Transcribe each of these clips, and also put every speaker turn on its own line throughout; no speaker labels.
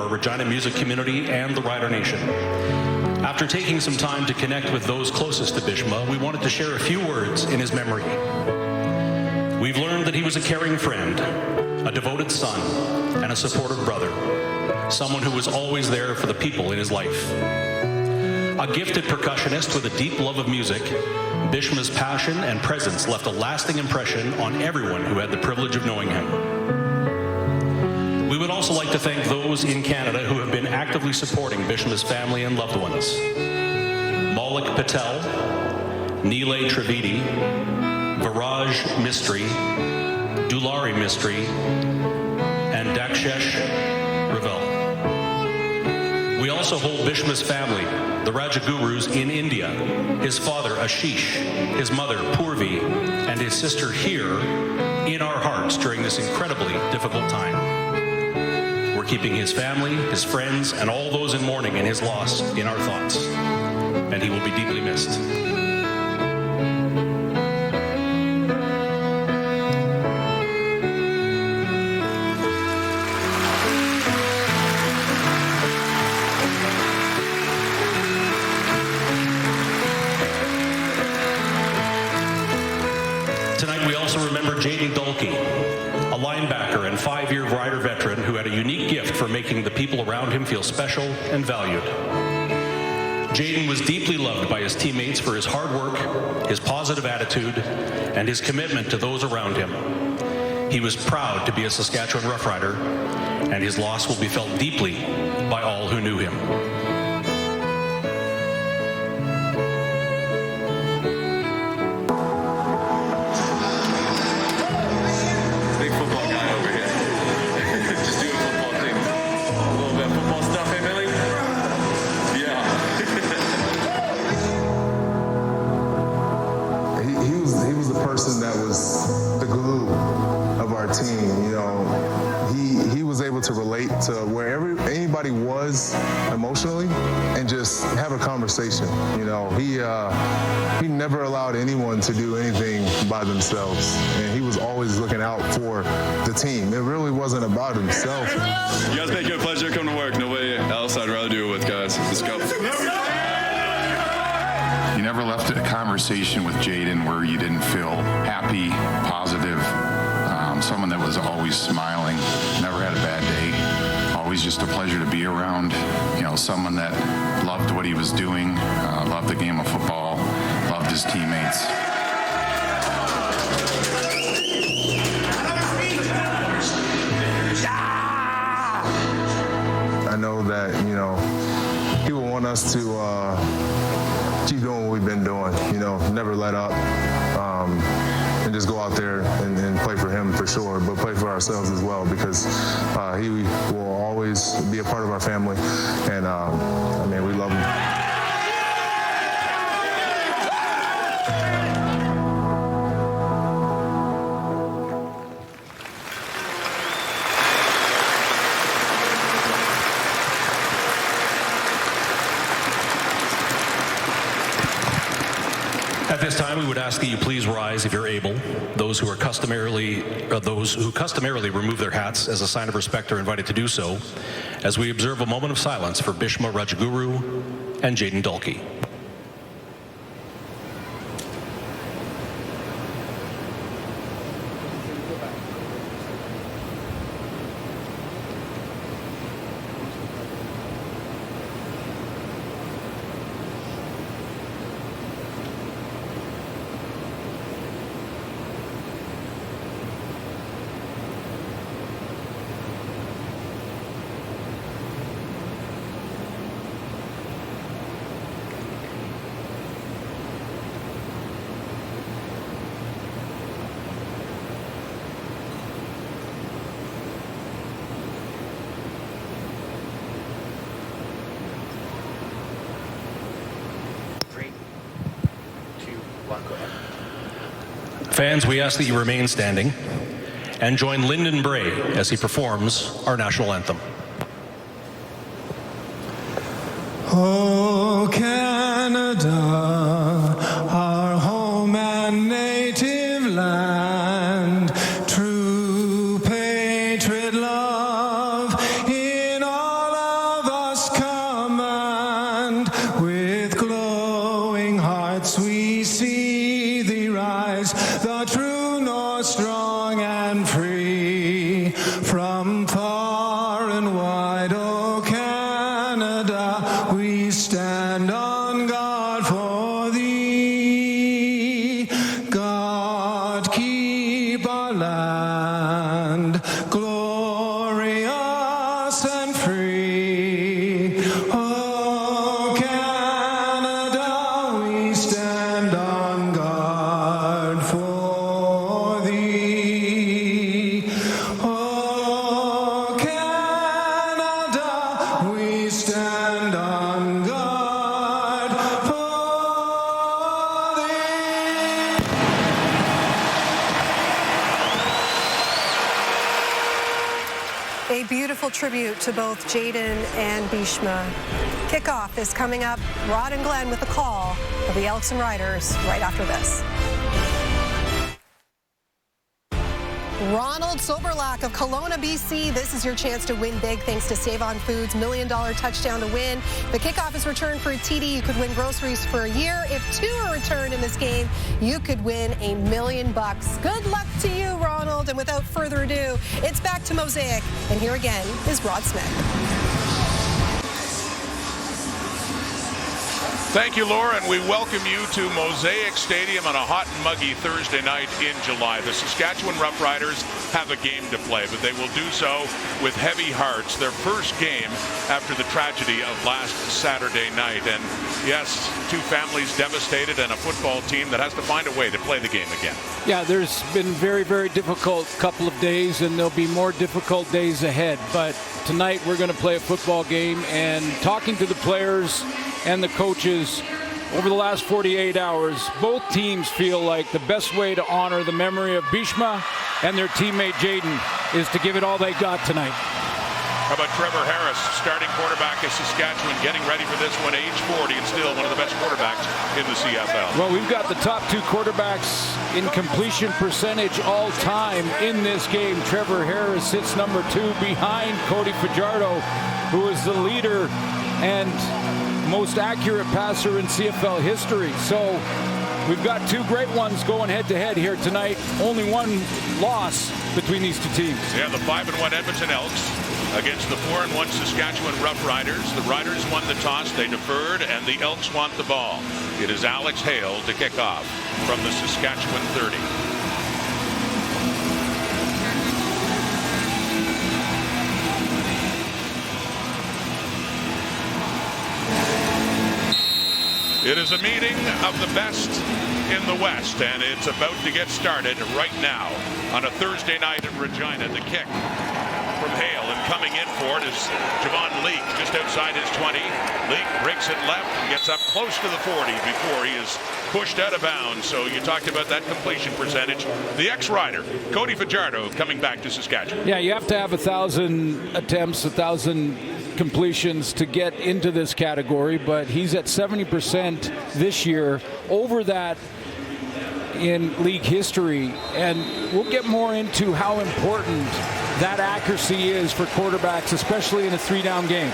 our Regina music community and the Rider Nation. After taking some time to connect with those closest to Bishma, we wanted to share a few words in his memory. We've learned that he was a caring friend, a devoted son, and a supportive brother, someone who was always there for the people in his life. A gifted percussionist with a deep love of music, Bishma's passion and presence left a lasting impression on everyone who had the privilege of knowing him. We would also like to thank those in Canada who have been actively supporting Bishma's family and loved ones. Maulik Patel, Neelay Trivedi, Viraj Mistry, Dulari Mistry, and Dakshesh Ravel. We also hold Bishma's family, the Rajagurus in India, his father Ashish, his mother Purvi, and his sister here in our hearts during this incredibly difficult time. We're keeping his family, his friends, and all those in mourning in his loss in our thoughts, and he will be deeply missed. Jaden Dulke, a linebacker and 5-year Rider veteran who had a unique gift for making the people around him feel special and valued. Jaden was deeply loved by his teammates for his hard work, his positive attitude, and his commitment to those around him. He was proud to be a Saskatchewan Roughrider, and his loss will be felt deeply by all who knew him.
That was the glue of our team. You know, he was able to relate to wherever anybody was emotionally and just have a conversation. You know, he never allowed anyone to do anything by themselves, and he was always looking out for the team. It really wasn't about himself.
You guys make it a pleasure to come to work. Nobody else I'd rather do it with, guys. Let's go.
You never left a conversation with Jaden where you didn't feel happy, positive, someone that was always smiling, never had a bad day, always just a pleasure to be around, you know, someone that loved what he was doing, loved the game of football, loved his teammates.
I know that, you know, he will want us to keep doing what we've been doing, you know, never let up, and just go out there and play for him for sure, but play for ourselves as well, because he will always be a part of our family, and I mean, we love him.
At this time, we would ask that you please rise if you're able. Those who customarily remove their hats as a sign of respect are invited to do so, as we observe a moment of silence for Bishma Rajaguru and Jaden Dulke. Fans, we ask that you remain standing and join Lyndon Bray as he performs our national anthem.
Oh, Canada, our home and native land, true patriot love in all and free. Oh, Canada, we stand on guard for thee. Oh, Canada, we stand on guard for thee.
A beautiful tribute to both Jayden and Bhishma. Kickoff is coming up. Rod and Glenn with the call of the Elks and Riders right after this. Ronald Soberlach of Kelowna, BC. This is your chance to win big thanks to Save On Foods' $1 million touchdown to win. The kickoff is returned for a TD. You could win groceries for a year. If 2 are returned in this game, you could win $1 million. Good luck to you, Ronald. And without further ado, it's back to Mosaic. And here again is Rod Smith.
Thank you, Laura, and we welcome you to Mosaic Stadium on a hot and muggy Thursday night in July. The Saskatchewan Roughriders have a game to play, but they will do so with heavy hearts. Their first game after the tragedy of last Saturday night. And yes, 2 families devastated and a football team that has to find a way to play the game again.
Yeah, there's been very, very difficult couple of days, and there'll be more difficult days ahead. But tonight we're going to play a football game, and talking to the players and the coaches over the last 48 hours, both teams feel like the best way to honor the memory of Bhishma and their teammate Jayden is to give it all they got tonight.
How about Trevor Harris, starting quarterback of Saskatchewan, getting ready for this one, age 40, and still one of the best quarterbacks in the CFL.
Well, we've got the top 2 quarterbacks in completion percentage all time in this game. Trevor Harris sits number 2 behind Cody Fajardo, who is the leader and most accurate passer in CFL history. So we've got 2 great ones going head-to-head here tonight. Only 1 loss between these 2 teams.
Yeah, the 5-1 Edmonton Elks against the 4-1 Saskatchewan Roughriders. The Riders won the toss, they deferred, and the Elks want the ball. It is Alex Hale to kick off from the Saskatchewan 30. It is a meeting of the best in the West, and it's about to get started right now on a Thursday night in Regina. The kick from Hale, and coming in for it is Javon Leake, just outside his 20. Leake breaks it left and gets up close to the 40 before he is pushed out of bounds. So you talked about that completion percentage. The ex-Rider, Cody Fajardo, coming back to Saskatchewan.
Yeah, you have to have 1,000 attempts, 1,000 completions to get into this category, but he's at 70% this year, over that in league history, and we'll get more into how important that accuracy is for quarterbacks, especially in a 3-down game.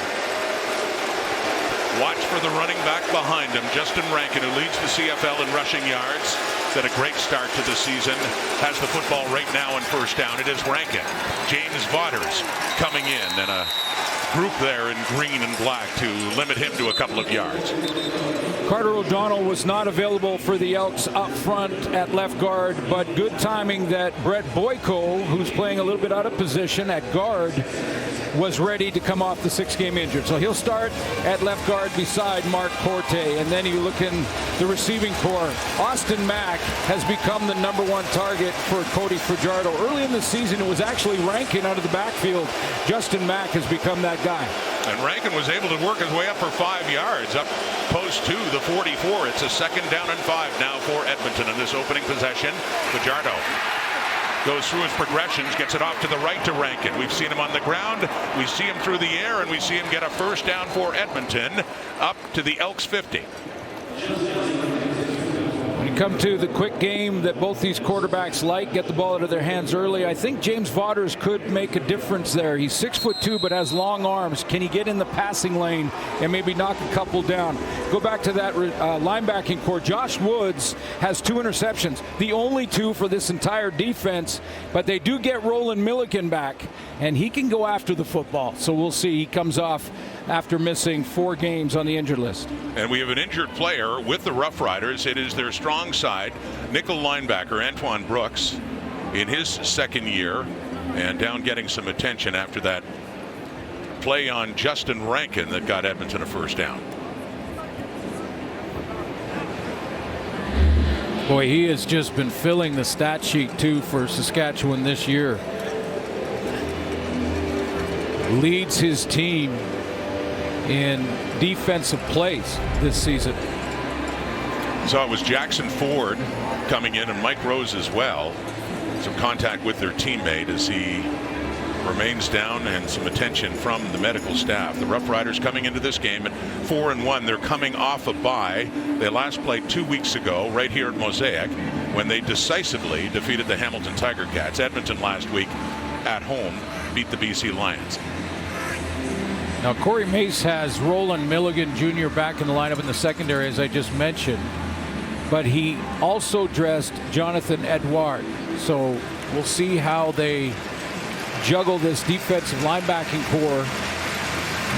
Watch for the running back behind him, Justin Rankin, who leads the CFL in rushing yards. Had a great start to the season. Has the football right now in first down. It is Rankin. James Vaughters coming in, and a group there in green and black to limit him to a couple of yards.
Carter O'Donnell was not available for the Elks up front at left guard, but good timing that Brett Boyko, who's playing a little bit out of position at guard, was ready to come off the 6-game injured. So he'll start at left guard beside Mark Corte, and then you look in the receiving corps. Austin Mack has become the #1 target for Cody Fajardo. Early in the season, it was actually Rankin out of the backfield. Justin Mack has become that guy.
And Rankin was able to work his way up for 5 yards, up post to the 44. It's a 2nd down and 5 now for Edmonton in this opening possession. Fajardo goes through his progressions, gets it off to the right to Rankin. We've seen him on the ground, we see him through the air, and we see him get a first down for Edmonton up to the Elks 50.
When you come to the quick game that both these quarterbacks like, get the ball out of their hands early, I think James Vaughters could make a difference there. He's 6'2", but has long arms. Can he get in the passing lane and maybe knock a couple down? Go back to that linebacking core. Josh Woods has 2 interceptions, the only 2 for this entire defense, but they do get Roland Milliken back, and he can go after the football. So we'll see. He comes off after missing 4 games on the injured list.
And we have an injured player with the Roughriders. It is their strong side, nickel linebacker Antoine Brooks, in his 2nd year, and down getting some attention after that play on Justin Rankin that got Edmonton a first down.
Boy, he has just been filling the stat sheet too for Saskatchewan this year. Leads his team in defensive plays this season.
So it was Jackson Ford coming in and Mike Rose as well. Some contact with their teammate as he remains down and some attention from the medical staff. The Roughriders coming into this game at 4-1. They're coming off a bye. They last played 2 weeks ago right here at Mosaic when they decisively defeated the Hamilton Tiger Cats. Edmonton last week at home beat the BC Lions.
Now Corey Mace has Roland Milligan Jr. back in the lineup in the secondary, as I just mentioned, but he also dressed Jonathan Edouard. So we'll see how they juggle this defensive linebacking core.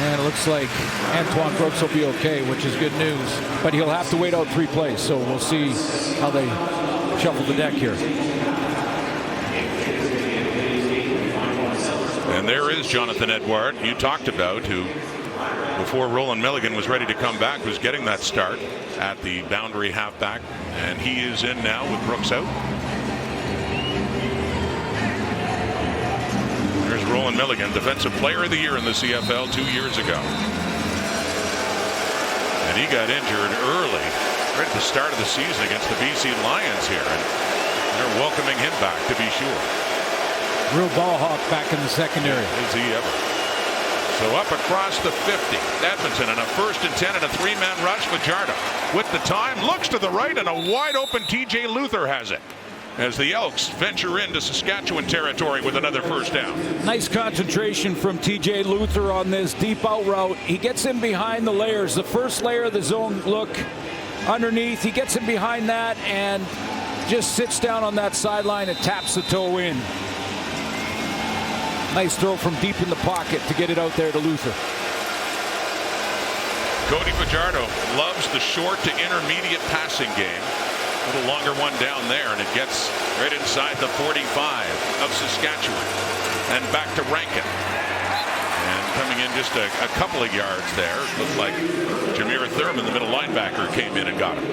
And it looks like Antoine Brooks will be okay, which is good news. But he'll have to wait out 3 plays, so we'll see how they shuffle the deck here.
And there is Jonathan Edouard, you talked about, who before Roland Milligan was ready to come back was getting that start at the boundary halfback. And he is in now with Brooks out. There's Roland Milligan, Defensive Player of the Year in the CFL 2 years ago. And he got injured early, right at the start of the season against the BC Lions here. And they're welcoming him back, to be sure.
Real ball hawk back in the secondary.
Is he ever? So up across the 50. Edmonton and a 1st and 10 and a 3-man rush. Fajardo with the time, looks to the right, and a wide open TJ Luther has it as the Elks venture into Saskatchewan territory with another first down.
Nice concentration from TJ Luther on this deep out route. He gets in behind the layers. The first layer of the zone look underneath. He gets in behind that and just sits down on that sideline and taps the toe in. Nice throw from deep in the pocket to get it out there to Luther.
Cody Fajardo loves the short to intermediate passing game. A little longer one down there, and it gets right inside the 45 of Saskatchewan. And back to Rankin. And coming in just a couple of yards there. Looked like Jameer Thurman, the middle linebacker, came in and got him.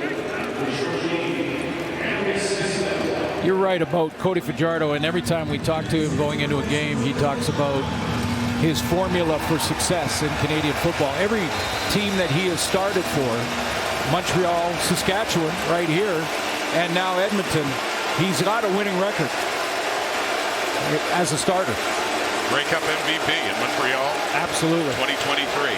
You're right about Cody Fajardo, and every time we talk to him going into a game, he talks about his formula for success in Canadian football. Every team that he has started for, Montreal, Saskatchewan, right here, and now Edmonton, he's got a winning record as a starter.
Grey Cup MVP in Montreal.
Absolutely.
2023.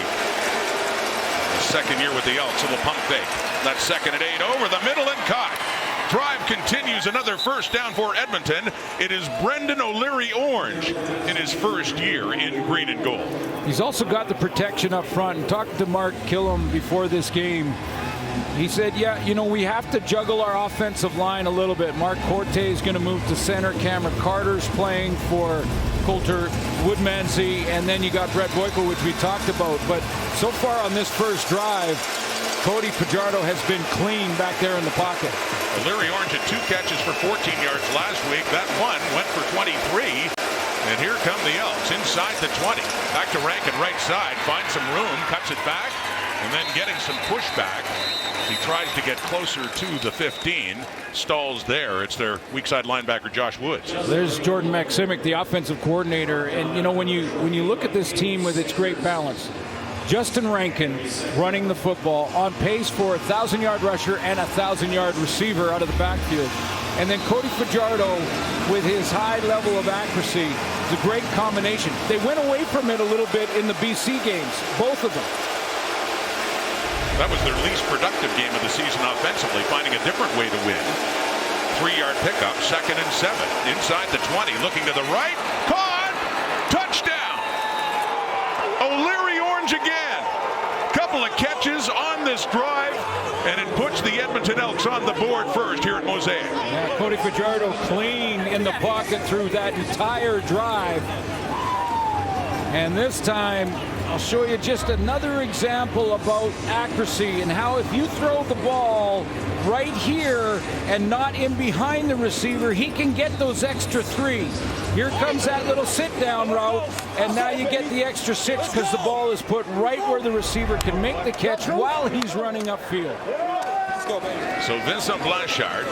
The second year with the Elks. Little pump fake. That 2nd and 8 over the middle and caught. Drive continues, another first down for Edmonton. It is Brendan O'Leary Orange in his first year in green and gold.
He's also got the protection up front. And talked to Mark Killam before this game. He said, yeah, you know, we have to juggle our offensive line a little bit. Mark Corte is going to move to center. Cameron Carter's playing for Coulter Woodmansey. And then you got Brett Boyko, which we talked about. But so far on this first drive, Cody Fajardo has been clean back there in the pocket.
O'Leary Orange had 2 catches for 14 yards last week. That one went for 23. And here come the Elks inside the 20. Back to Rankin right side. Finds some room. Cuts it back. And then getting some pushback. He tries to get closer to the 15. Stalls there. It's their weak side linebacker, Josh Woods.
There's Jordan Maksimic, the offensive coordinator. And, you know, when you look at this team with its great balance, Justin Rankin running the football, on pace for a 1,000-yard rusher and a 1,000-yard receiver out of the backfield. And then Cody Fajardo with his high level of accuracy. It's a great combination. They went away from it a little bit in the BC games, both of them.
That was their least productive game of the season offensively, finding a different way to win. 3-yard pickup, 2nd and 7. Inside the 20, looking to the right. Caught! Touchdown! O'Leary Orange again. Couple of catches on this drive, and it puts the Edmonton Elks on the board first here at Mosaic.
Yeah, Cody Fajardo clean in the pocket through that entire drive. And this time, I'll show you just another example about accuracy and how if you throw the ball right here and not in behind the receiver, he can get those extra 3. Here comes that little sit-down route, and now you get the extra 6 because the ball is put right where the receiver can make the catch while he's running upfield.
So Vincent Blanchard,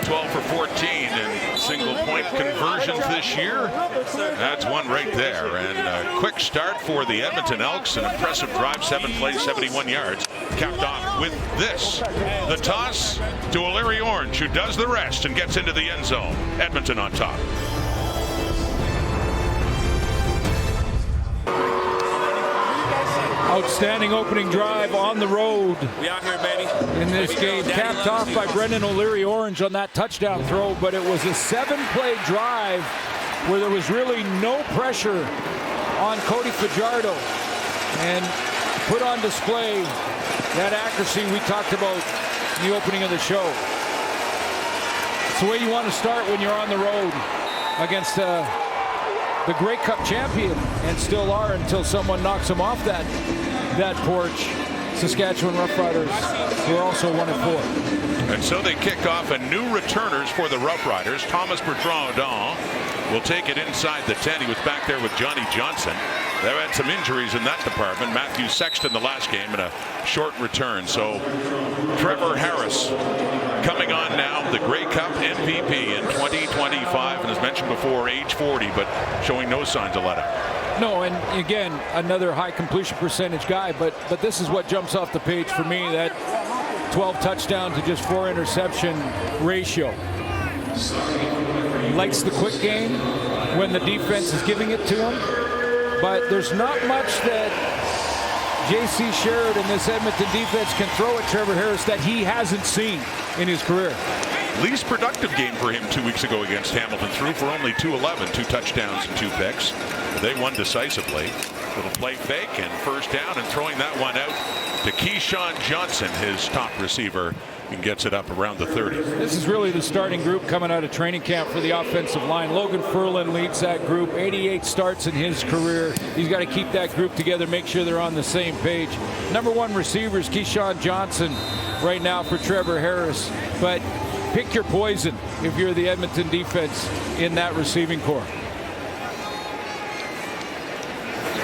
12 for 14 in single-point conversions this year. That's one right there. And a quick start for the Edmonton Elks. An impressive drive, 7 plays, 71 yards. Capped off with this. The toss to O'Leary Orange, who does the rest and gets into the end zone. Edmonton on top.
Outstanding opening drive on the road.
We out here, baby.
In this game, capped off by Brendan O'Leary Orange on that touchdown throw, but it was a 7-play drive where there was really no pressure on Cody Fajardo, and put on display that accuracy we talked about in the opening of the show. It's the way you want to start when you're on the road against the Grey Cup champion, and still are until someone knocks them off that porch. Saskatchewan Roughriders, who are also 1-4.
And so they kick off, and new returners for the Roughriders. Thomas Bertrand will take it inside the 10. He was back there with Johnny Johnson. They've had some injuries in that department. Matthew Sexton the last game in a short return. So Trevor Harris coming on now, the Grey Cup MVP in 2025, and as mentioned before, age 40, but showing no signs of letting.
No, and again, another high completion percentage guy, but this is what jumps off the page for me, that 12 touchdown to just 4 interception ratio. He likes the quick game when the defense is giving it to him, but there's not much that J.C. Sherrod and this Edmonton defense can throw at Trevor Harris that he hasn't seen in his career.
Least productive game for him 2 weeks ago against Hamilton. Threw for only 211, 2 touchdowns and 2 picks. They won decisively. Little play fake and first down, and throwing that one out to Keyshawn Johnson, his top receiver, and gets it up around the 30.
This is really the starting group coming out of training camp for the offensive line. Logan Ferlin leads that group. 88 starts in his career. He's got to keep that group together, make sure they're on the same page. Number 1 receiver is Keyshawn Johnson right now for Trevor Harris. But pick your poison if you're the Edmonton defense in that receiving corps.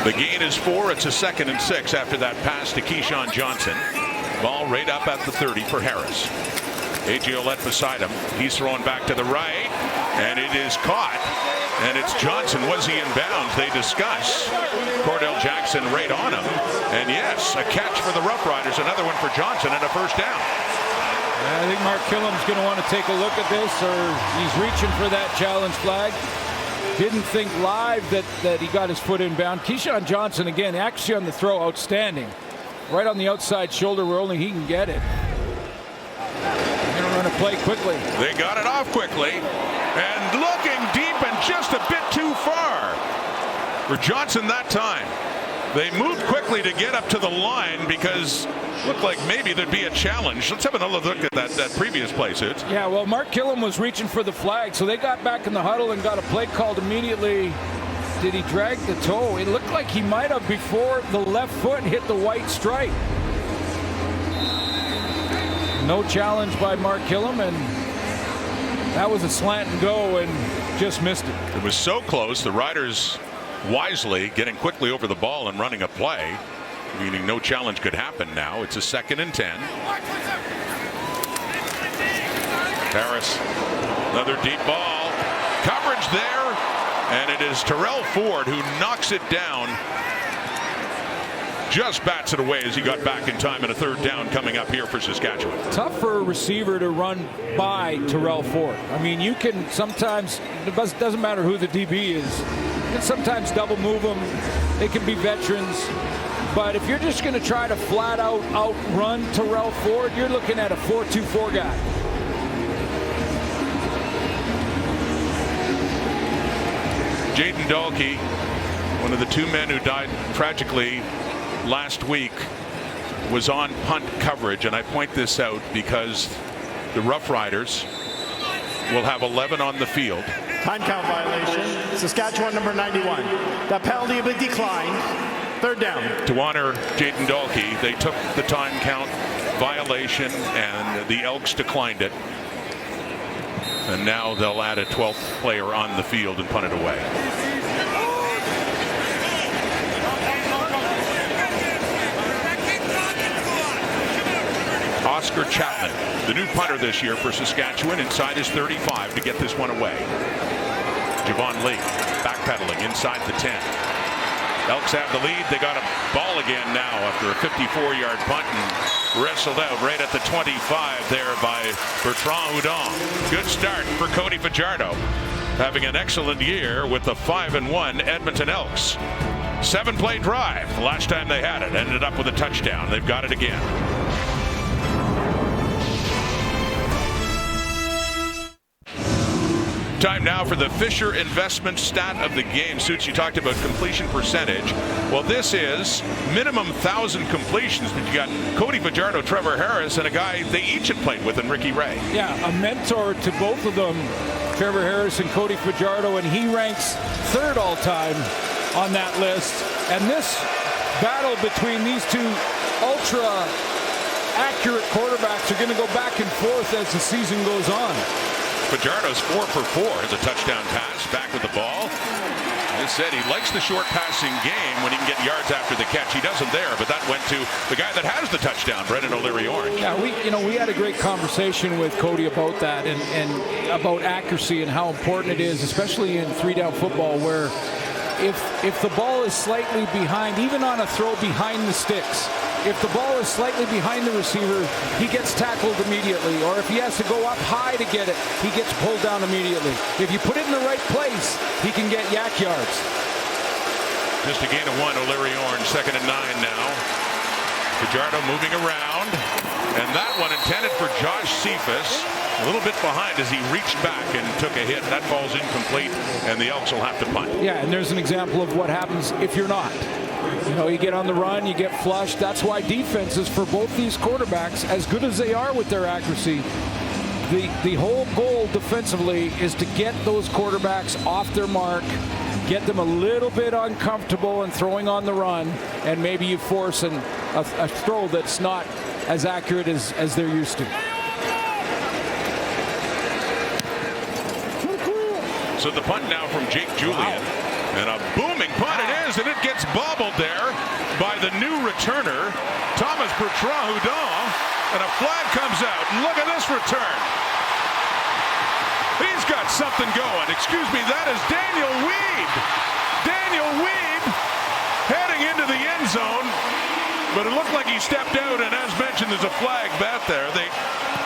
The gain is 4. It's a 2nd and 6 after that pass to Keyshawn Johnson. Ball right up at the 30 for Harris. A.J. Ouellette beside him. He's throwing back to the right, and it is caught. And it's Johnson. Was he in bounds? They discuss. Cordell Jackson right on him. And yes, a catch for the Roughriders. Another one for Johnson and a first down.
I think Mark Killam's going to want to take a look at this, or he's reaching for that challenge flag. Didn't think live that he got his foot inbound. Keyshawn Johnson, again, actually on the throw, outstanding. Right on the outside shoulder where only he can get it. They're going to run a play quickly.
They got it off quickly. And looking deep and just a bit too far for Johnson that time. They moved quickly to get up to the line because it looked like maybe there'd be a challenge. Let's have another look at that previous play, Suits.
Yeah, well, Mark Killam was reaching for the flag, so they got back in the huddle and got a play called immediately. Did he drag the toe? It looked like he might have before the left foot hit the white stripe. No challenge by Mark Killam, and that was a slant and go and just missed it.
It was so close. The Riders wisely getting quickly over the ball and running a play, meaning no challenge could happen now. It's a 2nd and 10. Harris, another deep ball. Coverage there, and it is Terrell Ford who knocks it down. Just bats it away as he got back in time, and a 3rd down coming up here for Saskatchewan.
Tough for a receiver to run by Terrell Ford. I mean, you can sometimes, it doesn't matter who the DB is, you can sometimes double move them. They can be veterans. But if you're just going to try to flat out outrun Terrell Ford, you're looking at a 4-2-4 guy.
Jaden Dahlke, one of the 2 men who died tragically last week, was on punt coverage, and I point this out because the Roughriders will have 11 on the field.
Time count violation. Saskatchewan number 91. The penalty will be declined. 3rd down.
To honor Jaden Dahlke, they took the time count violation, and the Elks declined it. And now they'll add a 12th player on the field and punt it away. Oscar Chapman, the new punter this year for Saskatchewan, inside his 35 to get this one away. Javon Lee backpedaling inside the 10. Elks have the lead. They got a ball again now after a 54-yard punt and wrestled out right at the 25 there by Bertrand Houdon. Good start for Cody Fajardo, having an excellent year with the 5-1 Edmonton Elks. 7-play drive. The last time they had it ended up with a touchdown. They've got it again. Time now for the Fisher investment stat of the game. Suits, you talked about completion percentage. Well, this is minimum 1,000 completions, but you got Cody Fajardo, Trevor Harris, and a guy they each had played with in Ricky Ray.
Yeah, a mentor to both of them, Trevor Harris and Cody Fajardo, and he ranks third all time on that list. And this battle between these two ultra accurate quarterbacks are going to go back and forth as the season goes on.
Fajardo's 4 for 4 as a touchdown pass, back with the ball. He said he likes the short passing game when he can get yards after the catch. He doesn't there, but that went to the guy that has the touchdown, Brendan O'Leary-Orange.
Yeah, we had a great conversation with Cody about that and about accuracy and how important it is, especially in 3-down football, where if the ball is slightly behind, even on a throw behind the sticks, if the ball is slightly behind the receiver, he gets tackled immediately. Or if he has to go up high to get it, he gets pulled down immediately. If you put it in the right place, he can get yak yards.
Just a gain of 1, O'Leary-Orange, 2nd and 9 now. Fajardo moving around. And that one intended for Josh Cephas. A little bit behind as he reached back and took a hit. That ball's incomplete, and the Elks will have to punt.
Yeah, and there's an example of what happens if you're not. You know, you get on the run, you get flushed. That's why defenses for both these quarterbacks, as good as they are with their accuracy, the whole goal defensively is to get those quarterbacks off their mark, get them a little bit uncomfortable and throwing on the run, and maybe you force a throw that's not as accurate as they're used to.
So the punt now from Jake Julian. Wow. And a booming punt it is, and it gets bobbled there by the new returner, Thomas Bertrand Houdon, and a flag comes out. And look at this return. He's got something going. Excuse me, that is Daniel Weeb. Daniel Weeb heading into the end zone, but it looked like he stepped out, and as mentioned, there's a flag back there. They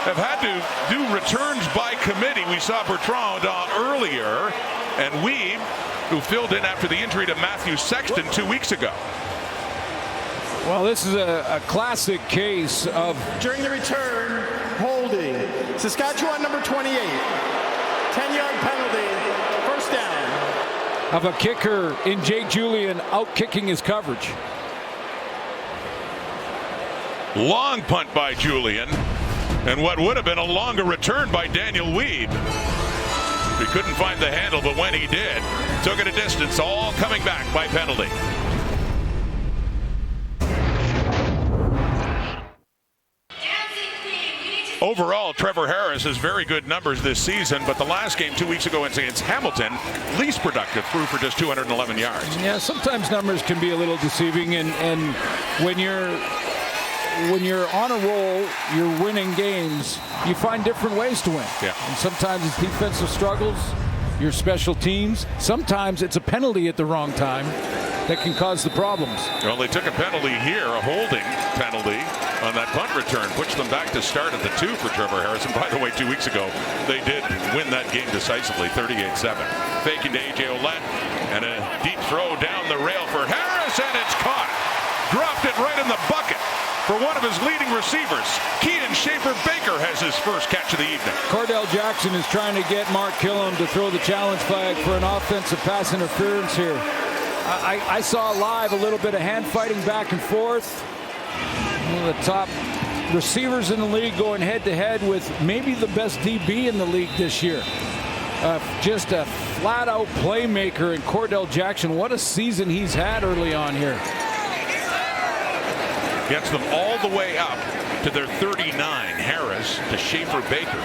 have had to do returns by committee. We saw Bertrand Houdon earlier, and Weeb, who filled in after the injury to Matthew Sexton 2 weeks ago.
Well, this is a classic case of...
During the return, holding. Saskatchewan number 28. 10-yard penalty. First down.
Of a kicker in Jake Julian out-kicking his coverage.
Long punt by Julian, and what would have been a longer return by Daniel Weeb. He couldn't find the handle, but when he did, took it a distance, all coming back by penalty. Overall, Trevor Harris has very good numbers this season, but the last game 2 weeks ago against Hamilton, least productive, threw for just 211 yards.
Yeah, sometimes numbers can be a little deceiving, and when you're on a roll, you're winning games, you find different ways to win.
Yeah.
And sometimes it's defensive struggles, your special teams. Sometimes it's a penalty at the wrong time that can cause the problems.
Well, they took a penalty here, a holding penalty on that punt return, puts them back to start at the 2 for Trevor Harris. And by the way, 2 weeks ago, they did win that game decisively, 38-7. Faking to A.J. Ouellette, and a deep throw down the rail for Harris, and it's caught. Dropped it right in the bucket for one of his leading receivers. Kean Schaefer-Baker has his first catch of the evening.
Cordell Jackson is trying to get Mark Killam to throw the challenge flag for an offensive pass interference here. I saw live a little bit of hand fighting back and forth. One of the top receivers in the league going head-to-head with maybe the best DB in the league this year. Just a flat-out playmaker in Cordell Jackson. What a season he's had early on here.
Gets them all the way up to their 39. Harris to Schaefer-Baker.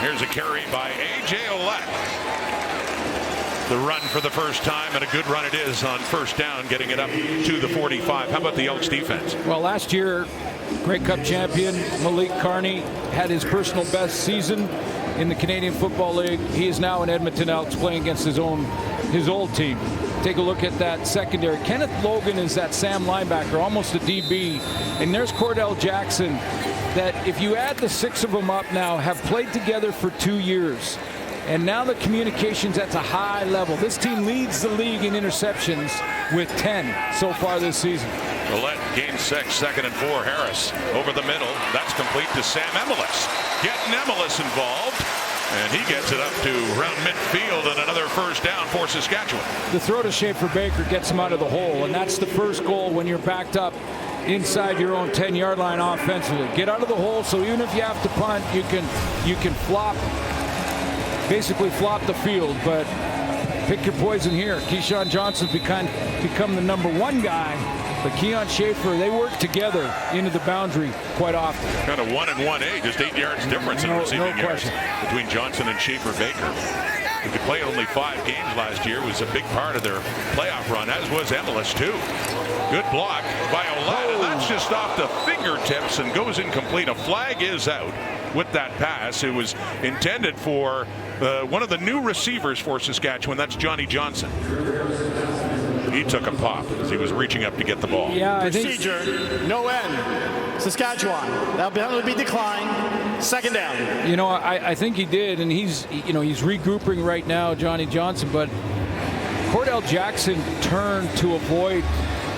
Here's a carry by A.J. Ouellette. The run for the first time, and a good run it is on first down, getting it up to the 45. How about the Elks defense?
Well, last year, Grey Cup champion Malik Carney had his personal best season in the Canadian Football League. He is now in Edmonton Elks playing against his old team. Take a look at that secondary. Kenneth Logan is that Sam linebacker, almost a DB. And there's Cordell Jackson, that if you add the 6 of them up now, have played together for 2 years. And now the communication's at a high level. This team leads the league in interceptions with 10 so far this season.
Ouellette gains 6, 2nd and 4. Harris over the middle. That's complete to Sam Emilus. Getting Emilus involved. And he gets it up to around midfield, and another first down for Saskatchewan.
The throw to Schaefer Baker gets him out of the hole, and that's the first goal when you're backed up inside your own 10-yard line offensively. Get out of the hole, so even if you have to punt, you can flop, basically flop the field. But pick your poison here. Keyshawn Johnson's become the number 1 guy. But Keon Schaefer, they work together into the boundary quite often.
Kind of 1 and 1A, just 8 yards difference in receiving yards between Johnson and Schaefer Baker. Who could play only 5 games last year, was a big part of their playoff run, as was Emilus too. Good block by Ouellette, and that's just off the fingertips and goes incomplete. A flag is out with that pass. It was intended for one of the new receivers for Saskatchewan. That's Johnny Johnson. He took a pop as he was reaching up to get the ball.
Yeah,
Procedure, no end. Saskatchewan, that'll penalty be declined. 2nd down.
You know, I think he did, and he's regrouping right now, Johnny Johnson. But Cordell Jackson turned to avoid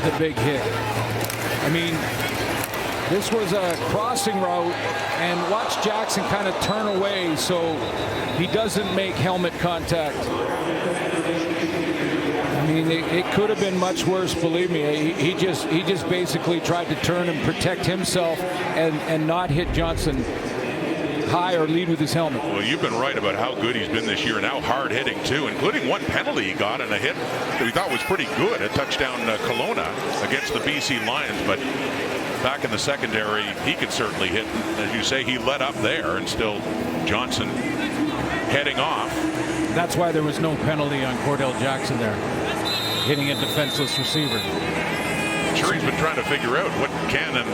the big hit. I mean, this was a crossing route, and watch Jackson kind of turn away so he doesn't make helmet contact. I mean, it could have been much worse, believe me. He just basically tried to turn and protect himself and not hit Johnson high or lead with his helmet.
Well, you've been right about how good he's been this year and how hard hitting too, including one penalty he got and a hit that we thought was pretty good, a touchdown Kelowna against the BC Lions. But back in the secondary, he could certainly hit. As you say, he let up there, and still Johnson heading off.
That's why there was no penalty on Cordell Jackson there, hitting a defenseless receiver.
I'm sure he's been trying to figure out what can and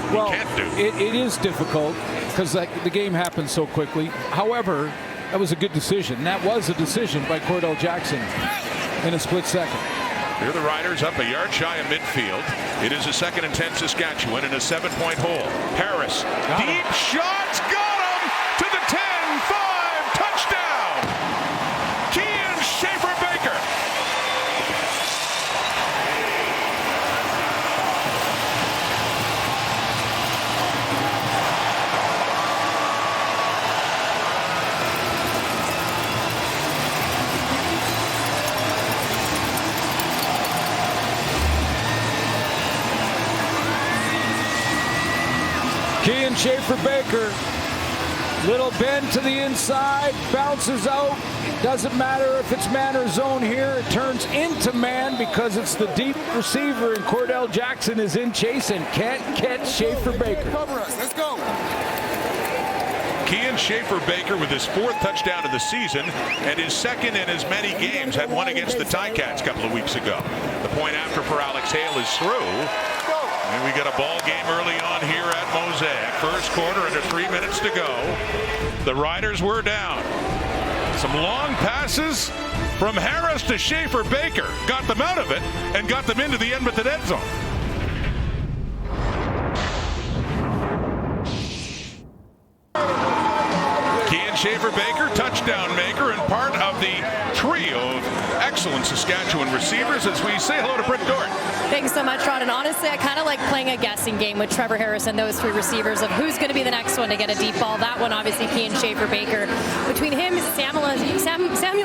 can't do.
It is difficult because the game happens so quickly. However, that was a good decision. That was a decision by Cordell Jackson in a split second.
Here are the Riders up a yard shy of midfield. It is a 2nd and 10 Saskatchewan in a 7-point hole. Harris, deep shots, got him to the 10-5, touchdown. Keon Schaefer Baker.
Keon Schaefer Baker, little bend to the inside, bounces out. Doesn't matter if it's man or zone here. It turns into man because it's the deep receiver, and Cordell Jackson is in chase and can't catch Schaefer Baker.
Cover us. Let's go.
Keon Schaefer Baker with his 4th touchdown of the season and his 2nd in as many games. Had one against the Ticats a couple of weeks ago. The point after for Alex Hale is through. And we get a ball game early on here at Mosaic. First quarter, under 3 minutes to go. The Riders were down. Some long passes from Harris to Schaefer Baker. Got them out of it and got them into the Edmonton end zone. Keon Schaefer Baker, touchdown maker, and part of the trio of excellent Saskatchewan receivers as we say hello to Britt Dort.
Thanks so much, Ron. And honestly, I kind of like playing a guessing game with Trevor Harris and those 3 receivers of who's going to be the next one to get a deep ball. That one, obviously, Keon Schaefer Baker. Between him, Samuel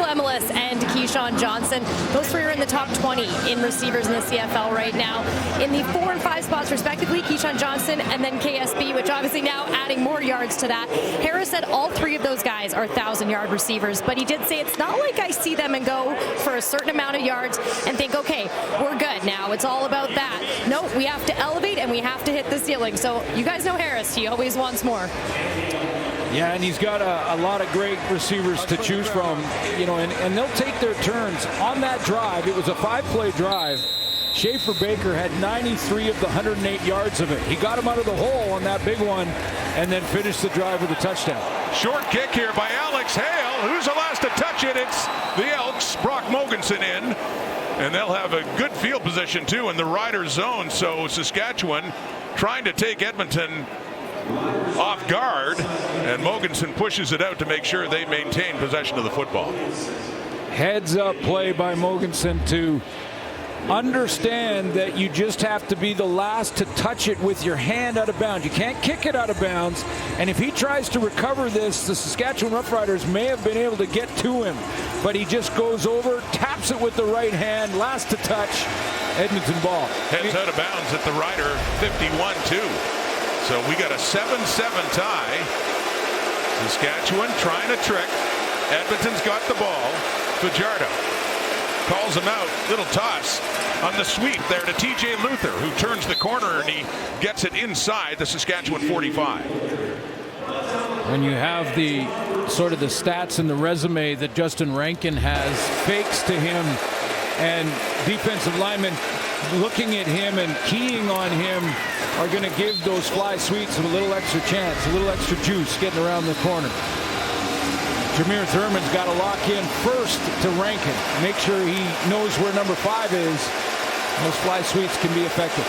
Emilus, and Keyshawn Johnson, those 3 are in the top 20 in receivers in the CFL right now. In the 4 and 5 spots, respectively, Keyshawn Johnson and then KSB, which obviously now adding more yards to that. Harris said all 3 of those guys are 1,000-yard receivers, but he did say it's not like I see them and go for a certain amount of yards and think, okay, we're good now. It's all about that. No, we have to elevate and we have to hit the ceiling. So you guys know Harris. He always wants more.
Yeah, and he's got a lot of great receivers to choose from, you know, and they'll take their turns. On that drive, it was a 5-play drive. Schaefer Baker had 93 of the 108 yards of it. He got him out of the hole on that big one and then finished the drive with a touchdown.
Short kick here by Alex Hale. Who's the last to touch it? It's the Elks. Brock Mogensen in. And they'll have a good field position, too, in the Riders zone. So Saskatchewan trying to take Edmonton off guard. And Mogensen pushes it out to make sure they maintain possession of the football.
Heads up play by Mogensen to understand that you just have to be the last to touch it with your hand out of bounds. You can't kick it out of bounds. And if he tries to recover this, the Saskatchewan Roughriders may have been able to get to him. But he just goes over, taps it with the right hand, last to touch, Edmonton ball.
Heads out of bounds at the Rider 51-2. So we got a 7-7 tie. Saskatchewan trying a trick. Edmonton's got the ball. Fajardo calls him out. Little toss on the sweep there to TJ Luther, who turns the corner and he gets it inside the Saskatchewan 45.
When you have the sort of the stats and the resume that Justin Rankin has, fakes to him and defensive linemen looking at him and keying on him are going to give those fly sweeps a little extra chance, a little extra juice getting around the corner. Jameer Thurman's got to lock in first to Rankin. Make sure he knows where number 5 is. Those fly sweeps can be effective.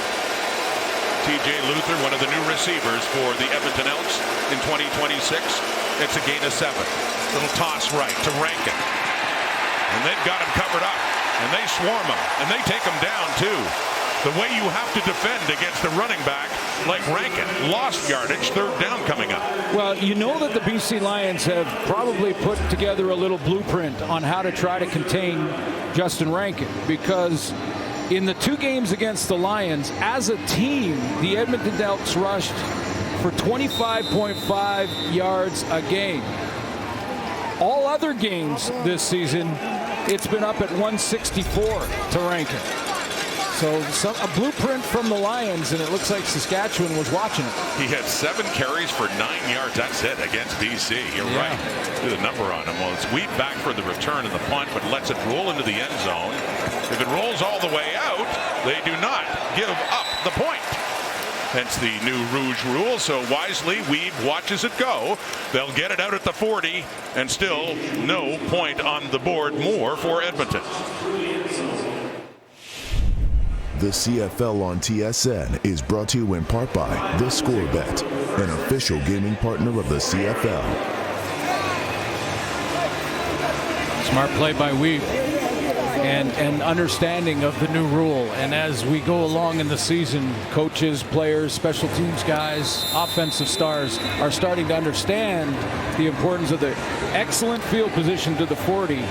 TJ Luther, one of the new receivers for the Edmonton Elks in 2026. It's a gain of 7. Little toss right to Rankin. And they've got him covered up. And they swarm him. And they take him down, too. The way you have to defend against a running back like Rankin. Lost yardage, third down coming up.
Well, you know that the BC Lions have probably put together a little blueprint on how to try to contain Justin Rankin, because in the 2 games against the Lions, as a team, the Edmonton Elks rushed for 25.5 yards a game. All other games this season, it's been up at 164 to Rankin. So a blueprint from the Lions, and it looks like Saskatchewan was watching it.
He had 7 carries for 9 yards. That's it against BC. You're right. Do the number on him. Well, it's Weed back for the return and the punt, but lets it roll into the end zone. If it rolls all the way out, they do not give up the point. Hence the new Rouge rule. So wisely, Weed watches it go. They'll get it out at the 40, and still no point on the board more for Edmonton.
The CFL on TSN is brought to you in part by The Score Bet, an official gaming partner of the CFL.
Smart play by Weave and understanding of the new rule. And as we go along in the season, coaches, players, special teams guys, offensive stars are starting to understand the importance of the excellent field position to the 40.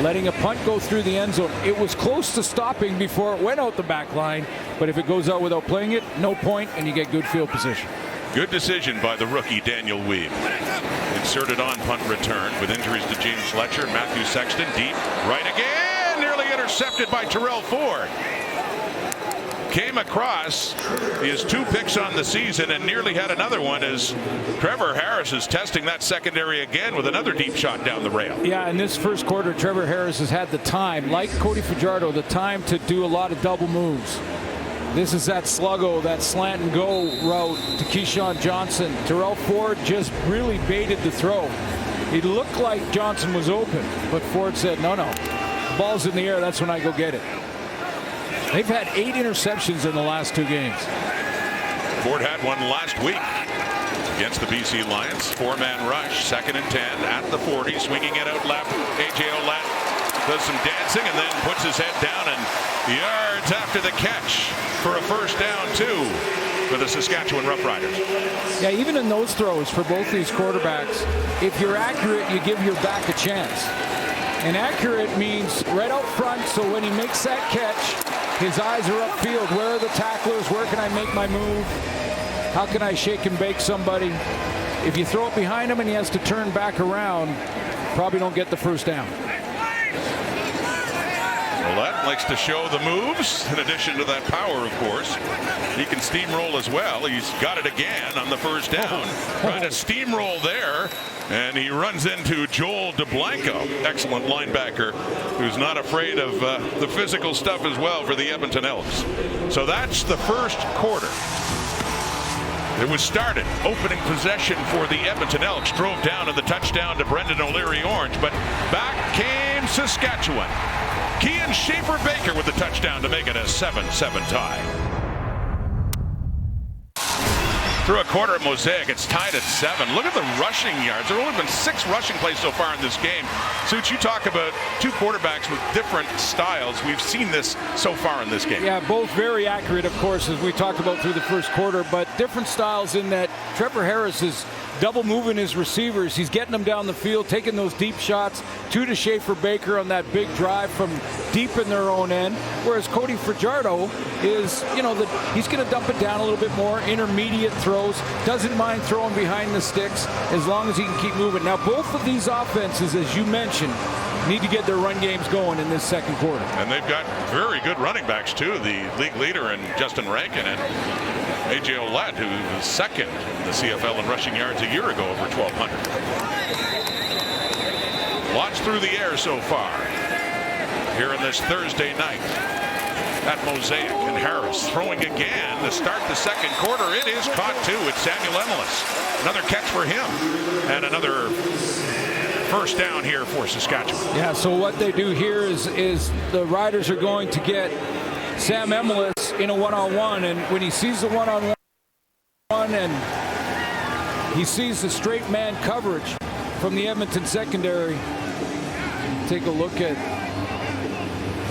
Letting a punt go through the end zone. It was close to stopping before it went out the back line, but if it goes out without playing it, no point, and you get good field position.
Good decision by the rookie Daniel Weave. Inserted on punt return with injuries to James Fletcher and Matthew Sexton. Deep right again, nearly intercepted by Terrell Ford. Came across. He has 2 picks on the season and nearly had another one as Trevor Harris is testing that secondary again with another deep shot down the rail.
Yeah, in this first quarter, Trevor Harris has had the time, like Cody Fajardo, the time to do a lot of double moves. This is that sluggo, that slant and go route to Keyshawn Johnson. Terrell Ford just really baited the throw. It looked like Johnson was open, but Ford said, no, the ball's in the air, that's when I go get it. They've had 8 interceptions in the last 2 games.
Ford had one last week against the BC Lions. 4-man rush, 2nd and 10 at the 40, swinging it out left. A.J. Ouellette does some dancing and then puts his head down, and yards after the catch for a first down, 2 for the Saskatchewan Roughriders.
Yeah, even in those throws for both these quarterbacks, if you're accurate, you give your back a chance. And accurate means right out front, so when he makes that catch, his eyes are upfield. Where are the tacklers? Where can I make my move? How can I shake and bake somebody? If you throw it behind him and he has to turn back around, probably don't get the first down.
Ouellette likes to show the moves. In addition to that power, of course, he can steamroll as well. He's got it again on the first down. Trying to steamroll there, and he runs into Joel DeBlanco, excellent linebacker, who's not afraid of the physical stuff as well for the Edmonton Elks. So that's the first quarter. It was started. Opening possession for the Edmonton Elks. Drove down to the touchdown to Brendan O'Leary Orange, but back came Saskatchewan. Kian Schaefer-Baker with the touchdown to make it a 7-7 tie. Through a quarter at Mosaic, it's tied at 7. Look at the rushing yards. There have only been 6 rushing plays so far in this game. Suits, you talk about 2 quarterbacks with different styles. We've seen this so far in this game.
Yeah, both very accurate, of course, as we talked about through the first quarter, but different styles in that Trevor Harris is double moving his receivers. He's getting them down the field, taking those deep shots. 2 to Schaefer-Baker on that big drive from deep in their own end. Whereas Cody Fajardo is, he's going to dump it down a little bit more, intermediate throws, doesn't mind throwing behind the sticks as long as he can keep moving. Now, both of these offenses, as you mentioned, need to get their run games going in this second quarter.
And they've got very good running backs, too. The league leader in Justin Rankin and A.J. Ouellette, who was second in the CFL in rushing yards a year ago, over 1,200. Lots through the air so far here in this Thursday night at Mosaic. And Harris throwing again to start the second quarter. It is caught, too. It's Samuel Emelis. Another catch for him. And another first down here for Saskatchewan.
Yeah, so what they do here is the Riders are going to get Sam Emelis in a one-on-one, and when he sees the one-on-one and he sees the straight man coverage from the Edmonton secondary, take a look at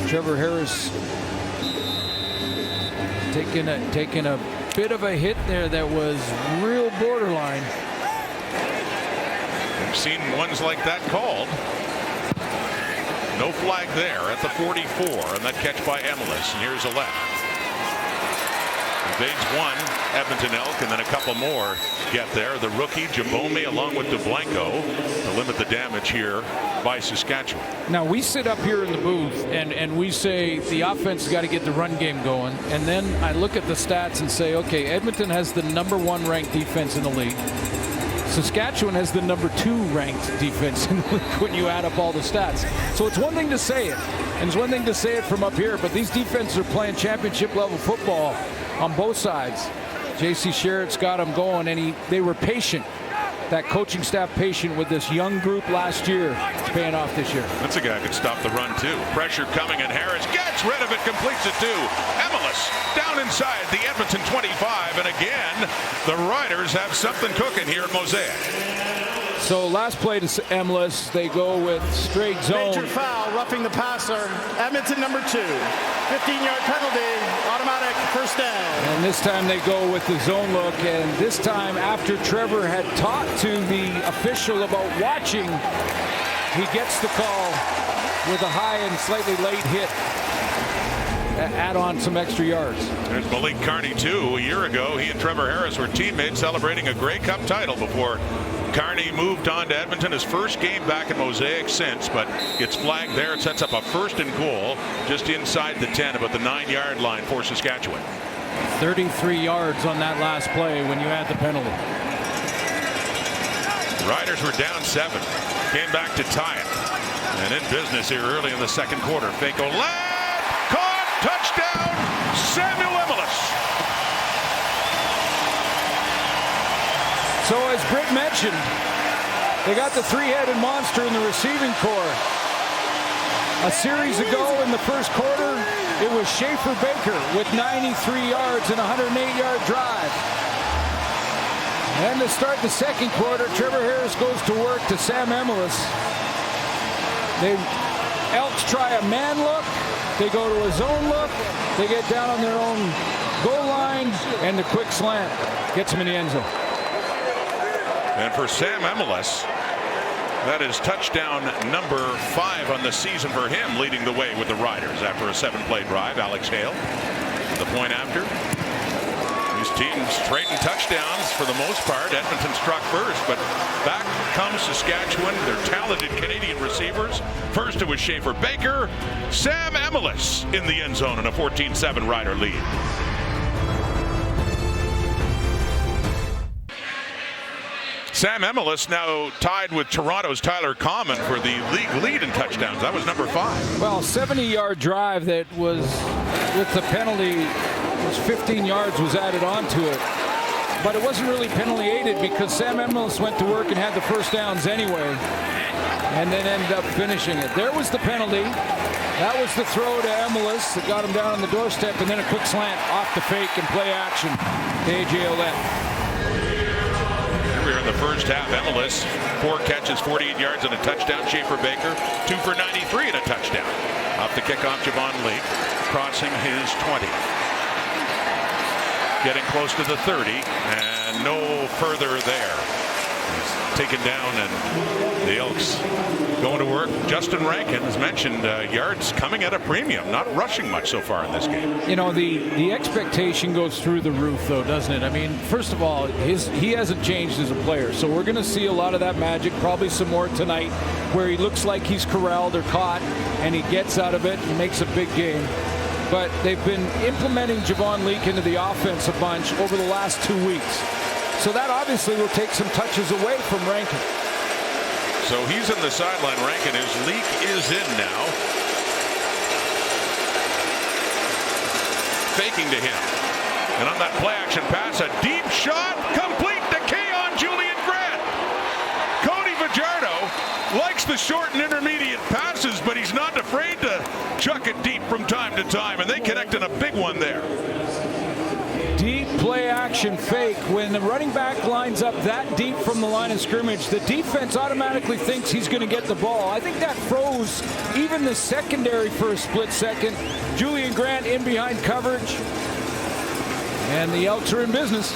Trevor Harris taking a bit of a hit there that was real borderline.
We've seen ones like that called. No flag there at the 44, and that catch by Emelis. And here's a left. Evades one Edmonton Elk, and then a couple more get there. The rookie Jabome along with DeBlanco to limit the damage here by Saskatchewan.
Now we sit up here in the booth and we say the offense has got to get the run game going, and then I look at the stats and say, okay, Edmonton has the #1 ranked defense in the league. Saskatchewan has the #2 ranked defense in the league when you add up all the stats. So it's one thing to say it, and it's one thing to say it from up here, but these defenses are playing championship level football on both sides. J.C. Sherritt's got them going, and they were patient. That coaching staff patient with this young group last year. It's paying off this year.
That's a guy who can stop the run, too. Pressure coming, and Harris gets rid of it, completes it, too. Emelis down inside the Edmonton 25, and again, the Riders have something cooking here at Mosaic.
So last play to Emelis, they go with straight zone.
Major foul, roughing the passer. Edmonton #2. 15-yard penalty, automatic first down.
And this time they go with the zone look, and this time after Trevor had talked to the official about watching, he gets the call with a high and slightly late hit. Add on some extra yards.
There's Malik Carney, too. A year ago, he and Trevor Harris were teammates celebrating a Grey Cup title before Carney moved on to Edmonton. His first game back at Mosaic since, but gets flagged there. It sets up a 1st and goal just inside the 10, about the 9-yard line for Saskatchewan.
33 yards on that last play when you add the penalty.
Riders were down 7. Came back to tie it. And in business here early in the second quarter. Fako left. Caught. Touchdown. Samuel Emelis.
So as Britt mentioned, they got the 3-headed monster in the receiving corps. A series ago in the first quarter, it was Schaefer-Baker with 93 yards and a 108-yard drive. And to start the second quarter, Trevor Harris goes to work to Sam Emelis. The Elks try a man look. They go to a zone look. They get down on their own goal line, and the quick slant gets them in the end zone.
And for Sam Emelis, that is touchdown number 5 on the season for him, leading the way with the Riders after a 7-play drive. Alex Hale, the point after. He's Teams trading touchdowns for the most part. Edmonton struck first, but back comes Saskatchewan. Their talented Canadian receivers. First it was Schaefer Baker. Sam Emilus in the end zone in a 14-7 Rider lead. Sam Emilus now tied with Toronto's Tyler Common for the league lead in touchdowns. That was number 5.
Well, 70-yard drive that was with the penalty. It was 15 yards was added onto it. But it wasn't really penalty aided because Sam Emilus went to work and had the first downs anyway. And then ended up finishing it. There was the penalty. That was the throw to Emilus that got him down on the doorstep. And then a quick slant off the fake and play action to A.J. Ouellette.
In the first half, Emilus 4 catches, 48 yards and a touchdown. Schaefer Baker 2 for 93 and a touchdown. Off the kickoff, Javon Leake crossing his 20. Getting close to the 30 and no further there. He's taken down and the Elks going to work. Justin Rankin has mentioned yards coming at a premium, not rushing much so far in this game.
You know, the expectation goes through the roof, though, doesn't it? I mean, first of all, he hasn't changed as a player, so we're going to see a lot of that magic, probably some more tonight, where he looks like he's corralled or caught, and he gets out of it and makes a big game. But they've been implementing Javon Leake into the offense a bunch over the last 2 weeks. So that obviously will take some touches away from Rankin.
So he's in the sideline. Rankin is. Leake is in now. Faking to him. And on that play action pass, a deep shot, complete to Keon Julian Grant. Cody Fajardo likes the short and intermediate passes, but he's not afraid to chuck it deep from time to time, and they connected a big one there.
Deep play action fake. When the running back lines up that deep from the line of scrimmage, the defense automatically thinks he's going to get the ball. I think that froze even the secondary for a split second. Julian Grant in behind coverage, and the Elks are in business.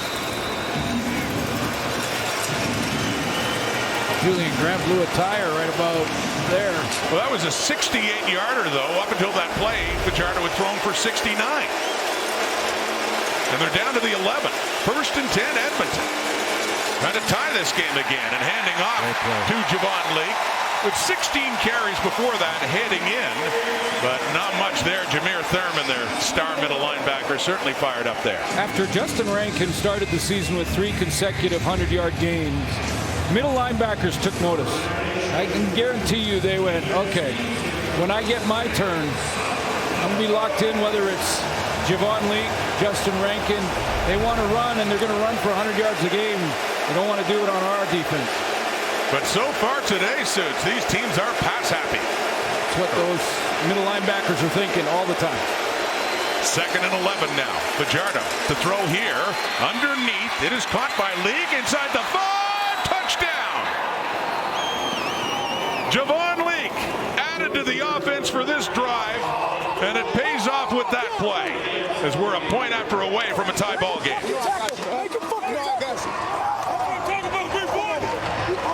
Julian Grant blew a tire right about there.
Well, that was a 68-yarder, though. Up until that play, Fajardo had thrown for 69. And they're down to the 11. 1st and 10, Edmonton. Trying to tie this game again and handing off to Javon Leake with 16 carries before that, heading in. But not much there. Jameer Thurman, their star middle linebacker, certainly fired up there.
After Justin Rankin started the season with 3 consecutive 100-yard games, middle linebackers took notice. I can guarantee you they went, okay, when I get my turn, I'm going to be locked in, whether it's Javon Leake, Justin Rankin. They want to run, and they're going to run for 100 yards a game. They don't want to do it on our defense.
But so far today, Suits, these teams are pass happy.
That's what those middle linebackers are thinking all the time.
2nd and 11 now. Fajardo to throw here. Underneath. It is caught by Leake inside the 5. Touchdown! Javon Leake added to the offense for this drive, and it pays off with that play, as we're a point after away from a tie ball game.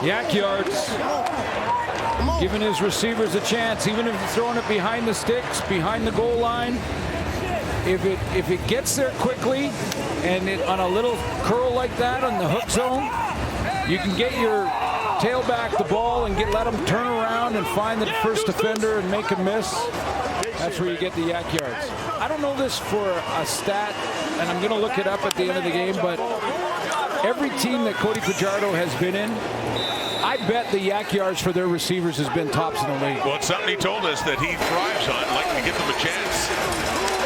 Yak yards, giving his receivers a chance, even if he's throwing it behind the sticks, behind the goal line. If it gets there quickly, and on a little curl like that on the hook zone, you can get your tailback the ball and let him turn around and find the first defender and make him miss. That's where you get the yak yards. I don't know this for a stat, and I'm going to look it up at the end of the game, but every team that Cody Fajardo has been in, I bet the yak yards for their receivers has been tops in the league.
Well, it's something he told us that he thrives on, like to give them a chance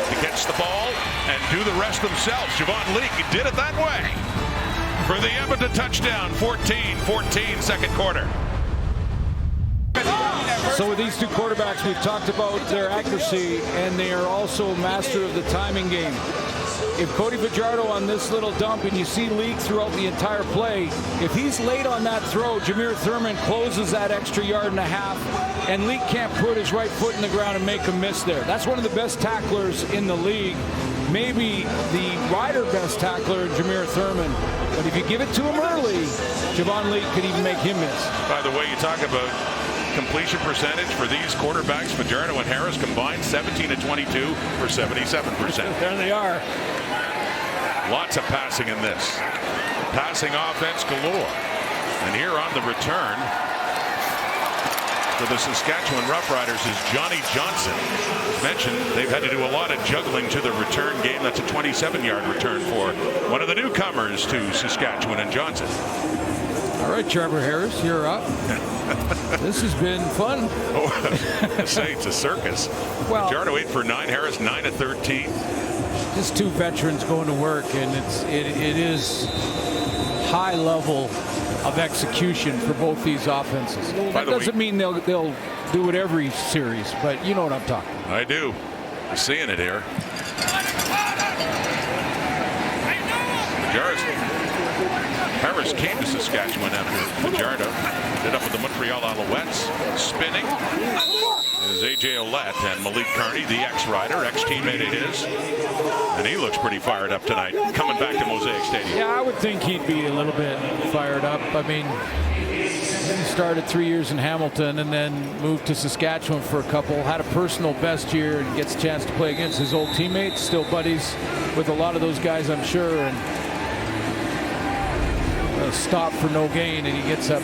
to catch the ball and do the rest themselves. Javon Leake did it that way for the Edmonton touchdown. 14-14, second quarter.
So with these two quarterbacks, we've talked about their accuracy, and they are also master of the timing game. If Cody Fajardo on this little dump, and you see Leake throughout the entire play, if he's late on that throw, Jameer Thurman closes that extra 1.5 yards, and Leake can't put his right foot in the ground and make him miss there. That's one of the best tacklers in the league. Maybe the Rider best tackler, Jameer Thurman. But if you give it to him early, Javon Leake could even make him miss.
By the way, you talk about completion percentage for these quarterbacks, Fajardo and Harris combined 17 to 22 for 77%.
There they are.
Lots of passing in this. Passing offense galore. And here on the return for the Saskatchewan Roughriders is Johnny Johnson. As mentioned, they've had to do a lot of juggling to the return game. That's a 27-yard return for one of the newcomers to Saskatchewan and Johnson.
All right, Trevor Harris, you're up. This has been fun.
Oh, say it's a circus.
Well,
Fajardo 8 for 9, Harris 9 of 13.
Just two veterans going to work, and it is high level of execution for both these offenses. That doesn't mean they'll do it every series, but you know what I'm talking about.
I do. I'm seeing it here. Harris came to Saskatchewan after Fajardo ended up with the Montreal Alouettes. Spinning is A.J. Ouellette and Malik Carney, the ex-rider, ex-teammate of his. And he looks pretty fired up tonight, coming back to Mosaic Stadium.
Yeah, I would think he'd be a little bit fired up. I mean, he started 3 years in Hamilton and then moved to Saskatchewan for a couple, had a personal best year and gets a chance to play against his old teammates, still buddies with a lot of those guys, I'm sure. And stop for no gain, and he gets up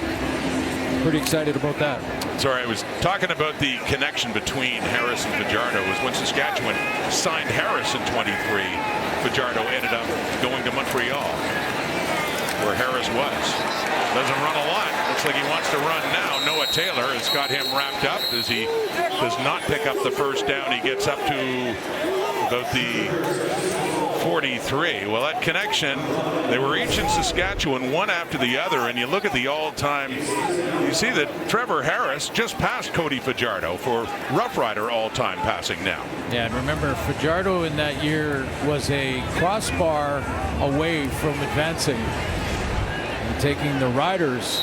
pretty excited about that.
Sorry, I was talking about the connection between Harris and Fajardo. Was when Saskatchewan signed Harris in 23, Fajardo ended up going to Montreal, where Harris was. Doesn't run a lot. Looks like he wants to run now. Noah Taylor has got him wrapped up as he does not pick up the first down. He gets up to about the 43. Well, that connection, they were each in Saskatchewan, one after the other, and you look at the all-time, you see that Trevor Harris just passed Cody Fajardo for Rough Rider all-time passing now.
Yeah, and remember, Fajardo in that year was a crossbar away from advancing and taking the Riders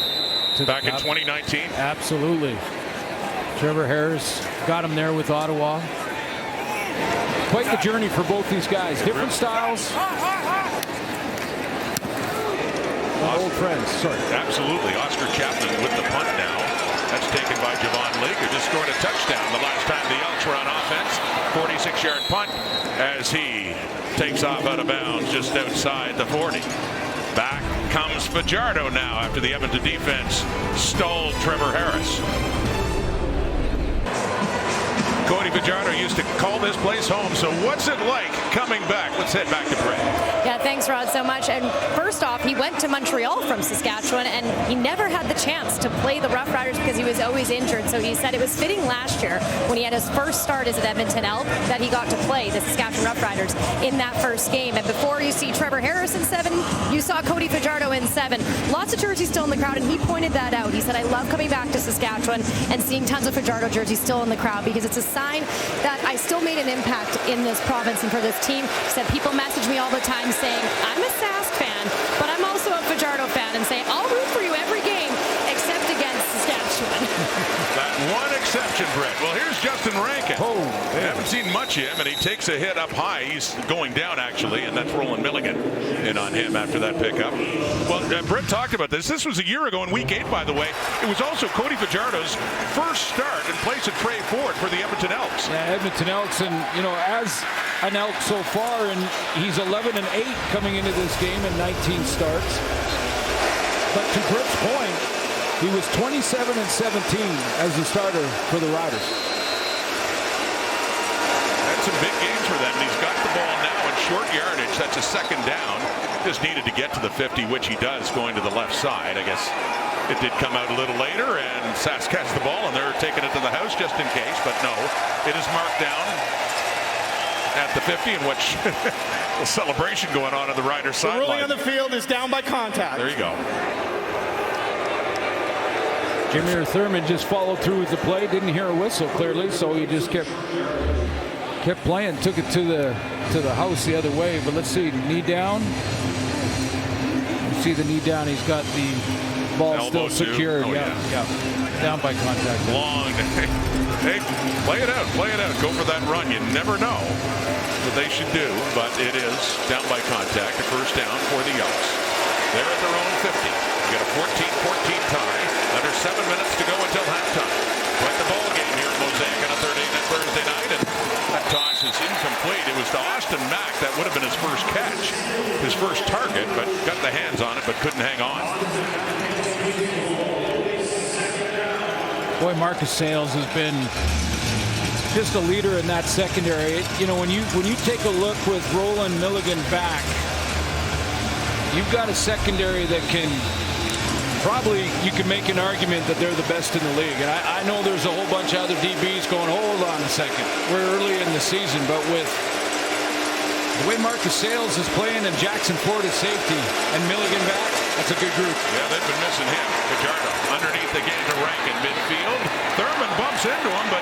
to
back in 2019.
Absolutely. Trevor Harris got him there with Ottawa. Quite the journey for both these guys. Different styles. Old friends. Sorry.
Absolutely. Oscar Chapman with the punt now. That's taken by Javon Leake, who just scored a touchdown the last time the Elks were on offense. 46-yard punt as he takes off out of bounds just outside the 40. Back comes Fajardo now after the Edmonton defense stole Trevor Harris. Cody Fajardo used to call this place home, so what's it like coming back? Let's head back to Brett.
Yeah, thanks, Rod, so much. And first off, he went to Montreal from Saskatchewan, and he never had the chance to play the Rough Riders because he was always injured. So he said it was fitting last year when he had his first start as an Edmonton Elk that he got to play the Saskatchewan Rough Riders in that first game. And before you see Trevor Harris in 7, you saw Cody Fajardo in 7. Lots of jerseys still in the crowd, and he pointed that out. He said, I love coming back to Saskatchewan and seeing tons of Fajardo jerseys still in the crowd because it's a sign that I still made an impact in this province and for this team. He said people message me all the time saying, I'm a Sask fan, but I'm also a Fajardo fan, and say, I'll root for you every game except against Saskatchewan.
That one exception, Brett. Well, here's Justin Rankin.
Oh,
I haven't seen much of him, and he takes a hit up high. He's going down, actually, and that's Roland Milligan in on him after that pickup. Well, Brett talked about this. This was a year ago in Week 8, by the way. It was also Cody Fajardo's first start in place of Trey Ford for the Edmonton Elks.
Yeah, Edmonton Elks, and, you know, as an Elk so far, and he's 11-8 coming into this game in 19 starts. But to Britt's point, he was 27-17 as a starter for the Riders.
That's some big games for them. And he's got the ball now in short yardage. That's a second down. Just needed to get to the 50, which he does, going to the left side. I guess it did come out a little later, and Sask has the ball, and they're taking it to the house just in case. But no, it is marked down at the 50, in which a celebration going on the Riders sideline.
The ruling on the field is down by contact.
There you go.
Jameer Thurman just followed through with the play, didn't hear a whistle clearly, so he just kept playing, took it to the house the other way. But let's see, knee down. You see the knee down. He's got the ball
Elbow
still secured.
Oh,
yeah, down by contact.
Long. Hey, play it out. Go for that run. You never know what they should do, but it is down by contact. A first down for the Elks. They're at their own 50. You got a 14-14 tie. Under 7 minutes to go until halftime. Quite the ball game here at Mosaic on a Thursday night, and that toss is incomplete. It was to Austin Mack. That would have been his first catch, his first target, but got the hands on it, but couldn't hang on.
Boy, Marcus Sayles has been just a leader in that secondary. You know, when you take a look with Roland Milligan back, you've got a secondary that can you can make an argument that they're the best in the league. And I know there's a whole bunch of other DBs going, hold on a second, we're early in the season, but with the way Marcus Sayles is playing and Jackson Ford is safety and Milligan back, that's a good group.
Yeah, they've been missing him. Fajardo underneath again to Rank in midfield. Thurman bumps into him, but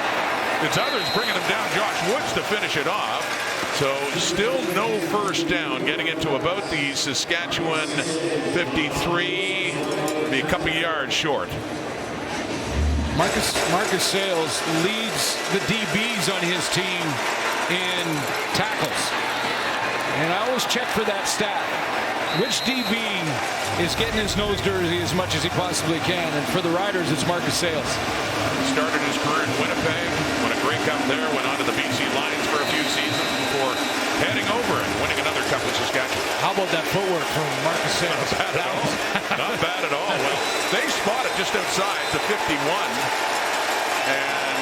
it's others bringing him down. Josh Woods to finish it off. So still no first down, getting it to about the Saskatchewan 53, be a couple yards short.
Marcus Sayles leads the DBs on his team in tackles. And I always check for that stat. Which DB is getting his nose dirty as much as he possibly can? And for the Riders, it's Marcus Sayles.
Started his career in Winnipeg, won a Grey Cup there, went on to the BC Lions for a few seasons before heading over and winning another cup with Saskatchewan.
How about that footwork from Marcus Sayles?
Not bad at all. Not bad at all. Well, they spot it just outside the 51. And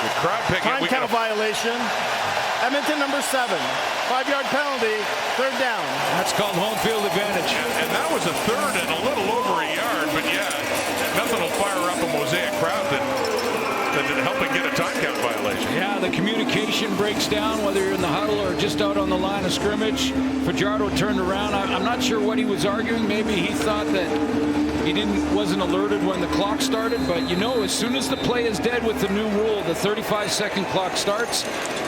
the crowd picking.
Time count violation. Edmonton number 7. 5-yard penalty. 3rd down.
That's called home field advantage.
And that was a 3rd and a little over a yard. But yeah, nothing will fire up a Mosaic crowd than helping get a time count violation.
Yeah, the communication breaks down, whether you're in the huddle or just out on the line of scrimmage. Fajardo turned around. I'm not sure what he was arguing. Maybe he thought that he wasn't alerted when the clock started, but you know, as soon as the play is dead with the new rule, the 35-second clock starts,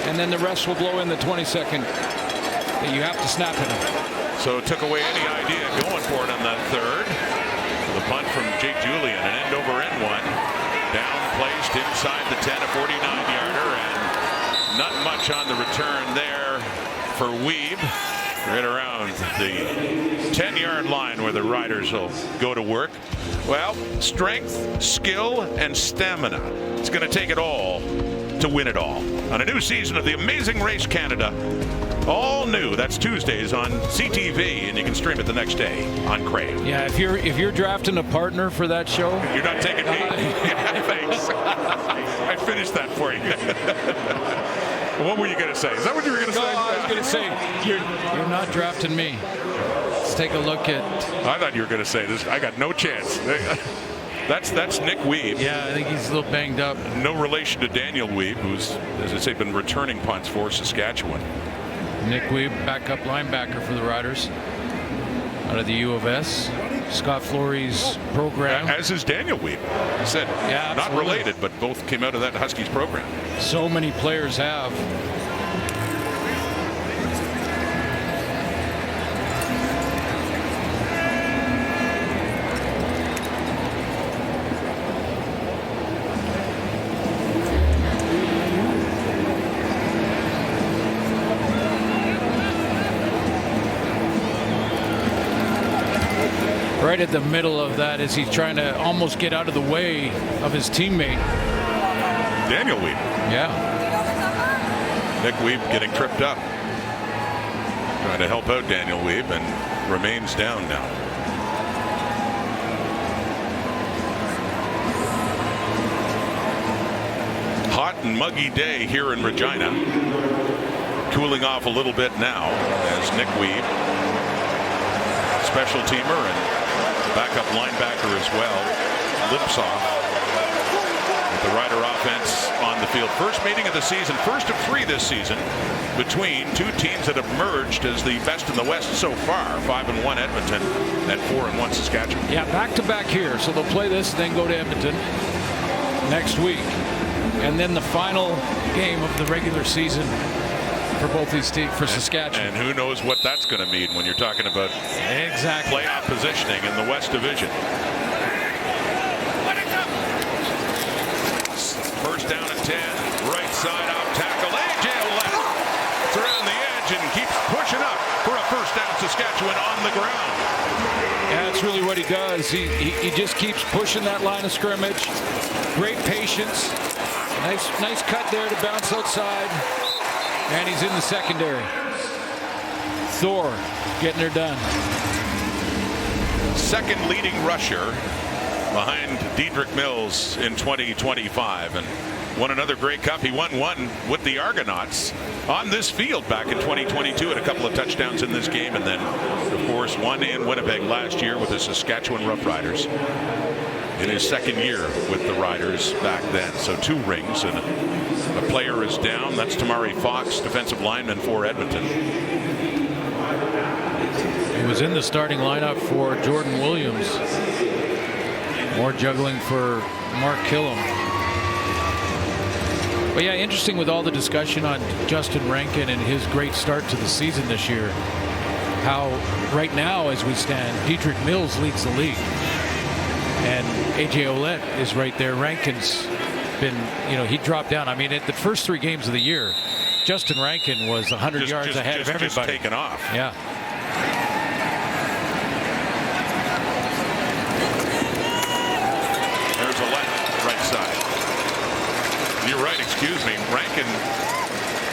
and then the rest will blow in the 20-second. You have to snap it.
So it took away any idea going for it on that 3rd. The punt from Jake Julian, an end over end one. Down placed inside the 10, a 49-yarder, and not much on the return there for Weeb. Right around the 10-yard line where the Riders will go to work. Well, strength, skill, and stamina. It's going to take it all to win it all. On a new season of The Amazing Race Canada. All new. That's Tuesdays on CTV, and you can stream it the next day on Crave.
Yeah, if you're drafting a partner for that show,
you're not taking me. Yeah, thanks. I finished that for you. What were you going to say? Is that what you were going to say?
I was going to say you're not drafting me. Let's take a look at.
I thought you were going to say this. I got no chance. That's Nick Weeb.
Yeah, I think he's a little banged up.
No relation to Daniel Weeb, who's, as I say, been returning punts for Saskatchewan.
Nick Weeb, backup linebacker for the Riders, out of the U of S. Scott Flory's program.
As is Daniel Weeb. I said,
yeah,
not related, but both came out of that Huskies program.
So many players have. Right at the middle of that as he's trying to almost get out of the way of his teammate.
Daniel Weeb.
Yeah.
Nick Weeb getting tripped up. Trying to help out Daniel Weeb and remains down now. Hot and muggy day here in Regina. Cooling off a little bit now as Nick Weeb, special teamer and backup linebacker as well, lips off with the Rider offense on the field. First meeting of the season, first of 3 this season between two teams that have merged as the best in the West so far. 5-1 Edmonton at 4-1 Saskatchewan.
Yeah, back-to-back here. So they'll play this, then go to Edmonton next week. And then the final game of the regular season for both these teams, for Saskatchewan.
And who knows what that's going to mean when you're talking about
exactly
playoff positioning in the West Division. First down and 10, right side out tackle. A.J. left. It's around the edge and keeps pushing up for a first down. Saskatchewan on the ground.
Yeah, that's really what he does. He just keeps pushing that line of scrimmage. Great patience. Nice cut there to bounce outside. And he's in the secondary. Thor getting her done.
Second leading rusher behind Dedrick Mills in 2025, and won another Grey Cup. He won one with the Argonauts on this field back in 2022, and a couple of touchdowns in this game, and then of course one in Winnipeg last year with the Saskatchewan Roughriders in his second year with the Riders back then. So 2 rings, and a player is down. That's Tamari Fox, defensive lineman for Edmonton.
He was in the starting lineup for Jordan Williams. More juggling for Mark Killam. But yeah, interesting with all the discussion on Justin Rankin and his great start to the season this year. How right now, as we stand, Dedrick Mills leads the league. And A.J. Ouellette is right there. Rankin's been, he dropped down. I mean, at the first 3 games of the year, Justin Rankin was 100 yards ahead of everybody.
Just taken off.
Yeah.
There's Ouellette, right side. You're right, excuse me. Rankin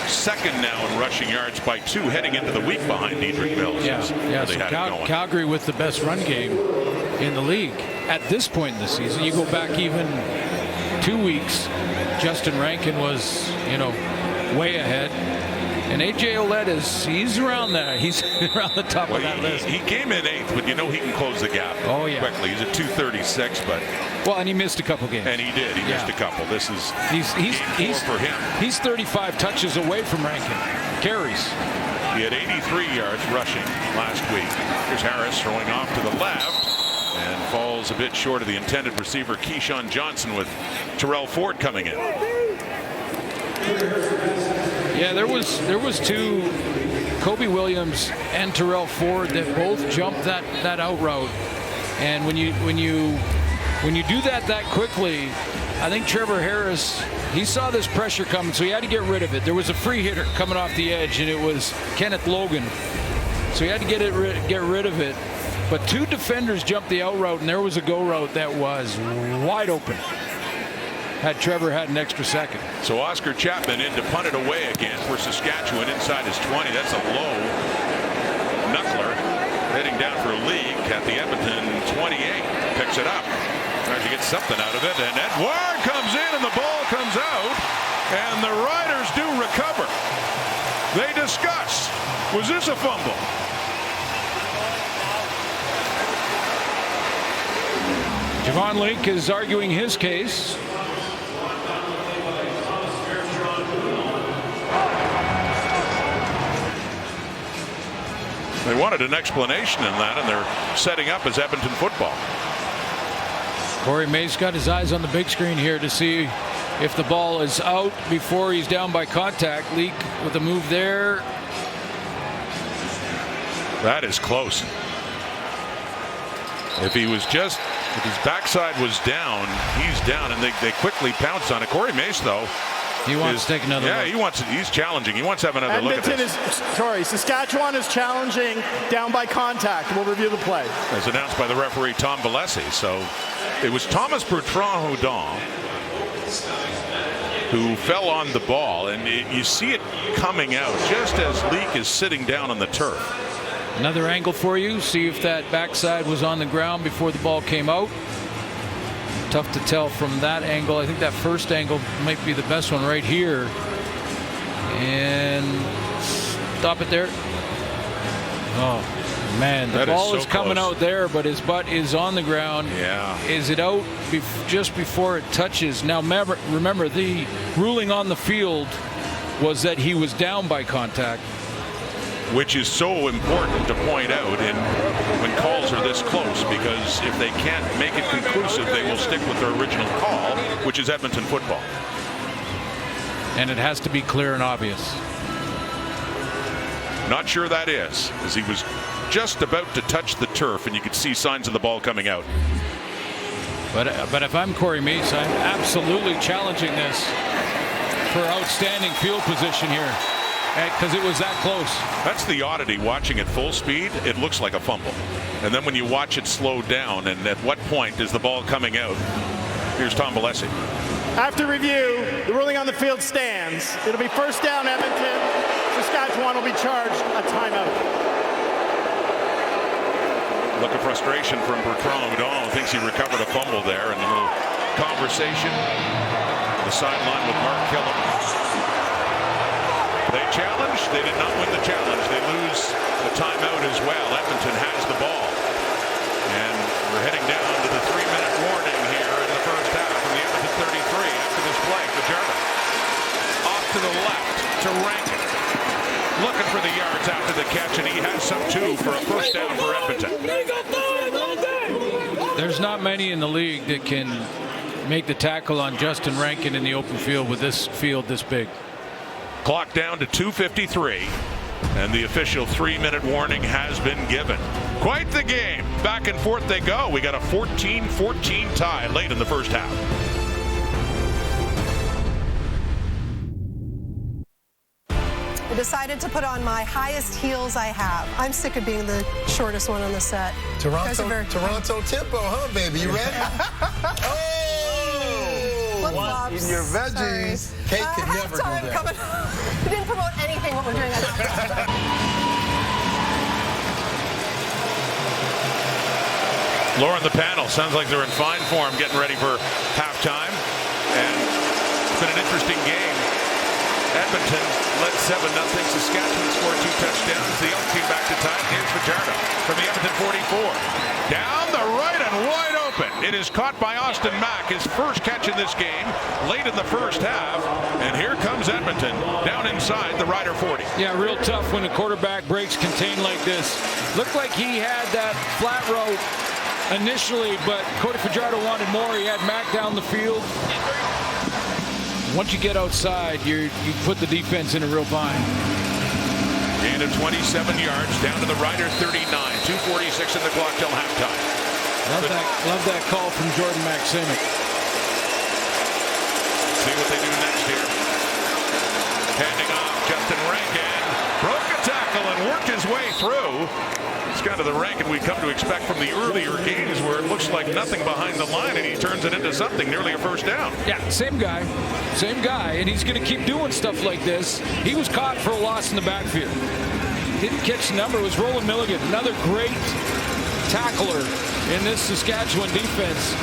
second now in rushing yards by 2, heading into the week behind Dedrick Mills.
Yeah. So Calgary with the best run game in the league at this point in the season. You go back even 2 weeks, Justin Rankin was, way ahead. And A.J. Ouellette he's around there. He's around the top of that list.
He came in 8th, but he can close the gap quickly. He's at 236, but...
Well, and he missed a couple games.
And he did. He missed a couple. This is game 4 for him.
He's 35 touches away from Rankin. Carries.
He had 83 yards rushing last week. Here's Harris throwing off to the left and falls a bit short of the intended receiver, Keyshawn Johnson, with Terrell Ford coming in.
Yeah, there was 2, Kobe Williams and Terrell Ford, that both jumped that out route. And when you do that quickly, I think Trevor Harris, he saw this pressure coming, so he had to get rid of it. There was a free hitter coming off the edge, and it was Kenneth Logan. So he had to get rid of it. But 2 defenders jumped the out route, and there was a go route that was wide open. Had Trevor had an extra second.
So Oscar Chapman in to punt it away again for Saskatchewan inside his 20. That's a low knuckler. Heading down for a leak at the Edmonton 28. Picks it up. Tries to get something out of it. And Edouard comes in and the ball comes out. And the Riders do recover. They discuss. Was this a fumble?
Javon Link is arguing his case.
They wanted an explanation in that, and they're setting up as Edmonton football.
Corey May's got his eyes on the big screen here to see if the ball is out before he's down by contact. Leak with a move there.
That is close. If his backside was down, he's down, and they quickly pounce on it. Corey Mace, though,
he wants to take another look.
He wants it. He's challenging. He wants to have another look at this.
Saskatchewan is challenging down by contact. We'll review the play.
As announced by the referee, Tom Valesi. So it was Thomas Bertrand-Houdon who fell on the ball, and you see it coming out just as Leak is sitting down on the turf.
Another angle for you. See if that backside was on the ground before the ball came out. Tough to tell from that angle. I think that first angle might be the best one right here. And stop it there. Oh, man. The ball is coming out there, but his butt is on the ground.
Yeah.
Is it out just before it touches? Now, remember, the ruling on the field was that he was down by contact.
Which is so important to point out when calls are this close, because if they can't make it conclusive, they will stick with their original call, which is Edmonton football.
And it has to be clear and obvious.
Not sure that is, as he was just about to touch the turf, and you could see signs of the ball coming out.
But if I'm Corey Mace, I'm absolutely challenging this for outstanding field position here. Because it was that close.
That's the oddity. Watching at full speed, it looks like a fumble. And then when you watch it slow down, and at what point is the ball coming out? Here's Tom Valesi.
After review, the ruling on the field stands. It'll be first down, Edmonton. Saskatchewan will be charged a timeout.
Look of frustration from Bertrand Gudon. Thinks he recovered a fumble there, and a little conversation on the sideline with Mark Killam. They challenged. They did not win the challenge. They lose the timeout as well. Edmonton has the ball. And we're heading down to the 3-minute warning here in the first half from the Edmonton 33 after this play. Fajardo off to the left to Rankin. Looking for the yards after the catch, and he has some too for a first down for Edmonton.
There's not many in the league that can make the tackle on Justin Rankin in the open field with this field this big.
Clock down to 2:53, and the official 3-minute warning has been given. Quite the game. Back and forth they go. We got a 14-14 tie late in the first half.
I decided to put on my highest heels I have. I'm sick of being the shortest one on the set.
Toronto tempo, huh, baby? You ready?
Flip-flops.
Eating your veggies.
Sorry.
Kate could never do
Halftime
that.
coming. We didn't promote anything what we're doing at halftime.
Laura on the panel. Sounds like they're in fine form getting ready for halftime. And it's been an interesting game. Edmonton led 7-0. Saskatchewan scored 2 touchdowns. The Elks came back to tie. Here's Fajardo from the Edmonton 44. Down the right and wide open. It is caught by Austin Mack. His first catch in this game late in the first half. And here comes Edmonton down inside the Rider 40.
Yeah, real tough when the quarterback breaks contain like this. Looked like he had that flat route initially, but Cody Fajardo wanted more. He had Mack down the field. Once you get outside, you put the defense in a real bind.
Gain of 27 yards down to the Rider 39. 2:46 in the clock till halftime.
Love that call from Jordan Maximic.
See what they do next here. Handing off Justin Rankin. Broke a tackle and worked his way through. It's kind of the Rankin we come to expect from the earlier games where it looks like nothing behind the line and he turns it into something, nearly a first down.
Yeah, same guy, and he's going to keep doing stuff like this. He was caught for a loss in the backfield. Didn't catch the number. It was Roland Milligan, another great tackler in this Saskatchewan defense,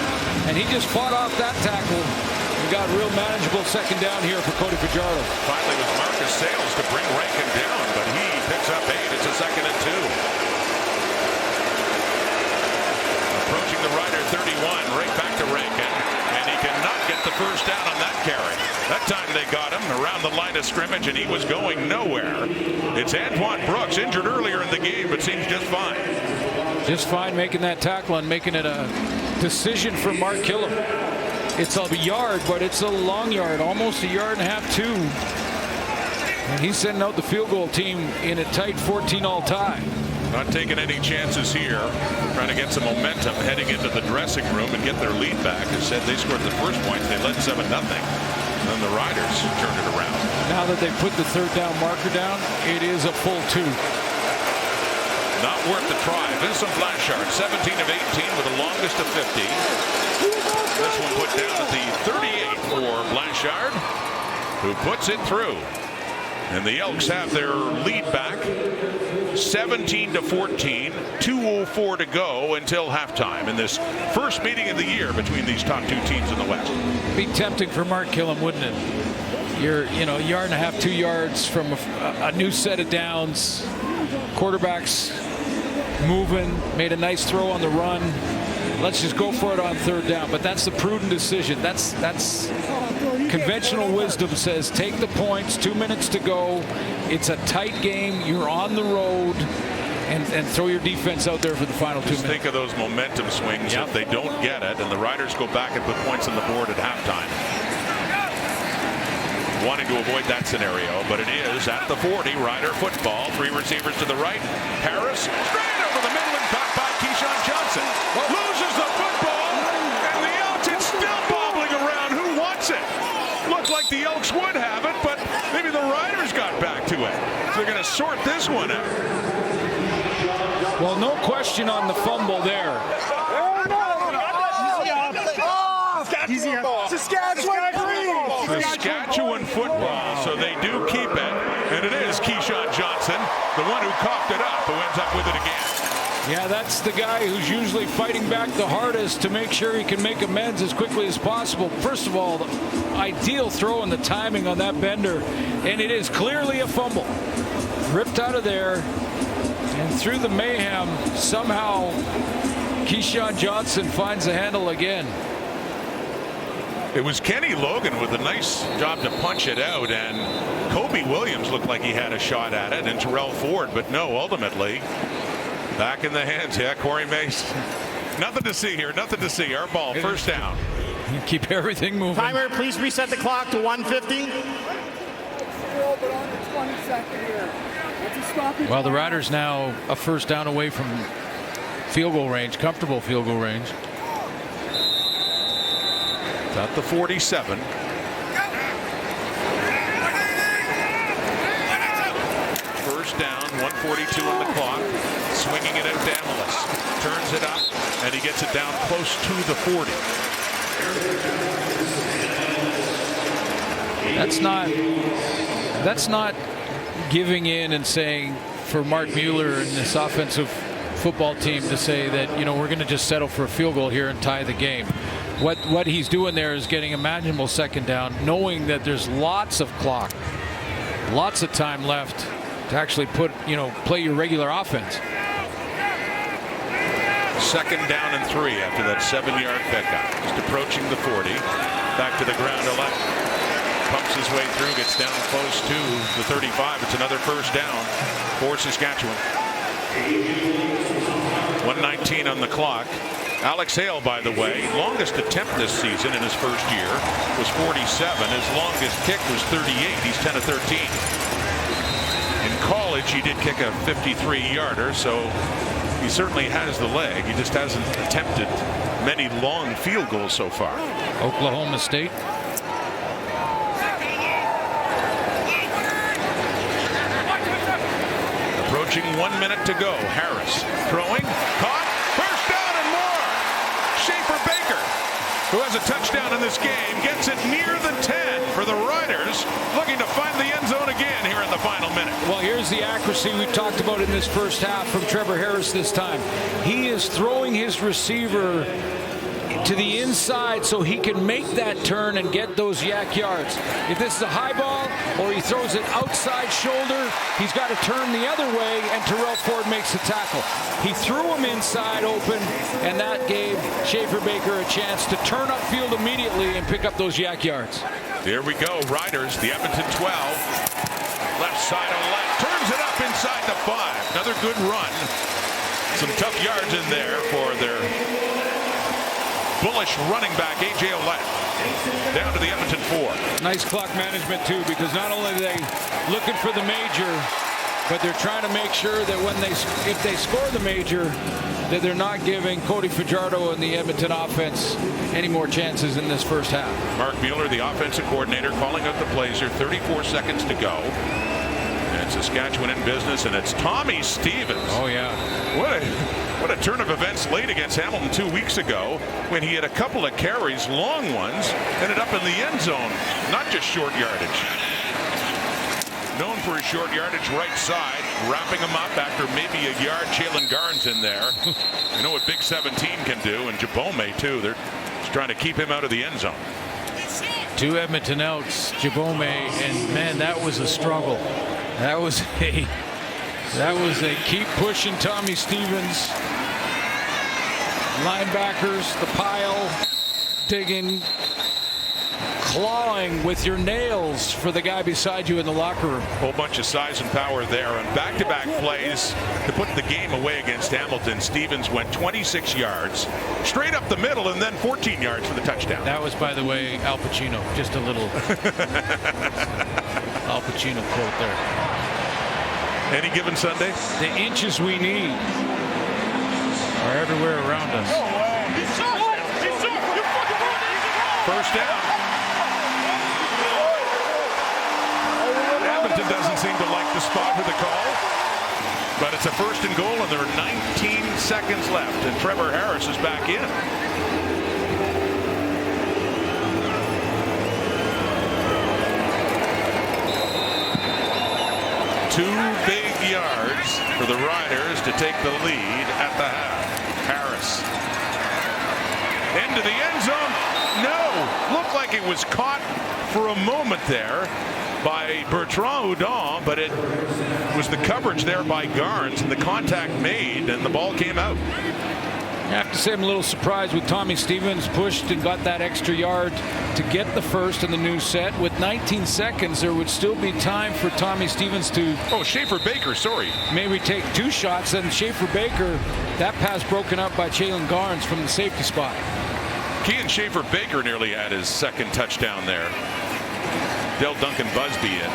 and he just fought off that tackle and got a real manageable second down here for Cody Fajardo.
Finally was Marcus Sales to bring Rankin down, but he picks up 8. It's a 2nd and 2. Approaching the Rider 31, right back to Rankin, and he cannot get the first down on that carry. That time they got him around the line of scrimmage, and he was going nowhere. It's Antoine Brooks, injured earlier in the game, but seems just fine.
Just fine making that tackle and making it a decision for Mark Killam. It's a yard, but it's a long yard, almost a yard and a half, 2. And he's sending out the field goal team in a tight 14-all tie.
Not taking any chances here. Trying to get some momentum heading into the dressing room and get their lead back. As said, they scored the first point. They led 7-0. Then the Riders turned it around.
Now that they put the 3rd down marker down, it is a full 2.
Not worth the try. Vincent Blanchard, 17 of 18 with the longest of 50. This one put down at the 38 for Blanchard, who puts it through. And the Elks have their lead back 17-14, 2:04 to go until halftime in this first meeting of the year between these top 2 teams in the West.
Be tempting for Mark Killam, wouldn't it? You're, a yard and a half, 2 yards from a new set of downs. Quarterback's moving, made a nice throw on the run. Let's just go for it on 3rd down. But that's the prudent decision. That's conventional wisdom says take the points, 2 minutes to go. It's a tight game. You're on the road, and throw your defense out there for the final 2 minutes.
Think of those momentum swings if they don't get it, and the Riders go back and put points on the board at halftime. Wanting to avoid that scenario, but it is at the 40. Rider football. 3 receivers to the right. Harris straight over the middle and caught by Keyshawn Johnson. Loses the football, and the Elks, it's still bobbling around. Who wants it? Looked like the Elks would have it, but maybe the Riders got back to it. So they're going to sort this one out.
Well, no question on the fumble there.
Saskatchewan
Keyshawn Johnson, the one who coughed it up, who ends up with it again.
Yeah, that's the guy who's usually fighting back the hardest to make sure he can make amends as quickly as possible. First of all, the ideal throw and the timing on that bender, and it is clearly a fumble. Ripped out of there, and through the mayhem, somehow Keyshawn Johnson finds the handle again.
It was Kenny Logan with a nice job to punch it out, and Kobe Williams looked like he had a shot at it, and Terrell Ford, but no, ultimately back in the hands. Yeah, Corey Mace. Nothing to see here. Nothing to see. Our ball. First down.
Keep everything moving.
Timer, please reset the clock to 150.
Well, the Riders now a first down away from field goal range, comfortable field goal range.
At the 47. First down, 1:42 on the clock. Swinging it out to Emelis. Turns it up, and he gets it down close to the 40.
That's not giving in and saying for Mark Mueller and this offensive football team to say that, you know, we're going to just settle for a field goal here and tie the game. What he's doing there is getting imaginable second down, knowing that there's lots of clock, lots of time left to actually play your regular offense.
Second down and 3 after that 7-yard pickup. Just approaching the 40. Back to the ground to left. Pumps his way through, gets down close to the 35. It's another first down for Saskatchewan. 1:19 on the clock. Alex Hale, by the way, longest attempt this season in his first year was 47. His longest kick was 38. He's 10 of 13. In college, he did kick a 53-yarder, so he certainly has the leg. He just hasn't attempted many long field goals so far.
Oklahoma State.
Approaching 1 minute to go. Harris throwing, caught, first down and more. Schaefer Baker, who has a touchdown in this game, gets it near the 10 for the Riders, looking to find the end zone again here in the final minute.
Well, here's the accuracy we talked about in this first half from Trevor Harris this time. He is throwing his receiver to the inside so he can make that turn and get those yak yards. If this is a high ball or he throws it outside shoulder, he's got to turn the other way, and Terrell Ford makes the tackle. He threw him inside open, and that gave Schaefer Baker a chance to turn upfield immediately and pick up those yak yards.
There we go. Riders, the Edmonton 12. Left side on left. Turns it up inside the 5. Another good run. Some tough yards in there for their bullish running back, A.J. Ouellette. Down to the Edmonton 4.
Nice clock management, too, because not only are they looking for the major, but they're trying to make sure that if they score the major, that they're not giving Cody Fajardo and the Edmonton offense any more chances in this first half. Mark
Mueller, the offensive coordinator, calling out the plays here. 34 seconds to go. And Saskatchewan in business, and it's Tommy Stevens.
Oh, yeah.
What a turn of events late against Hamilton 2 weeks ago when he had a couple of carries, long ones, ended up in the end zone, not just short yardage. Known for his short yardage right side, wrapping him up after maybe a yard. Jalen Garnes in there. You know what Big 17 can do, and Jabome too. They're just trying to keep him out of the end zone.
2 Edmonton Elks, Jabome, and man, that was a struggle. That was a keep pushing Tommy Stevens. Linebackers, the pile, digging, clawing with your nails for the guy beside you in the locker room.
Whole bunch of size and power there, and back-to-back plays to put the game away against Hamilton. Stevens went 26 yards straight up the middle, and then 14 yards for the touchdown.
That was, by the way, Al Pacino. Just a little Al Pacino quote there.
Any given Sunday?
The inches we need are everywhere around us.
First down. Edmonton doesn't seem to like the spot for the call, but it's a first and goal, and there are 19 seconds left, and Trevor Harris is back in. 2 big yards for the Riders to take the lead at the half. Harris into the end zone. No, looked like it was caught for a moment there by Bertrand Houdon, but it was the coverage there by Garnes and the contact made, and the ball came out.
I have to say I'm a little surprised with Tommy Stevens pushed and got that extra yard to get the first in the new set. With 19 seconds, there would still be time for Tommy Stevens to...
Oh, Schaefer Baker, sorry.
Maybe take 2 shots, and Schaefer Baker, that pass broken up by Jalen Garnes from the safety spot.
Kean Schaefer Baker nearly had his second touchdown there. Del Duncan Busby in.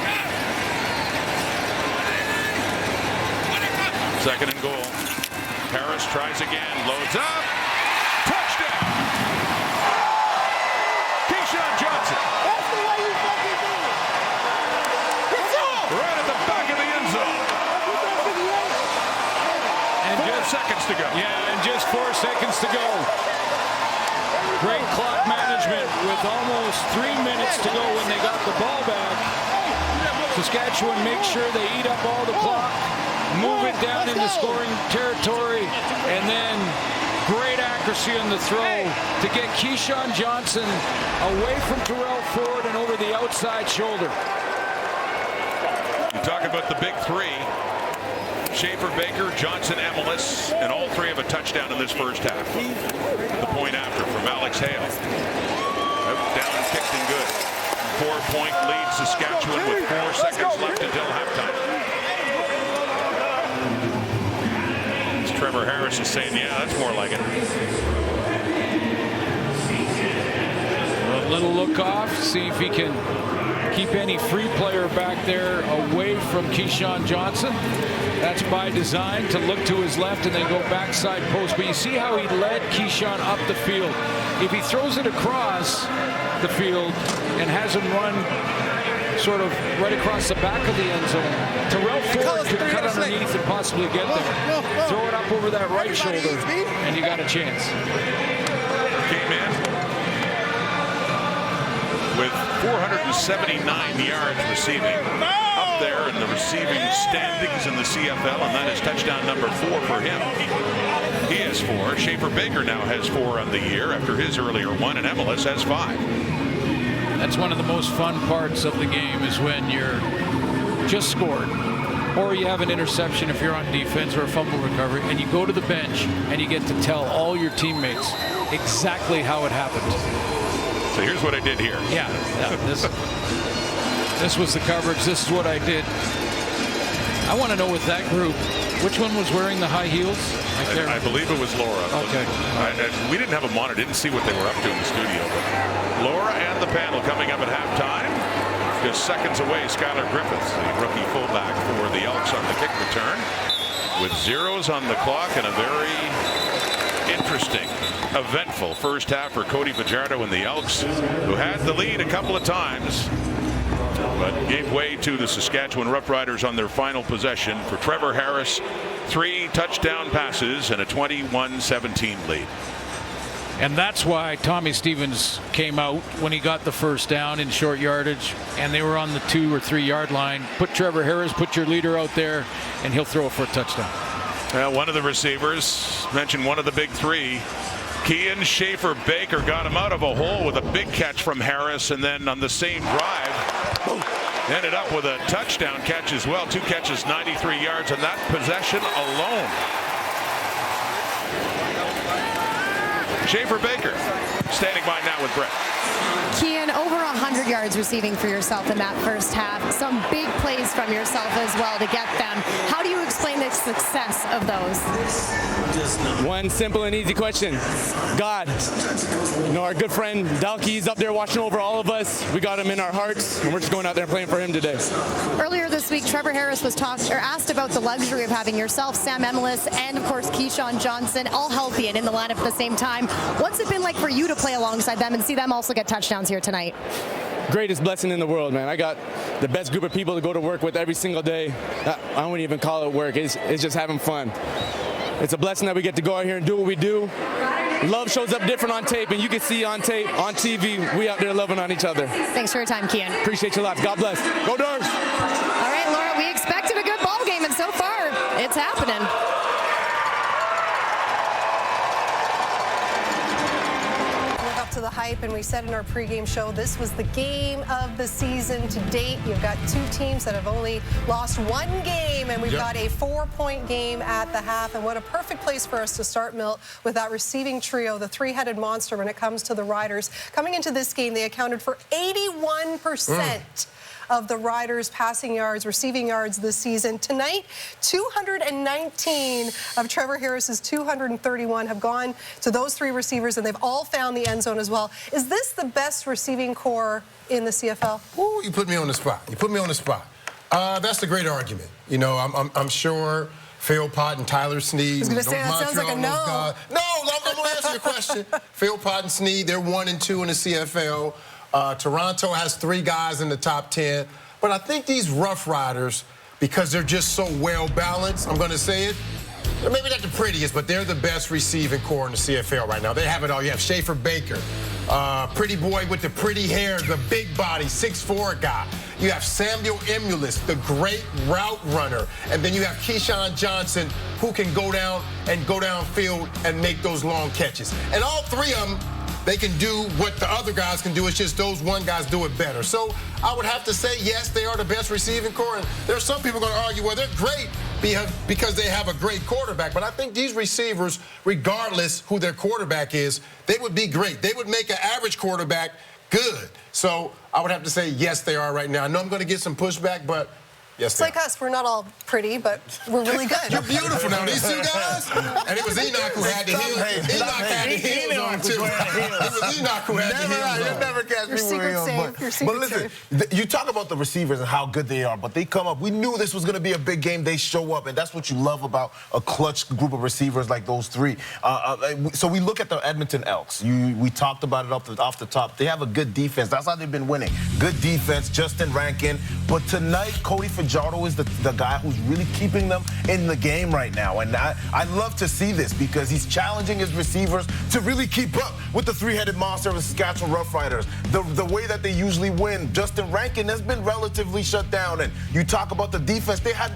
2nd and goal. Harris tries again, loads up, touchdown! Keyshawn Johnson.
That's the way you fucking do it.
Right at the back of the end zone.
And
4 seconds to go.
Yeah, and just 4 seconds to go. Great clock management with almost 3 minutes to go when they got the ball back. Saskatchewan makes sure they eat up all the clock, move it down into scoring territory, and then great accuracy on the throw to get Keyshawn Johnson away from Terrell Ford and over the outside shoulder.
You talk about the big 3. Schaefer Baker, Johnson, Emelis, and all 3 have a touchdown in this first half. The point after from Alex Hale. Out, down, kicked and good. 4-point lead Saskatchewan with 4 seconds left until halftime. As Trevor Harris is saying, yeah, that's more like it.
A little look off, see if he can keep any free player back there away from Keyshawn Johnson. That's by design, to look to his left and then go backside post. But you see how he led Keyshawn up the field. If he throws it across the field and has him run sort of right across the back of the end zone, Terrell Ford could cut underneath and possibly get there. Throw it up over that right shoulder, and you got a chance.
Came in with 479 yards receiving, up there in the receiving standings in the CFL, and that is touchdown number 4 for him. He has 4. Schaefer Baker now has 4 on the year after his earlier one, and Emelis has 5.
That's one of the most fun parts of the game, is when you're just scored, or you have an interception if you're on defense, or a fumble recovery, and you go to the bench and you get to tell all your teammates exactly how it happened.
So here's what I did here.
Yeah, this was the coverage. This is what I did. I want to know with that group, which one was wearing the high heels?
I believe it was Laura.
Okay.
We didn't have a monitor, didn't see what they were up to in the studio. But Laura and the panel coming up at halftime. Just seconds away, Skylar Griffiths, the rookie fullback for the Elks on the kick return, with zeros on the clock and a very interesting, eventful first half for Cody Fajardo and the Elks, who had the lead a couple of times, but gave way to the Saskatchewan Roughriders on their final possession. For Trevor Harris, 3 touchdown passes and a 21-17 lead.
And that's why Tommy Stevens came out when he got the first down in short yardage, and they were on the 2 or 3 yard line. Put Trevor Harris, put your leader out there, and he'll throw it for a touchdown.
Well, one of the receivers, mentioned one of the big 3, Kean Schaefer Baker, got him out of a hole with a big catch from Harris, and then on the same drive ended up with a touchdown catch as well. 2 catches, 93 yards on that possession alone. Schaefer Baker standing by now with Brett.
Kean, over 100 yards receiving for yourself in that first half. Some big plays from yourself as well to get them. How do you explain the success of those?
One simple and easy question. God. You know, our good friend Dalkey's up there watching over all of us. We got him in our hearts, and we're just going out there and playing for him today.
Earlier this week, Trevor Harris was asked about the luxury of having yourself, Sam Emelis, and of course Keyshawn Johnson all healthy and in the lineup at the same time. What's it been like for you to play alongside them and see them also get touchdowns here tonight?
Greatest blessing in the world, man. I got the best group of people to go to work with every single day. I don't even call it work. It's just having fun. It's a blessing that we get to go out here and do what we do. Love shows up different on tape, and you can see on tape, on TV, we out there loving on each other.
Thanks for your time, Kean.
Appreciate you lots. God bless. Go Dogs!
All right, Laura, we expected a good
what's happening.
Live up to the hype, and we said in our pregame show this was the game of the season to date. You've got two teams that have only lost one game, and we've got a 4-point game at the half. And what a perfect place for us to start, Milt, with that receiving trio, the three-headed monster when it comes to the Riders. Coming into this game, they accounted for 81% of the Riders' passing yards, receiving yards this season. Tonight, 219 of Trevor Harris's 231 have gone to those three receivers, and they've all found the end zone as well. Is this the best receiving core in the CFL?
Ooh, you put me on the spot. That's a great argument. You know, I'm sure Phil Pott and Tyler Snead.
I was going to say, that sounds like a no.
No, I'm going to answer your question. Phil Pott and Snead, they're 1 and 2 in the CFL. Toronto has 3 guys in the top 10. But I think these Roughriders, because they're just so well-balanced, I'm going to say it, they're maybe not the prettiest, but they're the best receiving core in the CFL right now. They have it all. You have Schaefer Baker, pretty boy with the pretty hair, the big body, 6'4" guy. You have Samuel Emulis, the great route runner. And then you have Keyshawn Johnson, who can go downfield and make those long catches. And all three of them, they can do what the other guys can do. It's just those one guys do it better. So I would have to say, yes, they are the best receiving core. And there are some people going to argue, well, they're great because they have a great quarterback. But I think these receivers, regardless who their quarterback is, they would be great. They would make an average quarterback good. So I would have to say, yes, they are right now. I know I'm going to get some pushback, but yes,
it's like us. We're not all pretty, but we're really good.
You're beautiful now. These two guys. And it was Enoch who had the heels. Enoch had the heels on, too. It was Enoch who had the heels on.
You never catch me with heels.
But
listen, you talk about the receivers and how good they are, but they come up. We knew this was going to be a big game. They show up, and that's what you love about a clutch group of receivers like those three. So we look at the Edmonton Elks. We talked about it off the top. They have a good defense. That's how they've been winning. Good defense, Justin Rankin. But tonight, Cody Fajardo is the guy who's really keeping them in the game right now. And I love to see this because he's challenging his receivers to really keep up with the three-headed monster of the Saskatchewan Roughriders. The way that they usually win. Justin Rankin has been relatively shut down. And you talk about the defense. They had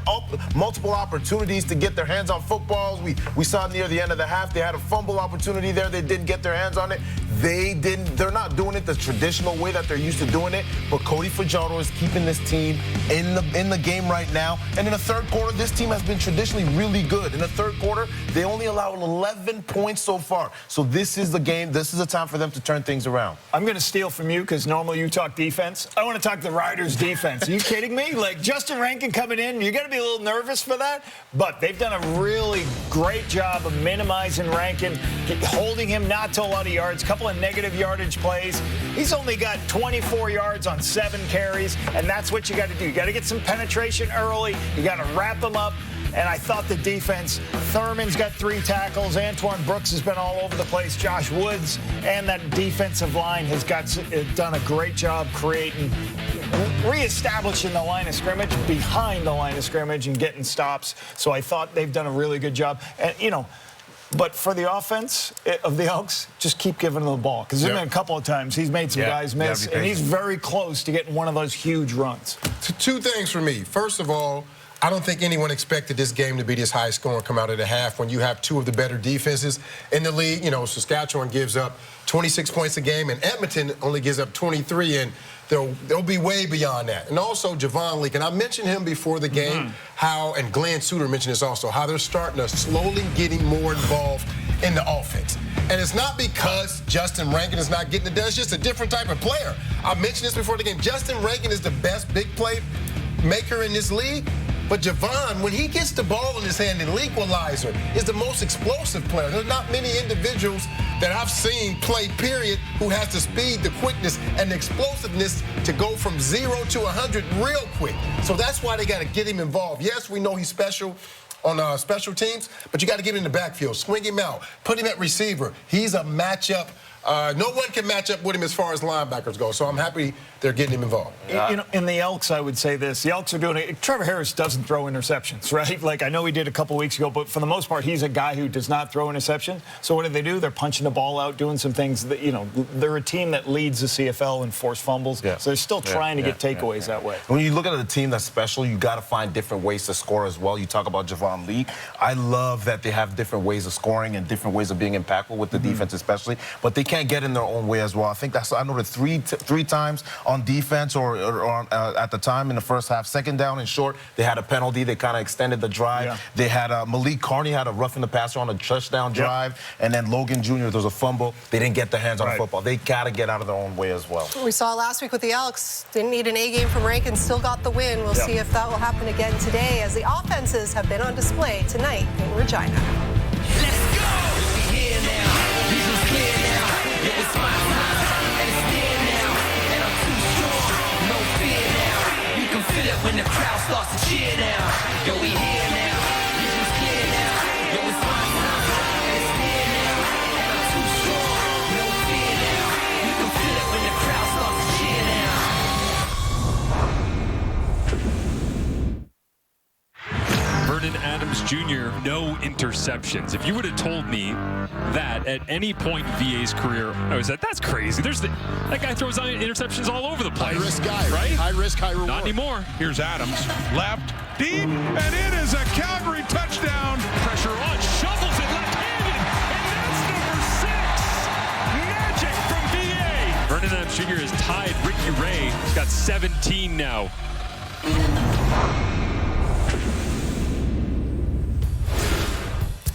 multiple opportunities to get their hands on footballs. We saw near the end of the half, they had a fumble opportunity there. They didn't get their hands on it. They're not doing it the traditional way that they're used to doing it. But Cody Fajardo is keeping this team in the game right now. And in the third quarter, this team has been traditionally really good. In the third quarter, they only allowed 11 points so far. So this is the game. This is the time for them to turn things around.
I'm going to steal from you because normally you talk defense. I want to talk the Riders' defense. Are you kidding me? Like Justin Rankin coming in, you're going to be a little nervous for that. But they've done a really great job of minimizing Rankin, holding him not to a lot of yards, a couple of negative yardage plays. He's only got 24 yards on 7 carries, and that's what you got to do. You got to get some penetration early. You got to wrap them up. And I thought the defense, Thurman's got 3 tackles. Antoine Brooks has been all over the place. Josh Woods and that defensive line has done a great job creating, reestablishing the line of scrimmage, behind the line of scrimmage and getting stops. So I thought they've done a really good job. And, you know, but for the offense of the Elks, just keep giving them the ball. Because there's been a couple of times he's made some guys miss, and he's very close to getting one of those huge runs.
2 things for me. First of all, I don't think anyone expected this game to be this high scoring come out of the half when you have 2 of the better defenses in the league. You know, Saskatchewan gives up 26 points a game, and Edmonton only gives up 23, and they'll be way beyond that. And also Javon Leake, and I mentioned him before the game, how, and Glenn Suter mentioned this also, how they're starting to slowly getting more involved in the offense. And it's not because Justin Rankin is not getting it done. It's just a different type of player. I mentioned this before the game. Justin Rankin is the best big play maker in this league. But Javon, when he gets the ball in his hand, an equalizer, is the most explosive player. There's not many individuals that I've seen play, period, who has the speed, the quickness, and the explosiveness to go from 0 to 100 real quick. So that's why they got to get him involved. Yes, we know he's special on special teams, but you got to get him in the backfield, swing him out, put him at receiver. He's a matchup No one can match up with him as far as linebackers go, so I'm happy they're getting him involved.
You know, in the Elks, I would say this. The Elks are doing it. Trevor Harris doesn't throw interceptions, right? Like, I know he did a couple weeks ago, but for the most part, he's a guy who does not throw interceptions. So what do? They're punching the ball out, doing some things that, you know, they're a team that leads the CFL in forced fumbles. Yeah. So they're still trying to get takeaways that way.
When you look at a team that's special, you got to find different ways to score as well. You talk about Javon Lee. I love that they have different ways of scoring and different ways of being impactful with the defense especially, but they can't get in their own way as well. I think I noted three times on defense or at the time in the first half, second down and short, they had a penalty. They kind of extended the drive. Yeah. They had Malik Carney had a roughing the passer on a touchdown drive, and then Logan Jr., there was a fumble. They didn't get their hands on the football. They got to get out of their own way as well.
We saw last week with the Elks, didn't need an A game from Rankin, still got the win. We'll see if that will happen again today, as the offenses have been on display tonight in Regina.
Let's go! We're here now. Vision's clear now. Yeah, it's my time. And it's near now. And I'm too strong. No fear now. You can feel it when the crowd starts to cheer now. Yo, we here now. Vision's clear now. Yo, it's my time. And it's near now. And I'm too strong. No fear now. You can feel it when the crowd starts to cheer now.
Vernon Adams Jr., no interceptions. If you would have told me that at any point in VA's career, I would have said, that's crazy. That guy throws interceptions all over the place.
High risk guy, right? High risk, high reward.
Not anymore.
Here's Adams, left, deep, and it is a Calgary touchdown.
Pressure on, shovels it left-handed, and that's number 6. Magic from VA. Vernon Adams Jr. has tied Ricky Ray. He's got 17 now.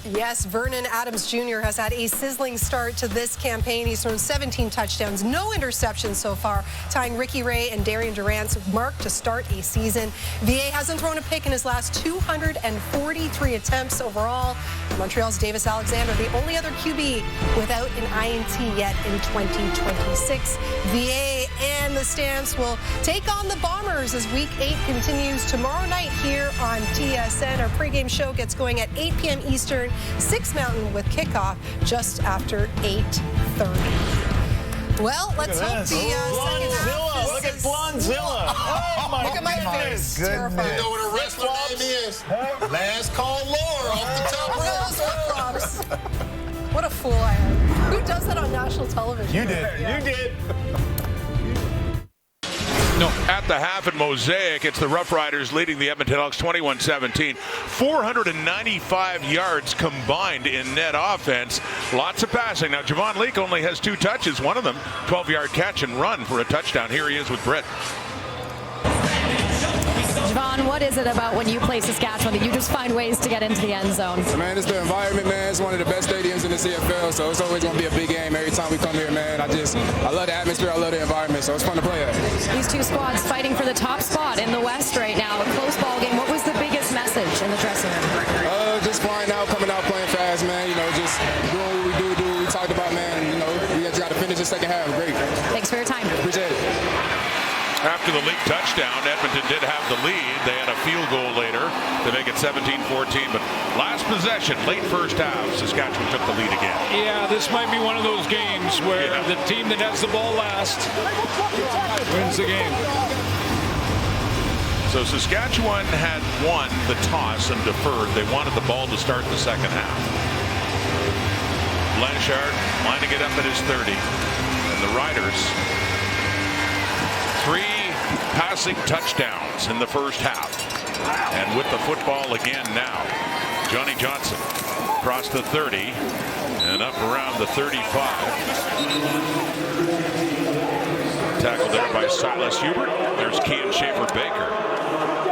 Yes, Vernon Adams Jr. has had a sizzling start to this campaign. He's thrown 17 touchdowns, no interceptions so far, tying Ricky Ray and Darian Durant's mark to start a season. VA hasn't thrown a pick in his last 243 attempts overall. Montreal's Davis Alexander, the only other QB without an INT yet in 2026. VA and the Stamps will take on the Bombers as Week 8 continues tomorrow night here on TSN. Our pregame show gets going at 8 p.m. Eastern, 6 Mountain, with kickoff just after 8:30. Well, let's hope the second half.
Look at Blonzilla. Oh, my
Look at my face. Terrifying.
You know what a wrestler name is? Last call Laura off the top rope.
What a fool I am. Who does that on national television?
You did. Yeah. You did.
No. At the half in Mosaic, it's the Roughriders leading the Edmonton Elks 21-17. 495 yards combined in net offense. Lots of passing. Now, Javon Leake only has 2 touches. One of them, 12-yard catch and run for a touchdown. Here he is with Britt.
Javon, what is it about when you play Saskatchewan that you just find ways to get into the end zone?
Man, it's the environment, man. It's one of the best stadiums in the CFL, so it's always going to be a big game every time we come here, man. I love the atmosphere, I love the environment, so it's fun to play at.
These two squads fighting for the top spot in the West right now. A close ball game. What was the biggest message in the dressing room?
Just flying out, coming out, playing fast, man. You know, just doing what we do. We talked about, man, you know, we just got to finish the second half. Great.
Thanks for your time.
Appreciate it.
After the Leake touchdown, Edmonton did have the lead. They had a field goal later to make it 17-14. But last possession, late first half, Saskatchewan took the lead again.
Yeah, this might be one of those games where the team that has the ball last wins the game.
So Saskatchewan had won the toss and deferred. They wanted the ball to start the second half. Blanchard lining it up at his 30. And the Riders, 3 passing touchdowns in the first half. And with the football again now, Johnny Johnson across the 30 and up around the 35. Tackled there by Silas Hubert. There's Kean Schaefer-Baker,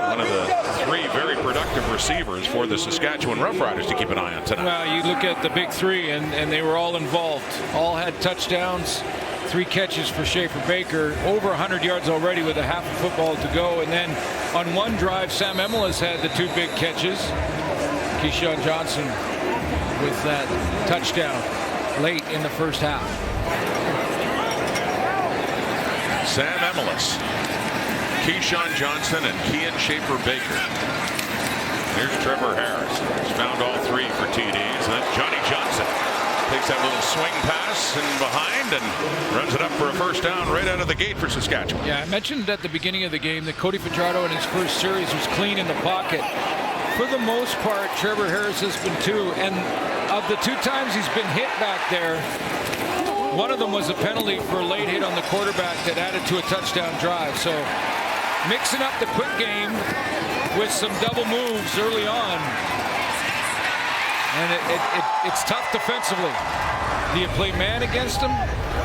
one of the 3 very productive receivers for the Saskatchewan Roughriders to keep an eye on tonight.
Well, you look at the big 3, and they were all involved. All had touchdowns. 3 catches for Schaefer-Baker, over 100 yards already with a half of football to go. And then on one drive, Sam Emelis had the 2 big catches. Keyshawn Johnson with that touchdown late in the first half.
Sam Emelis, Keyshawn Johnson, and Kean Schaefer-Baker. Here's Trevor Harris. He's found all 3 for TDs. And then Johnny Johnson takes that little swing pass pass and behind and runs it up for a first down right out of the gate for Saskatchewan.
Yeah, I mentioned at the beginning of the game that Cody Fajardo in his first series was clean in the pocket. For the most part, Trevor Harris has been too. And of the 2 times he's been hit back there, one of them was a penalty for a late hit on the quarterback that added to a touchdown drive. So mixing up the quick game with some double moves early on. And it's tough defensively. Do you play man against him?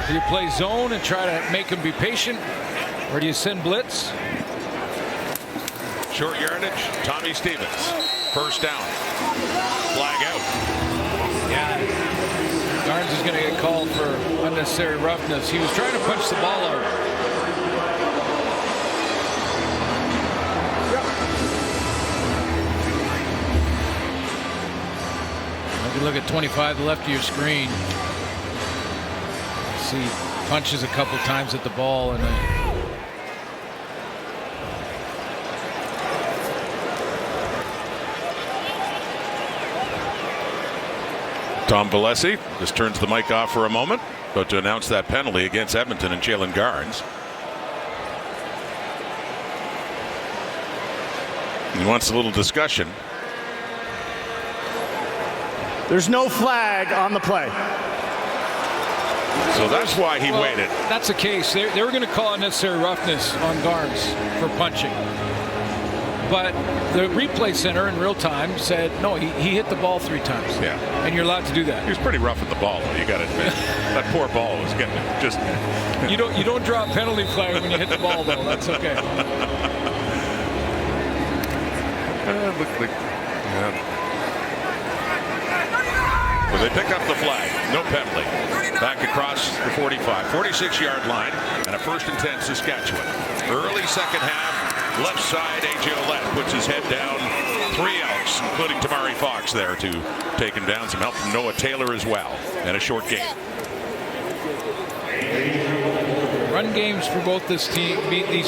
Do you play zone and try to make him be patient? Or do you send blitz?
Short yardage, Tommy Stevens. First down. Flag out.
Yeah. Garnes is going to get called for unnecessary roughness. He was trying to punch the ball out. If you look at 25, the left of your screen. See, punches a couple times at the ball and
Tom Valesi just turns the mic off for a moment, about to announce that penalty against Edmonton and Jalen Garnes. He wants a little discussion.
There's no flag on the play.
So that's why he waited.
That's the case. They were going to call unnecessary roughness on Garnes for punching. But the replay center in real time said, no, he hit the ball 3 times.
Yeah.
And you're allowed to do that.
He was pretty rough at the ball, though, you got to admit. That poor ball was getting just...
You don't draw a penalty flag when you hit the ball, though. That's okay.
Well, they pick up the flag. No penalty. Back across the 45. 46-yard line and a 1st and 10 Saskatchewan. Early second half. Left side, A.J. Ouellette puts his head down. 3 Elks, including Tamari Fox there to take him down. Some help from Noah Taylor as well. And a short game.
Run games for both these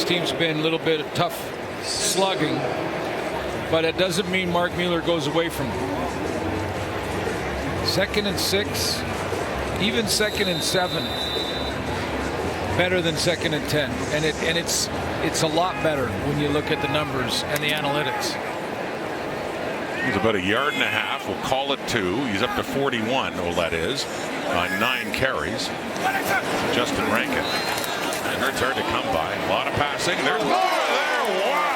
teams been a little bit of tough slugging. But it doesn't mean Mark Mueller goes away from them. 2nd and 6, even 2nd and 7, better than 2nd and 10, and it's a lot better when you look at the numbers and the analytics.
He's about 1.5 yards. We'll call it 2. He's up to 41. Ouellette is on 9 carries. Justin Rankin. And it's hard to come by. A lot of passing. There's more there. Wow.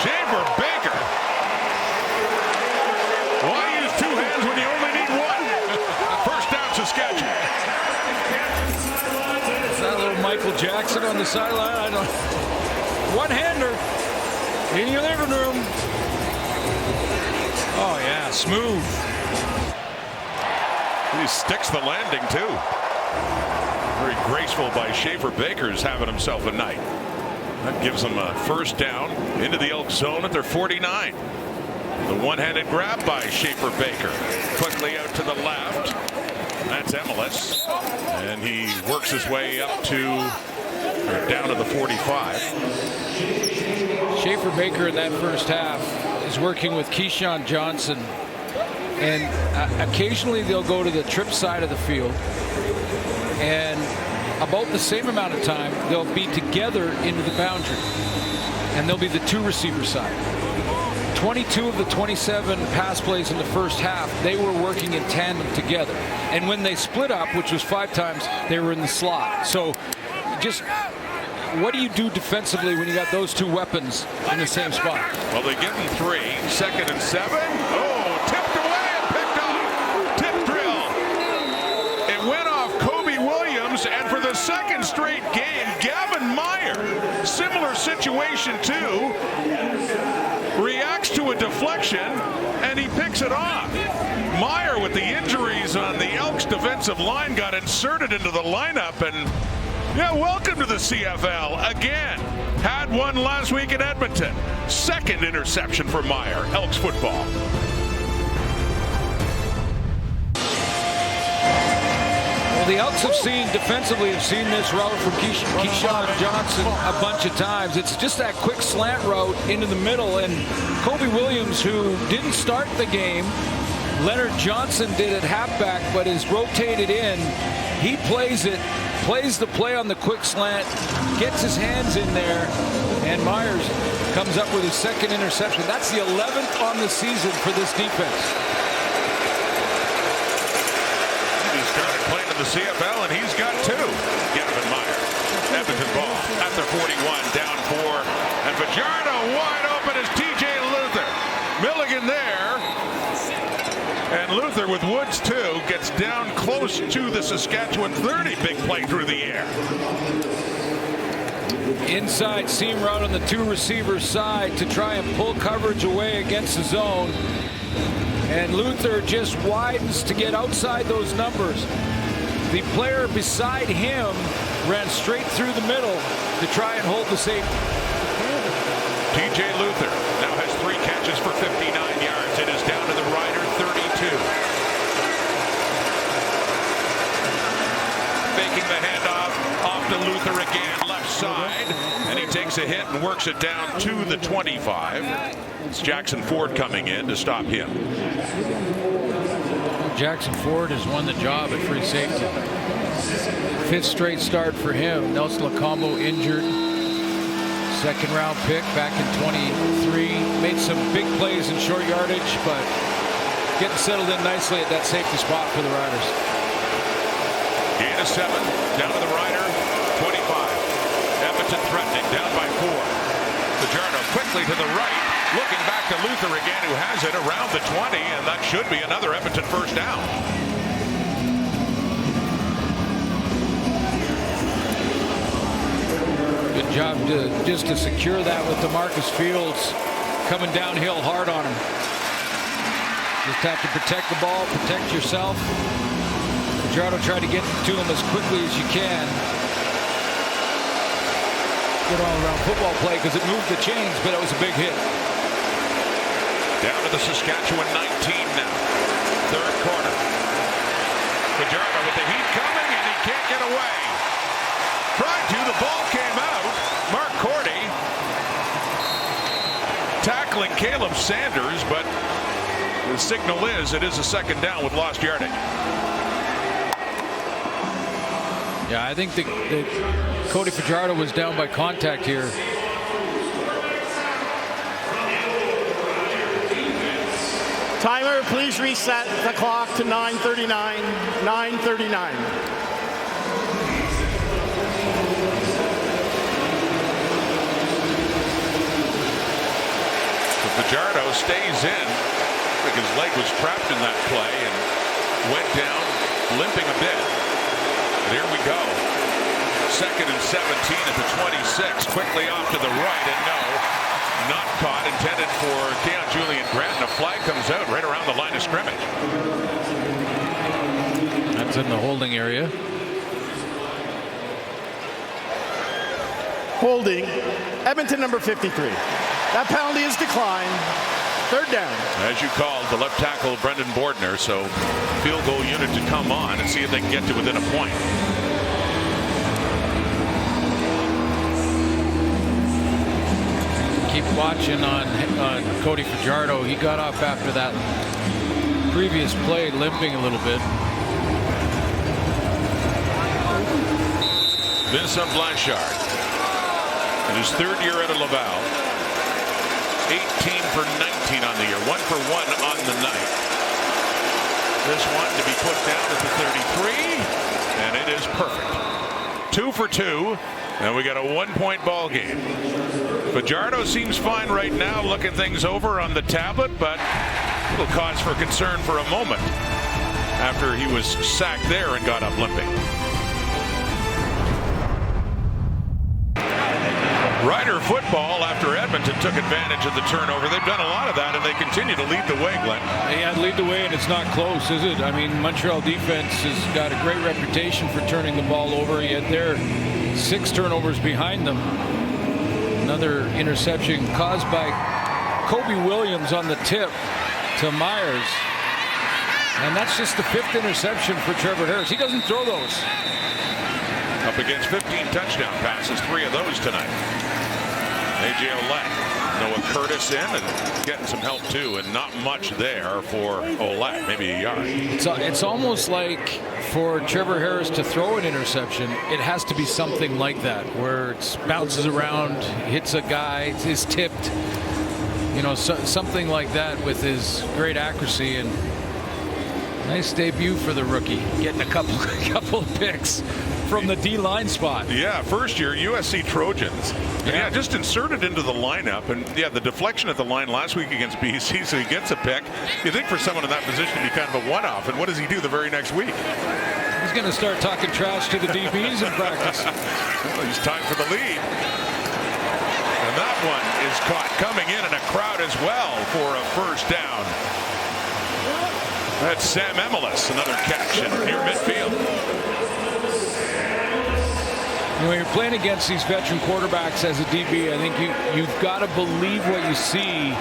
Schaefer Baker. Why use 2 hands when you only need 1? First down, Saskatchewan.
Is that a little Michael Jackson on the sideline? I don't. One-hander in your living room. Oh yeah, smooth.
He sticks the landing too. Very graceful by Schaefer Baker's having himself a night. That gives them a first down into the Elks zone at their 49. The one-handed grab by Schaefer Baker. Quickly out to the left. That's Emelis. And he works his way up to down to the 45.
Schaefer Baker in that first half is working with Keyshawn Johnson. And occasionally they'll go to the trip side of the field. And about the same amount of time, they'll be together into the boundary. And they'll be the 2 receiver side. 22 of the 27 pass plays in the first half, they were working in tandem together. And when they split up, which was 5 times, they were in the slot. So just what do you do defensively when you got those 2 weapons in the same spot?
Well, they give him 3. 2nd and 7. Oh, tipped away and picked off. Tip drill. It went off Kobe Williams, and for the 2nd straight game, Gavin Meyer, similar situation too, reacts to a deflection, and he picks it off. Meyer, with the injuries on the Elks defensive line, got inserted into the lineup, and yeah, welcome to the CFL again. Had one last week in Edmonton. 2nd interception for Meyer. Elks football.
Well, the Elks have seen this route from Keyshawn Johnson a bunch of times. It's just that quick slant route into the middle, and Kobe Williams, who didn't start the game, Leonard Johnson did at halfback, but is rotated in. He plays it, plays the play on the quick slant, gets his hands in there, and Myers comes up with his second interception. That's the 11th on the season for this defense.
He started playing in the CFL, and he's got 2. Gavin Myers. Edmonton ball at their 41, down 4. And Fajardo wide open is TJ Luther. Milligan there. And Luther with Woods, too, gets down close to the Saskatchewan 30. Big play through the air.
Inside seam route on the 2 receivers side to try and pull coverage away against the zone. And Luther just widens to get outside those numbers. The player beside him ran straight through the middle to try and hold the safety.
TJ Luther now has 3 catches for 59 yards. It is down to the Rider 32. Faking the handoff off to Luther again, left side, and he takes a hit and works it down to the 25. It's Jackson Ford coming in to stop him.
Jackson Ford has won the job at free safety. 5th straight start for him. Nelson Lacombo injured. 2nd round pick back in 23. Made some big plays in short yardage, but getting settled in nicely at that safety spot for the Riders.
Gain of 7, down to the Rider 25. Edmonton threatening, down by 4. Fajardo quickly to the right, looking back to Luther again, who has it around the 20, and that should be another Edmonton first down.
Good job just to secure that with DeMarcus Fields coming downhill hard on him. Just have to protect the ball, protect yourself. Fajardo tried to get to him as quickly as you can. Good all-around football play because it moved the chains, but it was a big hit.
Down to the Saskatchewan 19 now. 3rd quarter. Fajardo with the heat coming, and he can't get away. Tried to, the ball came out. Mark Cordy tackling Caleb Sanders, but the signal is it is a 2nd down with lost yardage.
Yeah, I think that Cody Fajardo was down by contact here.
Timer, please reset the clock to 9:39. 9:39.
Fajardo stays in. I think his leg was trapped in that play and went down limping a bit. But here we go. 2nd and 17 at the 26. Quickly off to the right, and no, not caught. Intended for Keon Julian Grant, and a flag comes out right around the line of scrimmage.
That's in the holding area.
Holding. Edmonton number 53. That penalty is declined. 3rd down.
As you called, the left tackle Brendan Bordner, so field goal unit to come on and see if they can get to within a point.
Keep watching on Cody Fajardo. He got off after that previous play limping a little bit.
Vincent Blanchard in his 3rd year at Laval. 18 for 19 on the year, 1 for 1 on the night. This one to be put down at the 33, and it is perfect. 2 for 2, and we got a 1-point ball game. Fajardo seems fine right now, looking things over on the tablet, but a little cause for concern for a moment after he was sacked there and got up limping. Rider football after Edmonton took advantage of the turnover. They've done a lot of that, and they continue to lead the way, Glenn.
Yeah, lead the way, and it's not close, is it? I mean, Montreal defense has got a great reputation for turning the ball over, yet they're 6 turnovers behind them. Another interception caused by Kobe Williams on the tip to Myers. And that's just the 5th interception for Trevor Harris. He doesn't throw those.
Up against 15 touchdown passes, 3 of those tonight. A.J. Olette, Noah Curtis in and getting some help too, and not much there for Ouellette, maybe a yard.
It's almost like for Trevor Harris to throw an interception, it has to be something like that, where it bounces around, hits a guy, is tipped. You know, something like that with his great accuracy. And nice debut for the rookie, getting a couple of picks from the D-line spot.
Yeah, first year USC Trojans. Yeah, just inserted into the lineup. And yeah, the deflection at the line last week against BC, so he gets a pick. You think for someone in that position to be kind of a one-off, and what does he do the very next week?
He's going to start talking trash to the DBs in practice.
Well, he's time for the lead. And that one is caught coming in a crowd as well for a first down. That's Sam Emelis, another catch near midfield.
You know, when you're playing against these veteran quarterbacks as a DB, I think you've got to believe what you see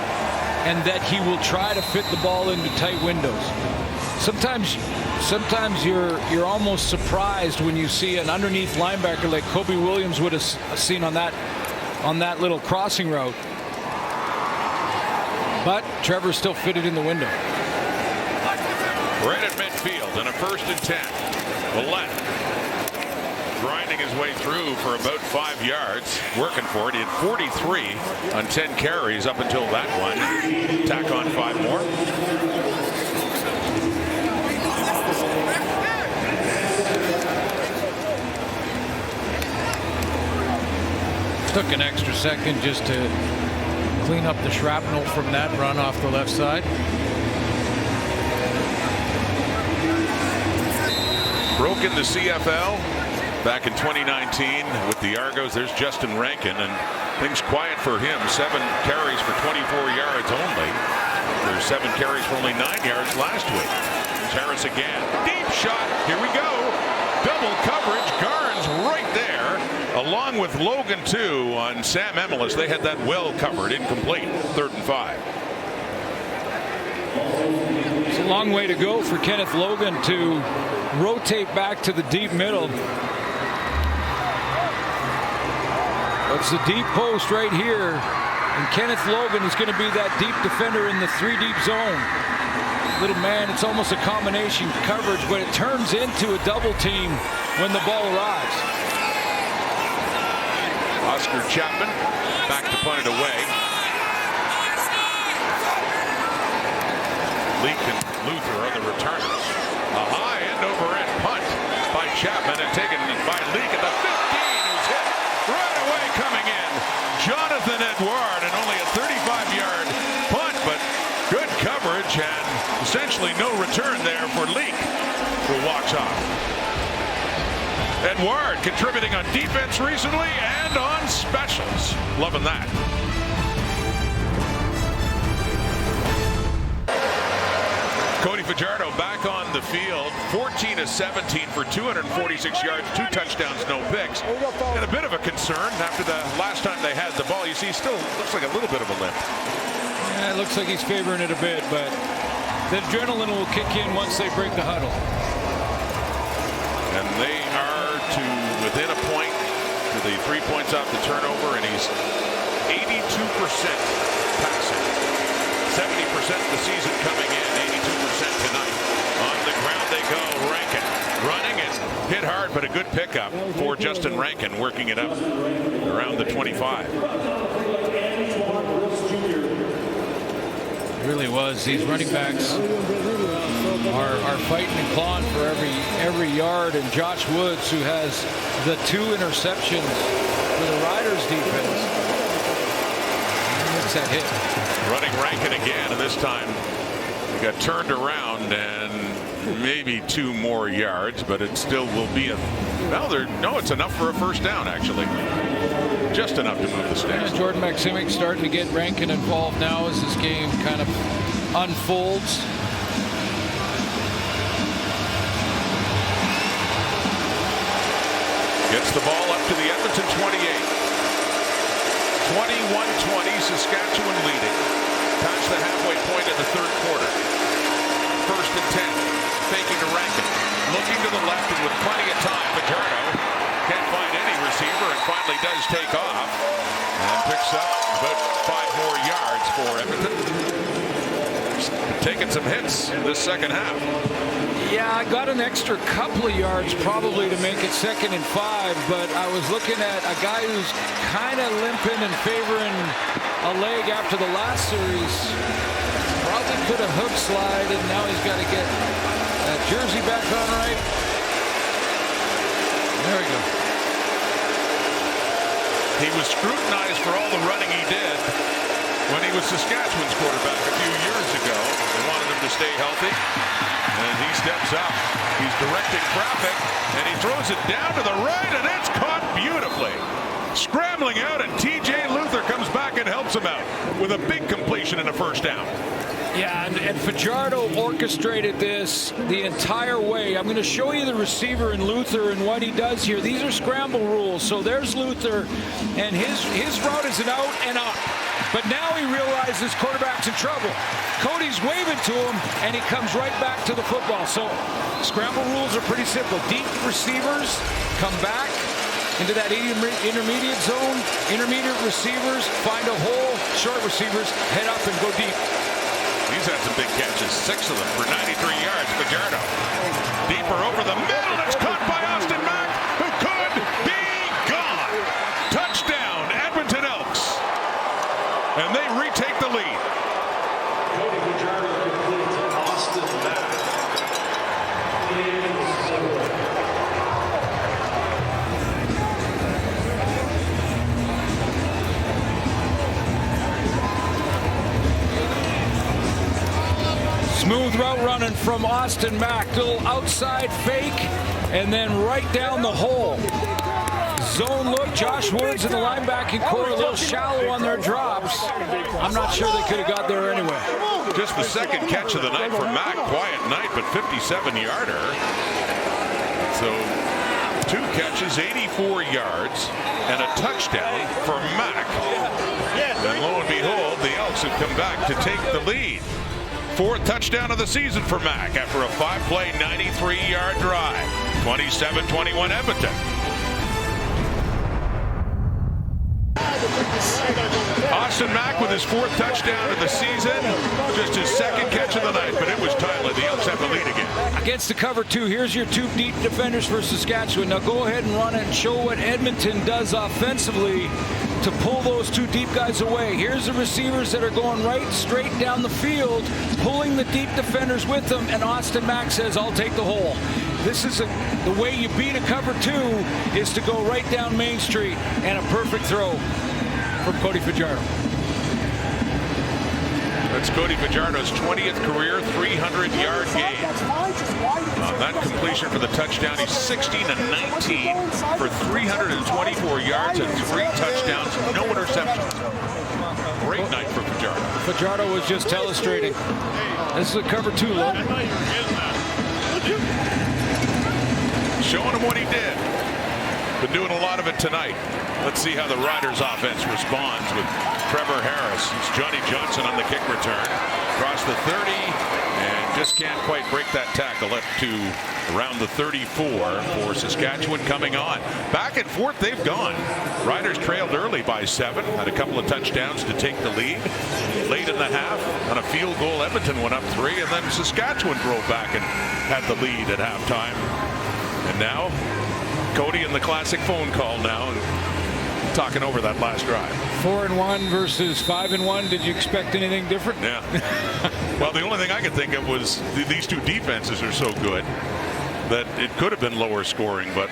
and that he will try to fit the ball into tight windows. Sometimes you're almost surprised when you see an underneath linebacker like Kobe Williams would have seen on that little crossing route. But Trevor still fitted in the window.
Right at midfield and a 1st and 10. Ouellette grinding his way through for about 5 yards, working for it. He had 43 on 10 carries up until that one. Tack on 5 more.
Took an extra second just to clean up the shrapnel from that run off the left side.
Broke in the CFL back in 2019 with the Argos. There's Justin Rankin, and things quiet for him. 7 carries for 24 yards only. There's 7 carries for only 9 yards last week. There's Harris again. Deep shot. Here we go. Double coverage. Garns right there, along with Logan too on Sam Emelis. They had that well covered. Incomplete. 3rd and 5.
It's a long way to go for Kenneth Logan to rotate back to the deep middle. It's the deep post right here, and Kenneth Logan is going to be that deep defender in the 3 deep zone. Little man, it's almost a combination coverage, but it turns into a double team when the ball arrives.
Oscar Chapman back to punt it away. Leak and Luther are the returners. A high end-over-end punt by Chapman and taken by Leak at the 15, who's hit right away coming in. Jonathan Edouard, and only a 35-yard punt, but good coverage and essentially no return there for Leak, who walks off. Edouard contributing on defense recently and on specials. Loving that. Cody Fajardo back on the field, 14 of 17 for 246 yards, 2 touchdowns, no picks. And a bit of a concern after the last time they had the ball. You see, still looks like a little bit of a limp.
Yeah, it looks like he's favoring it a bit, but the adrenaline will kick in once they break the huddle.
And they are to within a point to the 3 points off the turnover, and he's 82% passing. 70% the season coming in, 82% tonight. On the ground they go. Rankin running and hit hard, but a good pickup for Justin Rankin, working it up around the 25.
It really was. These running backs are fighting and clawing for every yard, and Josh Woods, who has the 2 interceptions for the Riders defense, gets that hit.
Running Rankin again, and this time he got turned around and maybe 2 more yards, but it still will be it's enough for a first down, actually. Just enough to move the stakes.
Yeah, Jordan Maximic starting to get Rankin involved now as this game kind of unfolds.
Gets the ball up to the Edmonton 28. 21-20, Saskatchewan leading. Past the halfway point in the 3rd quarter. 1st and 10. Faking to Rankin. Looking to the left and with plenty of time. Fajardo can't find any receiver and finally does take off. And picks up about 5 more offense for Edmonton. Taking some hits in this second half.
Yeah, I got an extra couple of yards probably to make it 2nd and 5, but I was looking at a guy who's kind of limping and favoring a leg after the last series. Probably could have hook slide, and now he's got to get that jersey back on right. There we go.
He was scrutinized for all the running he did when he was Saskatchewan's quarterback a few years ago. They wanted him to stay healthy, and he steps up. He's directing traffic, and he throws it down to the right, and it's caught beautifully. Scrambling out, and T.J. Luther comes back and helps him out with a big completion and a first down.
Yeah, and Fajardo orchestrated this the entire way. I'm going to show you the receiver in Luther and what he does here. These are scramble rules. So there's Luther, and his route is an out and up. But now he realizes quarterback's in trouble. Cody's waving to him, and he comes right back to the football. So scramble rules are pretty simple. Deep receivers come back into that intermediate zone. Intermediate receivers find a hole. Short receivers head up and go deep.
He's had some big catches, 6 of them for 93 yards. Fajardo deeper over the middle. It's caught by Austin Mack, who could be gone. Touchdown, Edmonton Elks. And they retake the lead.
Austin Mack.
Smooth route running from Austin Mack. Little outside fake, and then right down the hole. Zone look. Josh Woods and the linebacking core a little shallow on their drops. I'm not sure they could have got there anyway.
Just the second catch of the night for Mack. Quiet night, but 57-yarder. So 2 catches, 84 yards, and a touchdown for Mack. And lo and behold, the Elks have come back to take the lead. 4th touchdown of the season for Mack after a 5-play, 93-yard drive. 27-21 Edmonton. Austin Mack with his 4th touchdown of the season. Just his 2nd catch of the night, but it was timely. The Elks have the lead again.
Against the cover 2, here's your 2 deep defenders for Saskatchewan. Now go ahead and run it and show what Edmonton does offensively to pull those 2 deep guys away. Here's the receivers that are going right straight down the field, pulling the deep defenders with them, and Austin Mack says, I'll take the hole. This is the way you beat a cover 2 is to go right down Main Street, and a perfect throw from Cody Fajardo.
That's Cody Fajardo's 20th career 300-yard game. On that completion for the touchdown, he's 16-19 for 324 yards and 3 touchdowns, no interceptions. Great night for Fajardo.
Fajardo was just illustrating. This is a cover 2 look.
Showing him what he did. Been doing a lot of it tonight. Let's see how the Riders offense responds with Trevor Harris. It's Johnny Johnson on the kick return. Across the 30 and just can't quite break that tackle up to around the 34 for Saskatchewan coming on. Back and forth they've gone. Riders trailed early by 7. Had a couple of touchdowns to take the lead. Late in the half on a field goal, Edmonton went up 3, and then Saskatchewan drove back and had the lead at halftime. And now Cody in the classic phone call now, talking over that last drive.
4-1 versus 5-1. Did you expect anything different?
Yeah. Well, the only thing I could think of was these 2 defenses are so good that it could have been lower scoring, but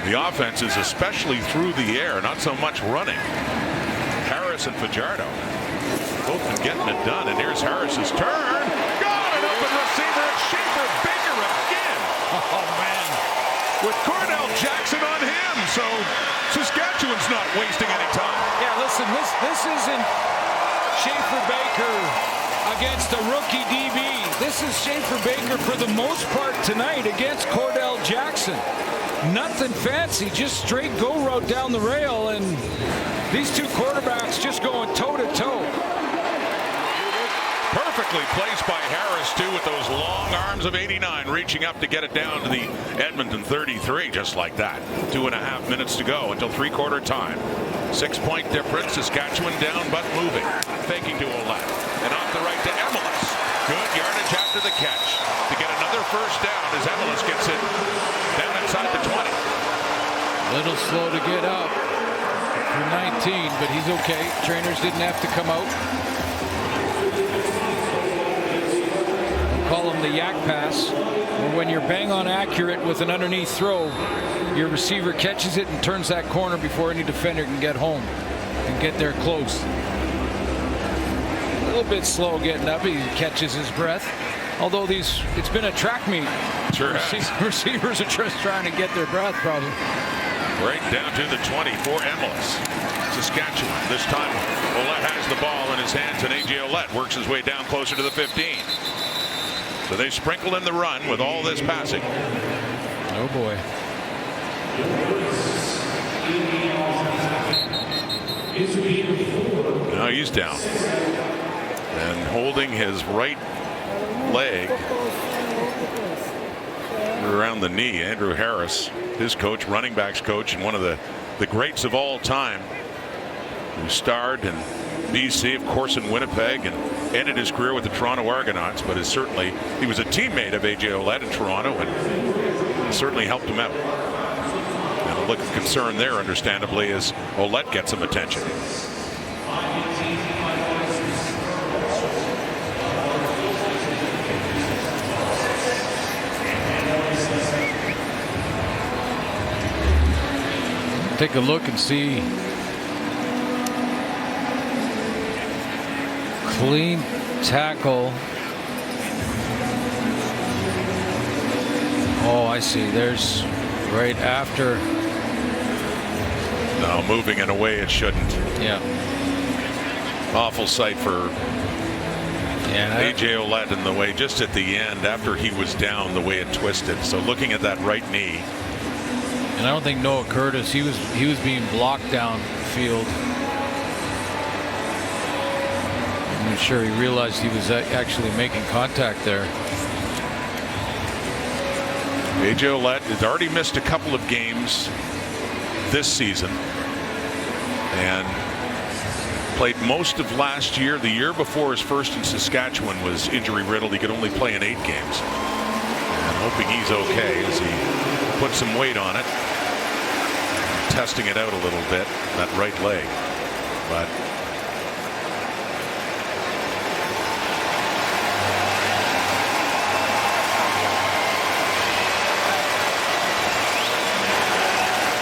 the offenses, especially through the air, not so much running. Harris and Fajardo both been getting it done, and here's Harris's turn. Got an open receiver. It's Schaefer Baker again. Oh, man. With Cordell Jackson on him, so Saskatchewan's not wasting any time.
Yeah, listen, this isn't Schaefer Baker against a rookie DB. This is Schaefer Baker for the most part tonight against Cordell Jackson. Nothing fancy, just straight go route down the rail, and these 2 quarterbacks just going toe to toe.
Perfectly placed by Harris, too, with those long arms of 89, reaching up to get it down to the Edmonton 33, just like that. 2.5 minutes to go until three-quarter time. 6-point difference. Saskatchewan down, but moving. Faking to Ouellette. And off the right to Emelis. Good yardage after the catch to get another first down as Emelis gets it down inside the 20.
Little slow to get up for 19, but he's okay. Trainers didn't have to come out. Call them the yak pass, or when you're bang on accurate with an underneath throw, your receiver catches it and turns that corner before any defender can get home and get there close. A little bit slow getting up. He catches his breath. Although it's been a track meet.
Sure.
Receivers are just trying to get their breath, probably.
Right down to the 20 for Emelis. Saskatchewan. This time, Ouellette has the ball in his hands, and A.J. Ouellette works his way down closer to the 15. So they sprinkle in the run with all this passing.
Oh, boy.
Now he's down. And holding his right leg around the knee, Andrew Harris, his coach, running backs coach, and one of the greats of all time, who starred in BC, of course, in Winnipeg, and ended his career with the Toronto Argonauts, but he was a teammate of A.J. Ouellette in Toronto and certainly helped him out. And a look of concern there, understandably, as Ouellette gets some attention.
Take a look and see. Clean tackle. Oh, I see. There's right after.
No, moving in a way it shouldn't.
Yeah.
Awful sight for A.J. Ouellette in the way, just at the end, after he was down, the way it twisted. So looking at that right knee.
And I don't think Noah Curtis, he was being blocked downfield. I'm not sure he realized he was actually making contact there.
A.J. Ouellette has already missed a couple of games this season and played most of last year. The year before his first in Saskatchewan was injury riddled. He could only play in 8 games. And hoping he's okay as he put some weight on it, testing it out a little bit, that right leg. But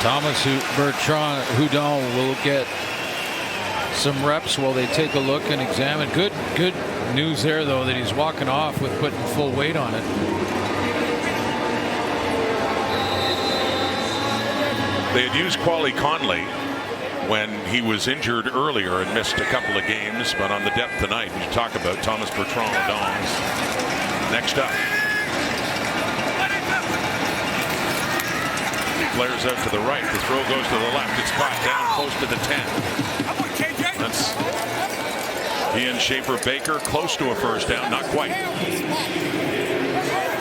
Thomas Bertrand Houdon will get some reps while they take a look and examine. Good news there, though, that he's walking off with putting full weight on it.
they had used Quali Conley when he was injured earlier and missed a couple of games, but on the depth tonight, we talk about Thomas Bertrand Houdon. Next up. Flares out to the right. The throw goes to the left. It's caught down close to the 10. That's Ian Schaefer-Baker close to a first down. Not quite.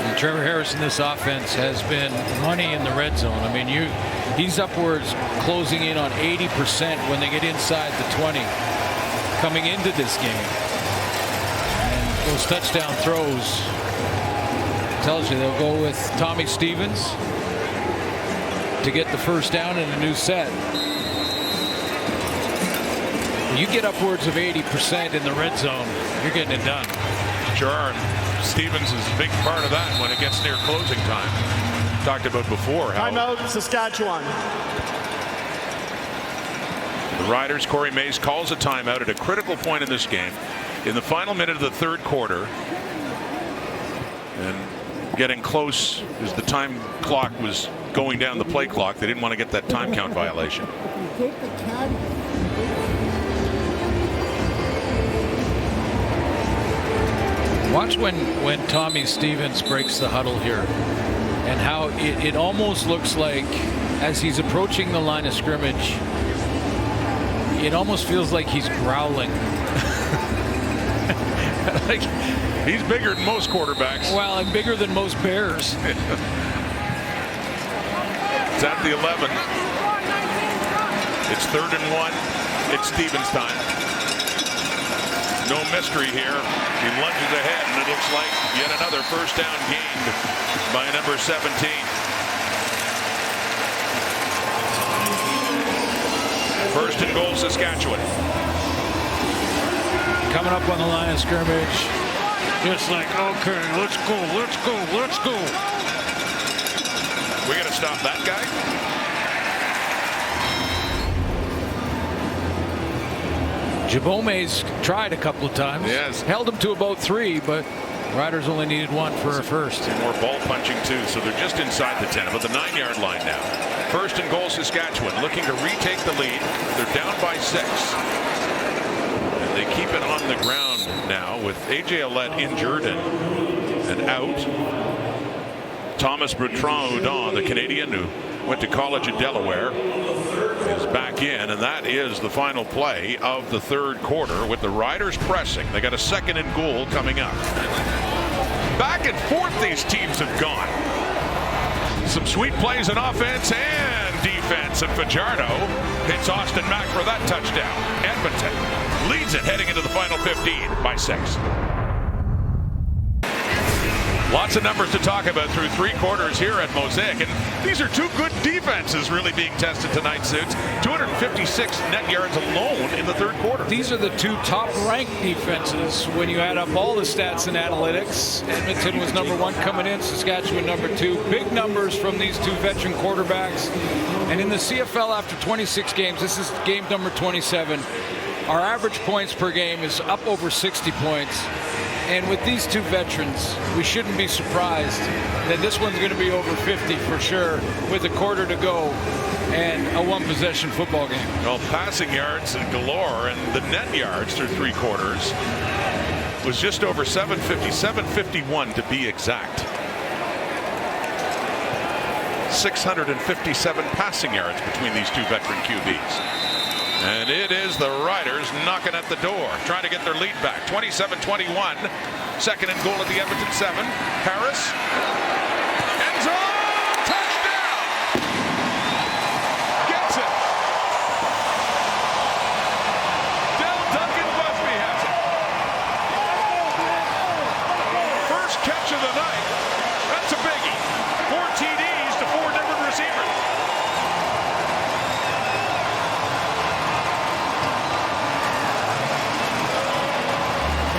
And Trevor Harris in this offense has been money in the red zone. I mean, he's upwards closing in on 80% when they get inside the 20 coming into this game. And those touchdown throws tells you they'll go with Tommy Stevens to get the first down in a new set. You get upwards of 80% in the red zone, you're getting it done.
Sure. Stevens is a big part of that when it gets near closing time. Talked about before how
timeout, Saskatchewan.
The Riders, Corey Mays calls a timeout at a critical point in this game. In the final minute of the third quarter, and getting close as the time clock was going down the play clock. They didn't want to get that time count violation.
Watch when Tommy Stevens breaks the huddle here and how it almost looks like as he's approaching the line of scrimmage, it almost feels like he's growling.
like he's bigger than most quarterbacks.
Well, and bigger than most Bears.
It's at the 11. It's 3rd and 1. It's Stevens time. No mystery here. He lunges ahead, and it looks like yet another first down gained by number 17. First and goal, Saskatchewan.
Coming up on the line of scrimmage. Just like, okay, let's go, let's go, let's go.
We got to stop that guy.
Jabome's tried a couple of times.
Yes.
Held him to about 3, but Riders only needed 1 for a first.
More ball punching too, so they're just inside the 10, about the 9-yard line now. First and goal, Saskatchewan, looking to retake the lead. They're down by 6. And they keep it on the ground now with A.J. Ouellette injured and out. Thomas Bertrand-Houdon, the Canadian who went to college at Delaware, is back in, and that is the final play of the 3rd quarter with the Riders pressing. They got a 2nd and goal coming up. Back and forth these teams have gone. Some sweet plays in offense and defense, and Fajardo hits Austin Mack for that touchdown. Edmonton leads it heading into the final 15 by 6. Lots of numbers to talk about through 3 quarters here at Mosaic, and these are 2 good defenses really being tested tonight, Suits. 256 net yards alone in the 3rd quarter.
These are the 2 top-ranked defenses when you add up all the stats and analytics. Edmonton was number 1 coming in, Saskatchewan number 2. Big numbers from these 2 veteran quarterbacks. And in the CFL after 26 games, this is game number 27, our average points per game is up over 60 points. And with these 2 veterans, we shouldn't be surprised that this one's going to be over 50 for sure with a quarter to go and a 1-possession football game.
Well, passing yards galore, and the net yards through 3 quarters was just over 750, 751 to be exact. 657 passing yards between these 2 veteran QBs. And it is the Riders knocking at the door, trying to get their lead back. 27-21. 2nd and goal at the Edmonton 7. Harris. End zone. Touchdown. Gets it. Duncan Busby has it. First catch of the night. That's a biggie. 4 TDs to 4 different receivers.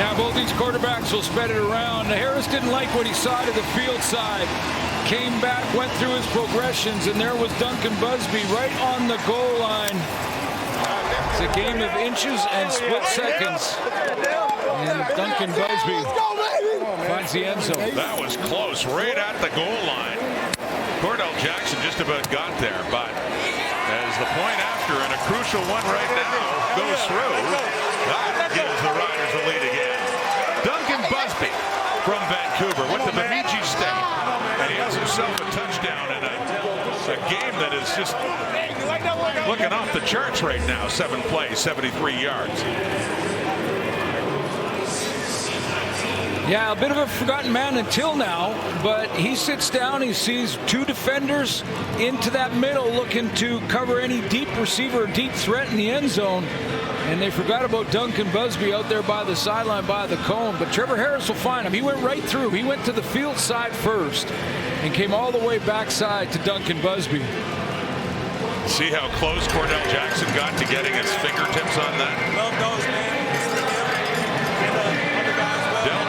Now both these quarterbacks will spread it around. Harris didn't like what he saw to the field side. Came back, went through his progressions, and there was Duncan Busby right on the goal line. It's a game of inches and split seconds. And Duncan Busby finds the end zone.
That was close, right at the goal line. Cordell Jackson just about got there, but as the point after and a crucial one right now goes through, that gives the Riders the lead again. Duncan Busby from Vancouver with the Bemidji stick, and he has himself a touchdown in a game that is just looking off the charts right now. 7 plays, 73 yards.
Yeah, a bit of a forgotten man until now, but he sits down, he sees 2 defenders into that middle looking to cover any deep receiver or deep threat in the end zone. And they forgot about Duncan Busby out there by the sideline, by the cone. But Trevor Harris will find him. He went right through. He went to the field side first and came all the way backside to Duncan Busby.
See how close Cordell Jackson got to getting his fingertips on that?
Love those, man.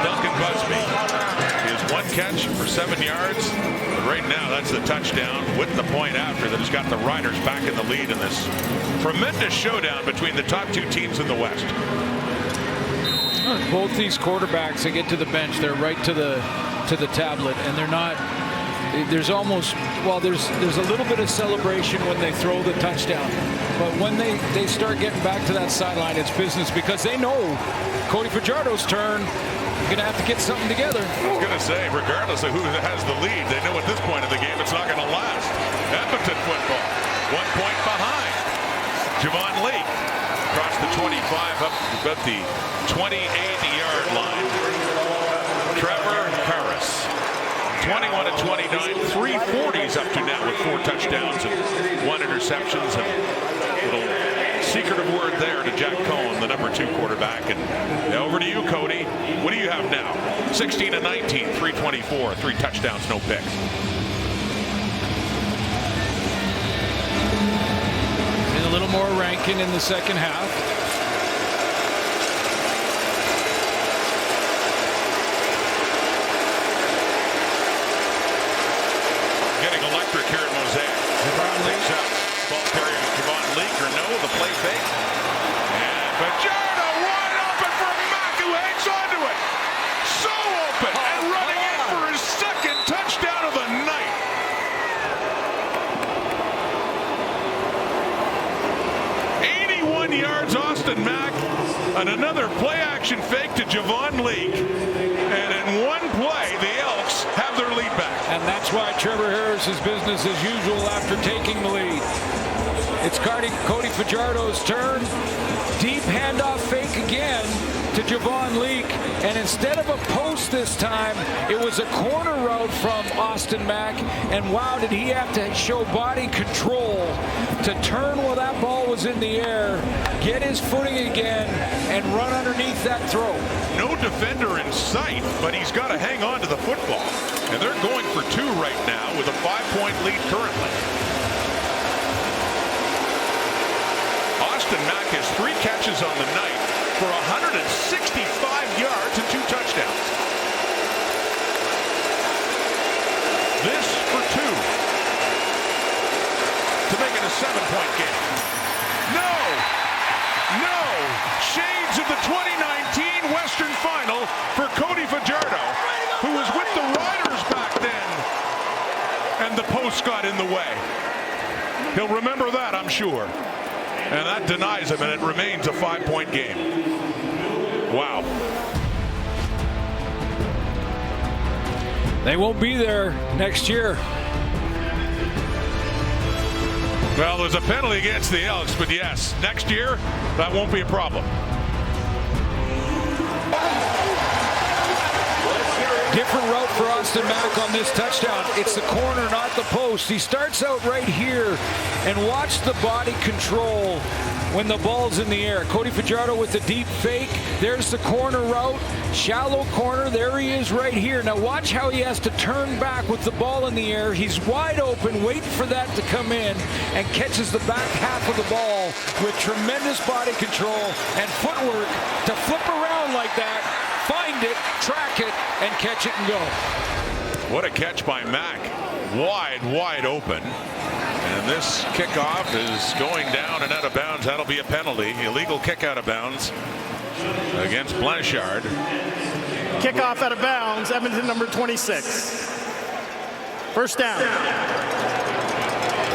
Duncan Busby. He has 1 catch for 7 yards. But right now, that's the touchdown with the point after that has got the Riders back in the lead in this tremendous showdown between the top 2 teams in the West.
Both these quarterbacks, they get to the bench, they're right to the tablet, and they're not. There's almost, well, there's a little bit of celebration when they throw the touchdown, but when they start getting back to that sideline, it's business because they know Cody Fajardo's turn. You're going to have to get something together.
I was going to say, regardless of who has the lead, they know at this point in the game it's not going to last. Edmonton football, 1 point behind. Javon Lee across the 25 up about the 28-yard line. touchdowns and 1 interception. And little secretive word there to Jack Cohen, the number 2 quarterback. And over to you, Cody. What do you have now? 16 and 19, 324, 3 touchdowns, no picks.
And a little more Rankin in the second half.
Getting electric here at Mosaic. Takes up. Ball carrier Javon Leaker. No, the play fake. And Fajardo wide open for Mack, who hangs onto it. So open and running in for his second touchdown of the night. Yards, Austin Mack, and another play-action fake to Javon Leak. And in one play, the Elks have their lead back.
And that's why Trevor Harris is business as usual after taking the lead. It's Cody Fajardo's turn. Deep handoff fake again to Javon Leak. And instead of a post this time, it was a corner route from Austin Mack. And wow, did he have to show body control to turn while that ball was in the air, get his footing again, and run underneath that throw.
No defender in sight, but he's got to hang on to the football. And they're going for 2 right now with a 5-point lead currently. Austin Mack has 3 catches on the night for 165 yards and 2 touchdowns. This for 2 to make it a 7-point game. No! Shades of the 2019 Western Final for Cody Fajardo, who was with the Riders back then. And the post got in the way. He'll remember that, I'm sure. And that denies him, and it remains a 5-point game. Wow.
They won't be there next year.
Well, there's a penalty against the Elks, but yes, next year, that won't be a problem.
Different route for Austin Mack on this touchdown. It's the corner, not the post. He starts out right here, and watch the body control when the ball's in the air. Cody Fajardo with the deep fake. There's the corner route. Shallow corner. There he is right here. Now watch how he has to turn back with the ball in the air. He's wide open, waiting for that to come in, and catches the back half of the ball with tremendous body control and footwork to flip around like that, find it, track it, and catch it and go.
What a catch by Mack. Wide open. And this kickoff is going down and out of bounds. That'll be a penalty. Illegal kick out of bounds against Blanchard.
Kickoff out of bounds, Edmonton number 26. First down.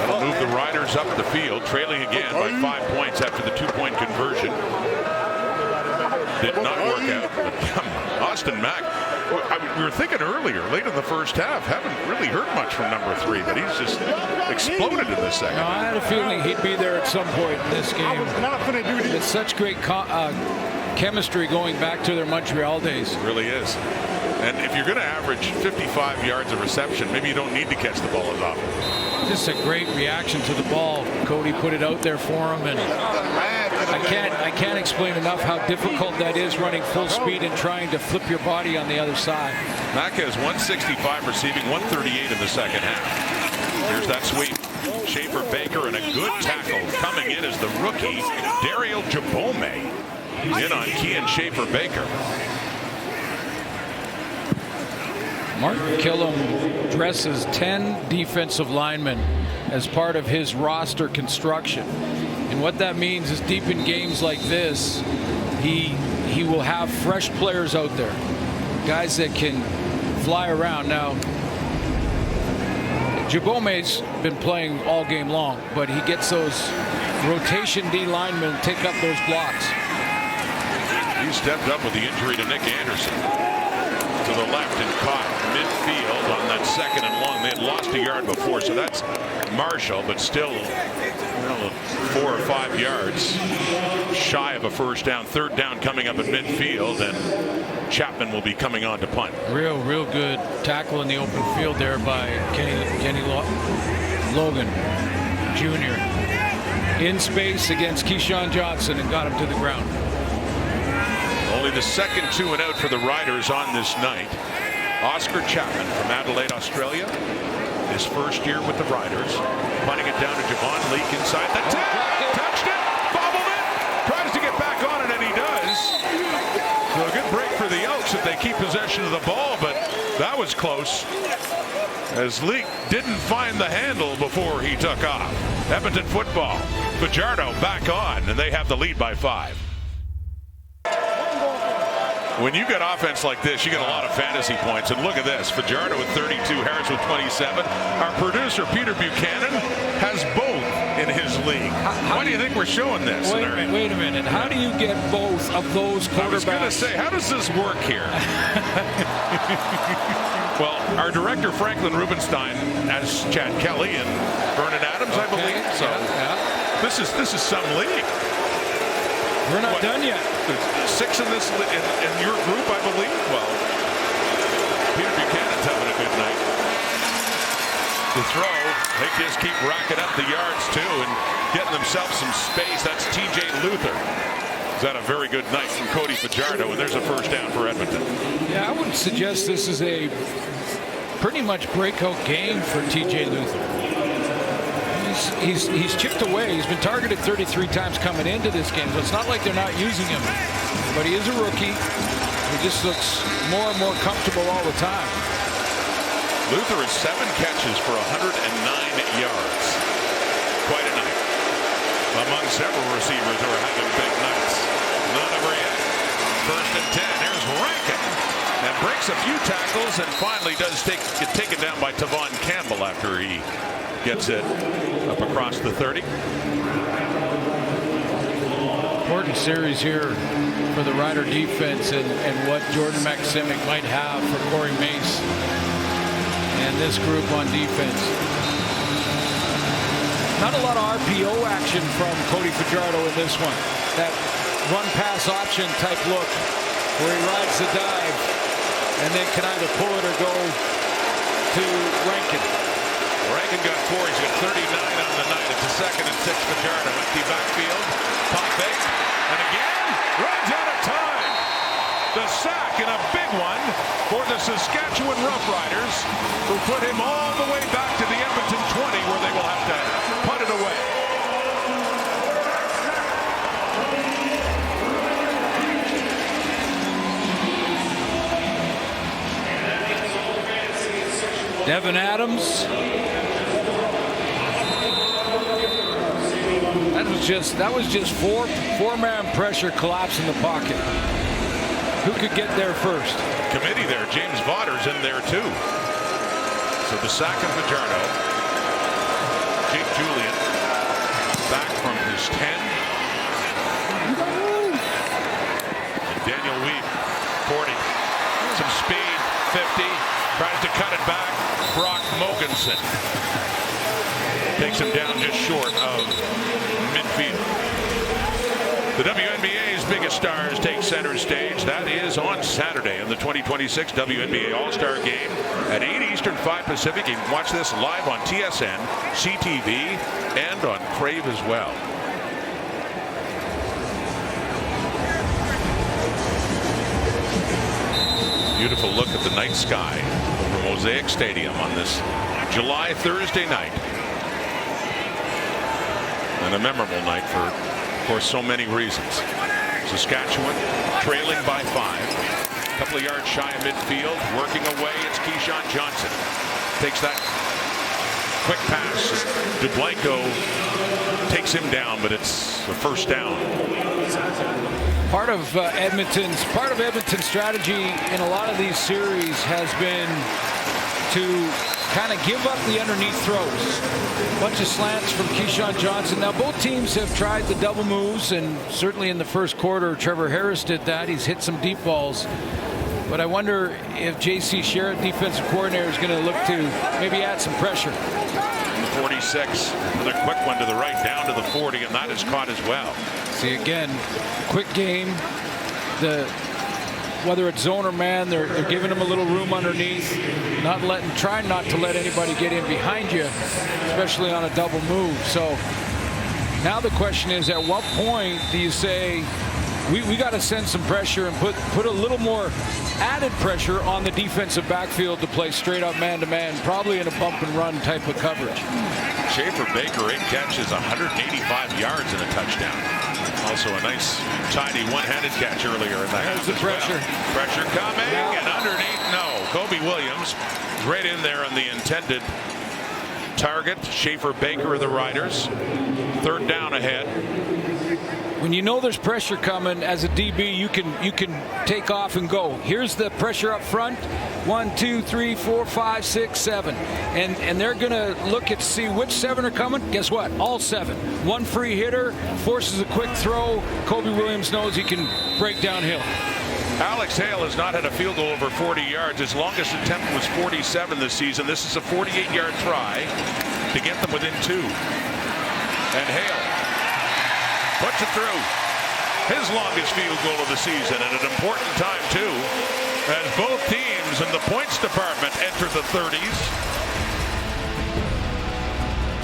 That'll move the Riders up the field, trailing again by 5 points after the 2-point conversion. Did not work out. But Austin Mack, we were thinking earlier, late in the first half, haven't really heard much from number 3, but he's just exploded in the second.
No, I had a feeling he'd be there at some point in this game. It's such great chemistry going back to their Montreal days.
It really is. And if you're going to average 55 yards of reception, maybe you don't need to catch the ball as often.
Just a great reaction to the ball. Cody put it out there for him, and I can't explain enough how difficult that is, running full speed and trying to flip your body on the other side.
Mack has 165 receiving, 138 in the second half. Here's that sweep. Schaefer Baker, and a good tackle coming in as the rookie Daryl Jabome in on Kean Schaefer Baker.
Mark Killam dresses 10 defensive linemen as part of his roster construction. And what that means is deep in games like this, he will have fresh players out there, guys that can fly around. Now, Jabome's been playing all game long, but he gets those rotation D linemen take up those blocks.
He stepped up with the injury to Nick Anderson. To the left and caught midfield on that second and long. They had lost a yard before, so that's Marshall, but still 4 or 5 yards shy of a first down. Third down coming up at midfield, and Chapman will be coming on to punt.
Real good tackle in the open field there by Kenny Logan Jr. in space against Keyshawn Johnson and got him to the ground.
Only the second 2 and out for the Riders on this night. Oscar Chapman from Adelaide, Australia. His first year with the Riders. Punting it down to Javon Leake inside the 10. Touched it. Bobbled it. Tries to get back on it, and he does. So a good break for the Elks if they keep possession of the ball, but that was close. As Leake didn't find the handle before he took off. Edmonton football. Fajardo back on, and they have the lead by 5. When you get offense like this, you get a lot of fantasy points. And look at this. Fajardo with 32, Harris with 27. Our producer, Peter Buchanan, has both in his league. Why do you think we're showing this?
Wait a minute. How do you get both of those quarterbacks? I was
going to say, how does this work here? Well, our director, Franklin Rubenstein, has Chad Kelly and Vernon Adams, I believe. So this is some league.
We're not done yet.
There's 6 in this in your group, I believe. Well, Peter Buchanan's having a good night. The throw, they just keep racking up the yards too and getting themselves some space. That's TJ Luther. He's had a very good night from Cody Fajardo, and there's a first down for Edmonton.
Yeah, I would suggest this is a pretty much breakout game for TJ Luther. He's chipped away. He's been targeted 33 times coming into this game, so it's not like they're not using him. But he is a rookie. He just looks more and more comfortable all the time.
Luther has 7 catches for 109 yards. Quite a night. Among several receivers who are having big nights. None over yet. First and 10. Here's Rankin. And breaks a few tackles and finally does get taken down by Tavon Campbell after he gets it up across the 30.
Important series here for the Rider defense and what Jordan Maximic might have for Corey Mace and this group on defense. Not a lot of RPO action from Cody Fajardo in this one. That run-pass option type look where he rides the dive and then can either pull it or go to Rankin.
Rankin got 4. He's got 39 on the night. It's a 2nd and 6 Fajardo. Empty backfield. Pop fake. And again, runs out of time. The sack and a big one for the Saskatchewan Roughriders, who put him all the way back to the Edmonton 20, where they will have to punt it away.
Devin Adams. That was just four-man pressure collapse in the pocket. Who could get there first?
Committee there. James Votter's in there too. So the sack of Fajardo. Jake Julian back from his 10. And Daniel Weed, 40. Some speed, 50. Tries to cut it back. Brock Mogensen takes him down just short of midfield. The WNBA's biggest stars take center stage. That is on Saturday in the 2026 WNBA All-Star Game at 8 Eastern, 5 Pacific. You can watch this live on TSN, CTV, and on Crave as well. Beautiful look at the night sky over Mosaic Stadium on this July Thursday night. And a memorable night for so many reasons. Saskatchewan trailing by 5. A couple of yards shy of midfield. Working away, it's Keyshawn Johnson. Takes that quick pass. DeBlanco takes him down, but it's a first down.
Part of Edmonton's strategy in a lot of these series has been to kind of give up the underneath throws. A bunch of slants from Keyshawn Johnson. Now both teams have tried the double moves, and certainly in the first quarter Trevor Harris did that. He's hit some deep balls. But I wonder if J.C. Sherritt, defensive coordinator, is going to look to maybe add some pressure.
46, another quick one to the right, down to the 40, and that is caught as well.
See, again, quick game. The whether it's zone or man, they're giving him a little room underneath, trying not to let anybody get in behind you, especially on a double move. So now the question is, at what point do you say, we got to send some pressure and put a little more added pressure on the defensive backfield to play straight up man-to-man, probably in a bump and run type of coverage.
Schaefer Baker, 8 catches, 185 yards and a touchdown. Also a nice, tidy one-handed catch earlier in the half.
There's the pressure.
Well. Pressure coming, and underneath, no. Kobe Williams right in there on the intended target. Schaefer Baker of the Riders. 3rd down ahead.
When you know there's pressure coming as a DB, you can take off and go. Here's the pressure up front. 1, 2, 3, 4, 5, 6, 7. And they're going to look at see which 7 are coming. Guess what? All 7. One free hitter, forces a quick throw. Kobe Williams knows he can break downhill.
Alex Hale has not had a field goal over 40 yards. His longest attempt was 47 this season. This is a 48-yard try to get them within 2. And Hale puts it through. His longest field goal of the season, and an important time too, as both teams in the points department enter the 30s.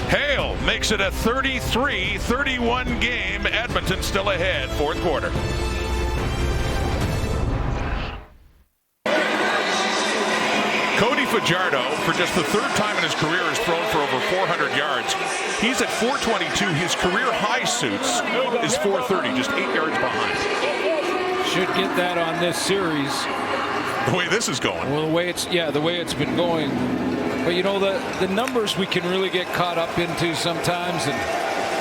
Hale makes it a 33-31 game. Edmonton still ahead, 4th quarter. Cody Fajardo, for just the 3rd time in his career, has thrown for over 400 yards. He's at 422. His career high suits is 430, just 8 yards behind.
Should get that on this series.
The way this is going.
Well, the way it's been going. But you know, the numbers we can really get caught up into sometimes, and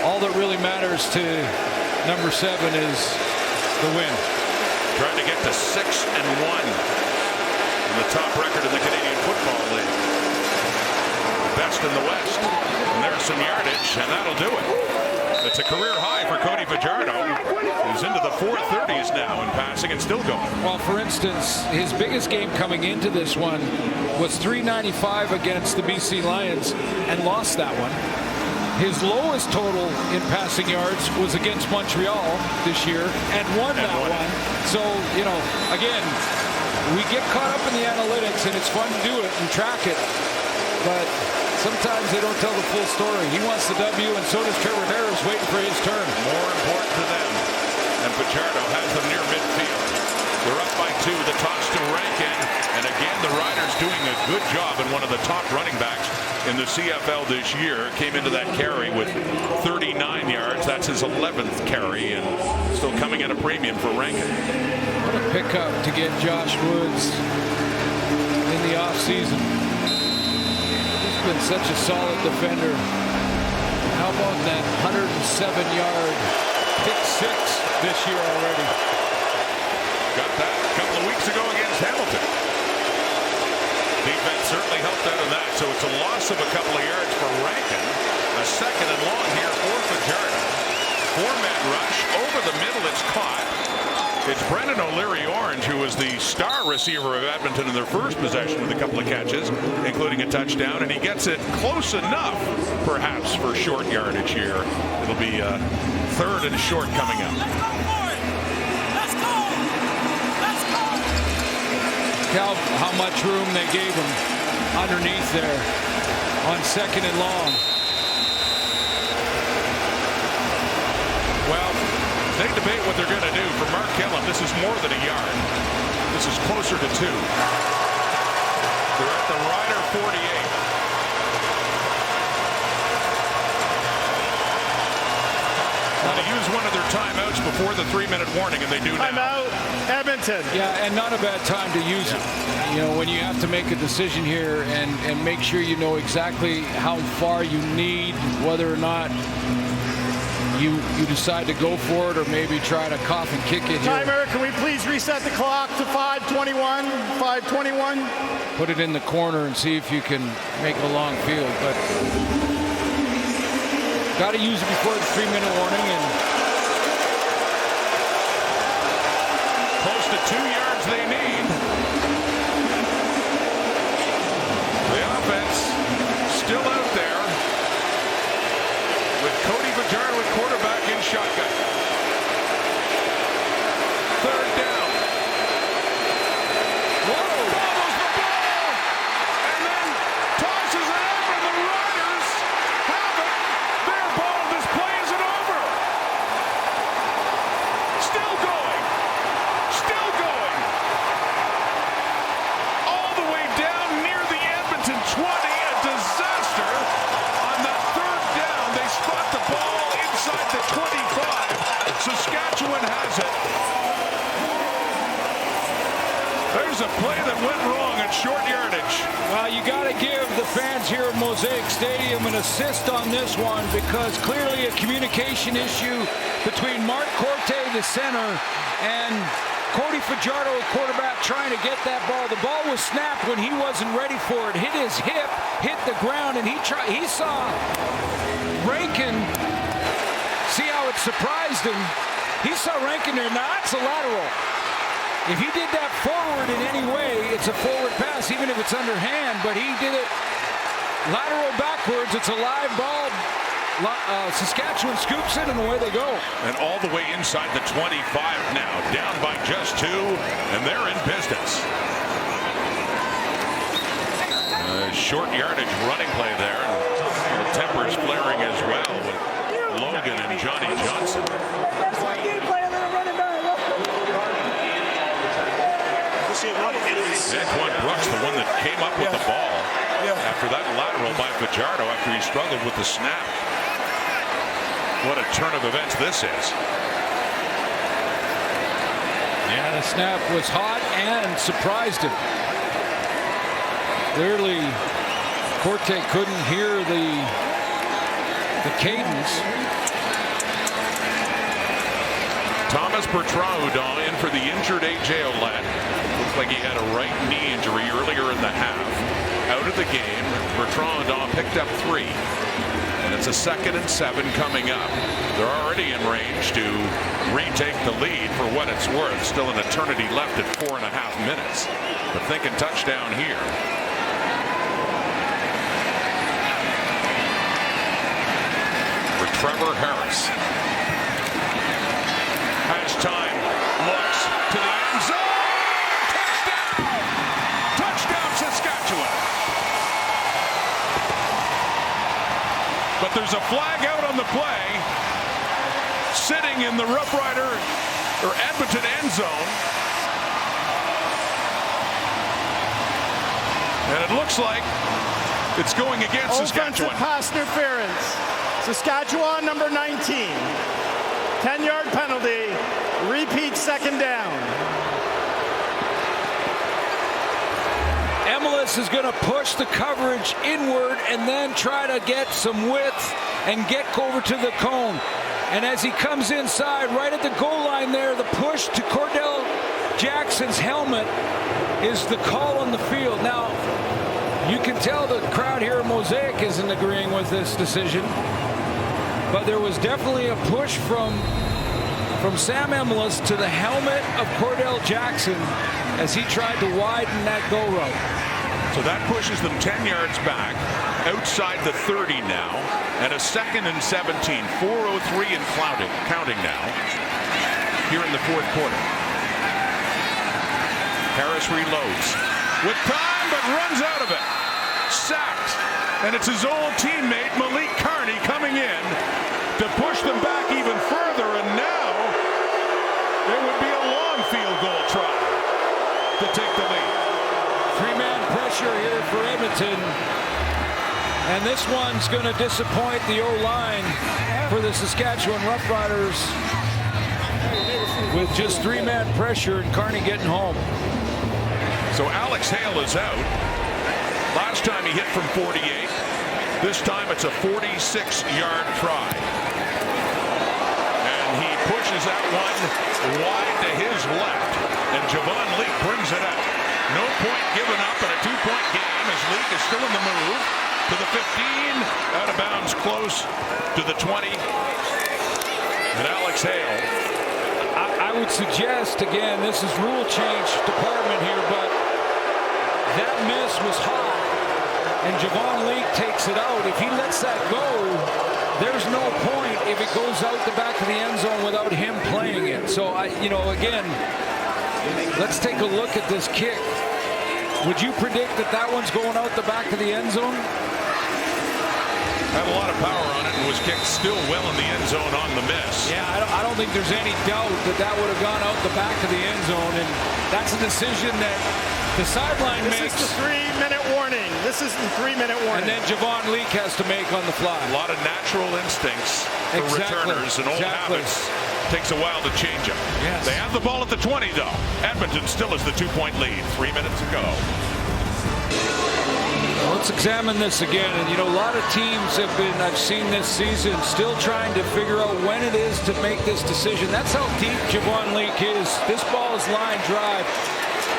all that really matters to number 7 is the win.
Trying to get to 6-1. The top record in the Canadian Football League. Best in the West. And there's some yardage, and that'll do it. It's a career high for Cody Fajardo, who's into the 430s now in passing and still going.
Well, for instance, his biggest game coming into this one was 395 against the BC Lions and lost that one. His lowest total in passing yards was against Montreal this year and won that one. So, you know, again, we get caught up in the analytics, and it's fun to do it and track it, but sometimes they don't tell the full story. He wants the W, and so does Trevor Harris, waiting for his turn.
More important to them. And Fajardo has them near midfield. They're up by 2. The toss to Rankin. And again, the Riders doing a good job, and one of the top running backs in the CFL this year came into that carry with 39 yards. That's his 11th carry, and still coming at a premium for Rankin.
What a pickup to get Josh Woods in the offseason. He's been such a solid defender. How about that 107-yard pick 6 this year already?
Got that a couple of weeks ago against Hamilton. Defense certainly helped out in that, so it's a loss of a couple of yards for Rankin. A 2nd and long here for Fajardo. 4-man rush over the middle. It's caught. It's Brendan O'Leary-Orange, who was the star receiver of Edmonton in their first possession with a couple of catches, including a touchdown, and he gets it close enough, perhaps, for short yardage here. It'll be 3rd and short coming up.
Cal, how much room they gave him underneath there on 2nd and long.
Well, they debate what they're going to do. For Mark Killam, this is more than a yard. This is closer to 2. They're at the Rider 48. Now they use one of their timeouts before the 3-minute warning, and they do now.
Timeout, Edmonton.
Yeah, and not a bad time to use it. You know, when you have to make a decision here and make sure you know exactly how far you need, whether or not you decide to go for it or maybe try to cough and kick it here.
Timer, can we please reset the clock to 5:21? 5:21.
Put it in the corner and see if you can make a long field, but got to use it before the 3-minute warning. And
close to 2 yards they need. The offense still out there with Cody Fajardo with quarterback in shotgun. 3rd down. Edmonton has it. There's a play that went wrong at short yardage.
Well, you got to give the fans here at Mosaic Stadium an assist on this one, because clearly a communication issue between Mark Corte, the center, and Cody Fajardo, quarterback, trying to get that ball. The ball was snapped when he wasn't ready for it. Hit his hip, hit the ground, and he saw Rankin. See how it surprised him? He saw Rankin there. Now that's a lateral. If he did that forward in any way, it's a forward pass, even if it's underhand. But he did it lateral backwards. It's a live ball. Saskatchewan scoops it, and away they go.
And all the way inside the 25 now, down by just 2, and they're in business. Short yardage running play there. The tempers flaring as well with Logan and Johnny Johnson. Antoine Brooks, the one that came up with the ball after that lateral by Fajardo after he struggled with the snap. What a turn of events this is.
Yeah, the snap was hot and surprised him. Clearly, Corte couldn't hear the cadence.
Thomas Bertrand in for the injured A.J. Ouellette. Looks like he had a right knee injury earlier in the half. Out of the game, Bertrand picked up 3. And it's a 2nd and 7 coming up. They're already in range to retake the lead for what it's worth. Still an eternity left at 4.5 minutes. But thinking touchdown here. For Trevor Harris. Has time, looks to the end zone. Touchdown! Touchdown, Saskatchewan. But there's a flag out on the play. Sitting in the Roughrider or Edmonton end zone. And it looks like it's going against Saskatchewan.
Offensive pass interference. Saskatchewan, number 19. 10-yard penalty. Repeat 2nd down.
Emelis is going to push the coverage inward and then try to get some width and get over to the cone. And as he comes inside, right at the goal line there, the push to Cordell Jackson's helmet is the call on the field. Now, you can tell the crowd here at Mosaic isn't agreeing with this decision. But there was definitely a push from Sam Emelis to the helmet of Cordell Jackson as he tried to widen that go route.
So that pushes them 10 yards back, outside the 30 now, and a 2nd and 17, 4:03 and counting now, here in the 4th quarter. Harris reloads with time, but runs out of it. Sacked, and it's his old teammate Malik Carney coming in to push them back even further, and now it would be a long field goal try to take the lead.
3-man pressure here for Edmonton. And this one's going to disappoint the O-line for the Saskatchewan Roughriders with just 3-man pressure and Carney getting home.
So Alex Hale is out. Last time he hit from 48. This time it's a 46-yard try. And he pushes that one wide to his left. And Javon Leake brings it out. No point given up in a 2-point game as Leake is still in the move to the 15. Out of bounds close to the 20. And Alex Hale.
I would suggest, again, this is rule change department here, but that miss was hot. And Javon Leake takes it out. If he lets that go, there's no point if it goes out the back of the end zone without him playing it. So, again, let's take a look at this kick. Would you predict that that one's going out the back of the end zone?
Had a lot of power on it and was kicked still well in the end zone on the miss.
Yeah, I don't think there's any doubt that that would have gone out the back of the end zone. And that's a decision that the sideline makes.
This is the 3-minute warning. This is the 3-minute warning.
And then Javon Leake has to make on the fly.
A lot of natural instincts for returners and old habits Takes a while to change them.
Yes.
They have the ball at the 20, though. Edmonton still has the 2-point lead. 3 minutes to go.
Let's examine this again. And, you know, a lot of teams have been, I've seen this season, still trying to figure out when it is to make this decision. That's how deep Javon Leake is. This ball is line drive.